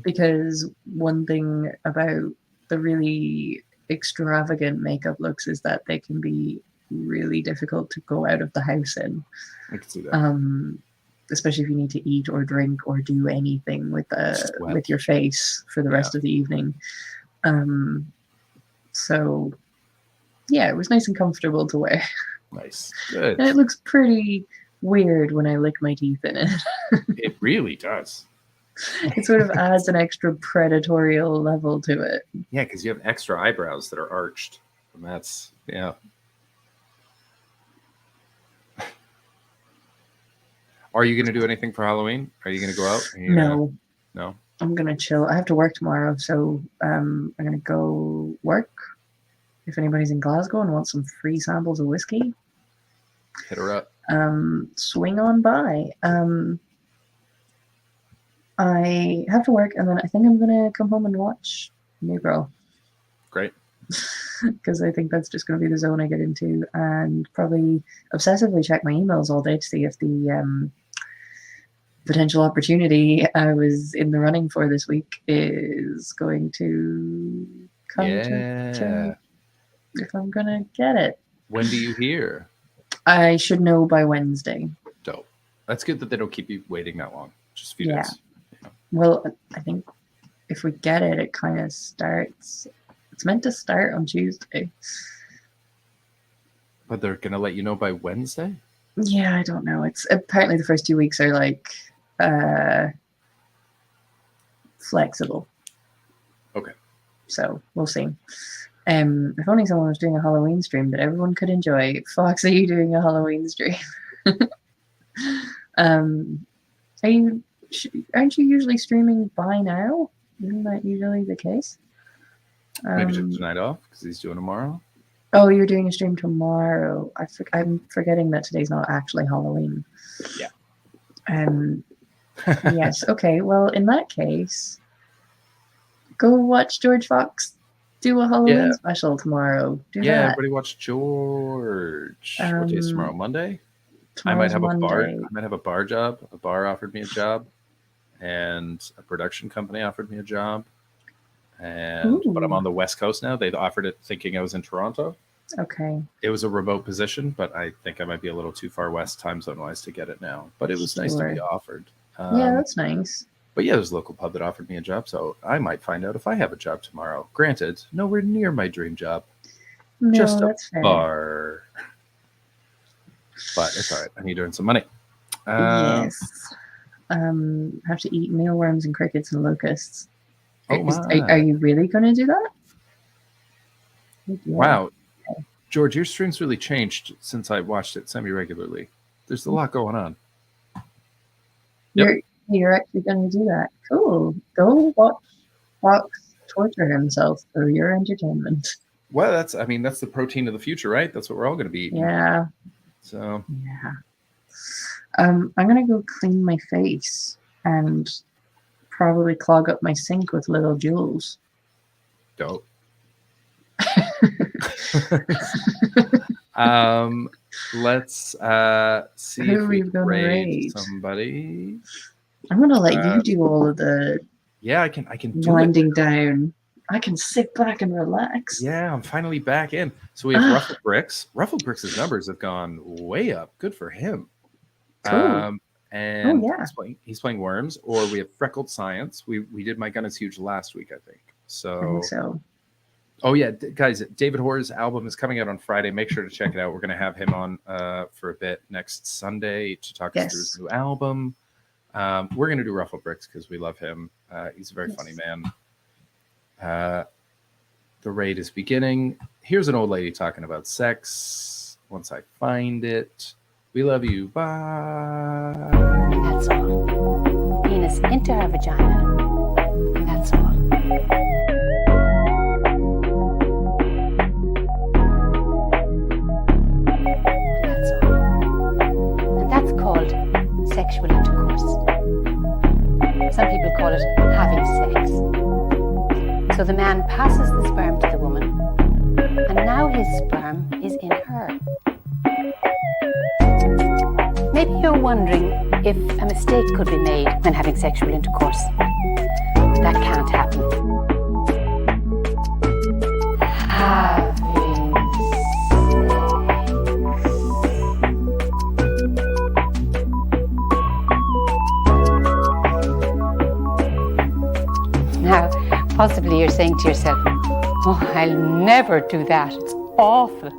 Because one thing about the really extravagant makeup looks is that they can be really difficult to go out of the house in.
I can see that.
Especially if you need to eat or drink or do anything with your face for the rest of the evening. So yeah, it was nice and comfortable to wear.
Nice. Good.
And it looks pretty weird when I lick my teeth in it.
It really does.
It sort of adds an extra predatorial level to it.
Yeah, because you have extra eyebrows that are arched. And that's yeah. Are you going to do anything for Halloween? Are you going to go out?
No.
No.
I'm going to chill. I have to work tomorrow, so I'm going to go work. If anybody's in Glasgow and wants some free samples of whiskey,
hit her up.
Swing on by. I have to work, and then I think I'm going to come home and watch New Girl.
Great.
Because I think that's just going to be the zone I get into, and probably obsessively check my emails all day to see if the potential opportunity I was in the running for this week is going to come to if I'm going to get it.
When do you hear?
I should know by Wednesday.
Dope. That's good that they don't keep you waiting that long. Just a few days.
Well, I think if we get it, it kind of starts. It's meant to start on Tuesday.
But they're going to let you know by Wednesday?
Yeah, I don't know. It's apparently the first 2 weeks are like flexible.
Okay.
So we'll see. If only someone was doing a Halloween stream that everyone could enjoy. Fox, are you doing a Halloween stream? Aren't you usually streaming by now? Isn't that usually the case?
Maybe took tonight off because he's doing tomorrow.
Oh, you're doing a stream tomorrow. I'm forgetting that today's not actually Halloween.
Yeah.
Yes. Okay. Well, in that case, go watch George Fox do a Halloween special tomorrow. Do that.
Everybody watch George. What day is tomorrow? Monday. I might have a bar. I might have a bar job. A bar offered me a job, and a production company offered me a job. But I'm on the West Coast now. They offered it thinking I was in Toronto.
Okay.
It was a remote position, but I think I might be a little too far west time zone wise to get it now. But it was nice to be offered.
Yeah, that's nice.
But yeah, there's a local pub that offered me a job, so I might find out if I have a job tomorrow. Granted, nowhere near my dream job.
No,
Just a
that's fair.
bar. But it's all right. I need to earn some money.
Yes. Have to eat mealworms and crickets and locusts.
Oh, my.
Are you really going to do that? Yeah.
Wow. George, your stream's really changed since I watched it semi-regularly. There's a lot going on.
You're actually going to do that. Cool. Go watch Fox torture himself for your entertainment.
Well, that's the protein of the future, right? That's what we're all going to be eating.
Yeah.
So.
Yeah. I'm going to go clean my face and probably clog up my sink with little jewels.
Dope. Let's see
Who
if we
are we gonna
raid
raid?
somebody.
I'm going to let you do all of the
Yeah, I can do
winding
it.
down. I can sit back and relax.
Yeah, I'm finally back in. So we have Ruffled Bricks. Ruffled Bricks' numbers have gone way up. Good for him.
Cool.
And
yeah.
he's playing Worms, or we have Freckled Science. We did My Gun Is Huge last week, I think.
I think so.
Oh yeah, guys! David Hoare's album is coming out on Friday. Make sure to check it out. We're going to have him on for a bit next Sunday to talk us through his new album. We're going to do Ruffled Bricks because we love him. He's a very funny man. The raid is beginning. Here's an old lady talking about sex. Once I find it, we love you. Bye.
And that's all. Penis into her vagina. And that's all. That's called sexual intercourse. Some people call it having sex. So the man passes the sperm to the woman, and now his sperm is in her. Maybe you're wondering if a mistake could be made when having sexual intercourse. That can't happen. Now, possibly you're saying to yourself, oh, I'll never do that. It's awful.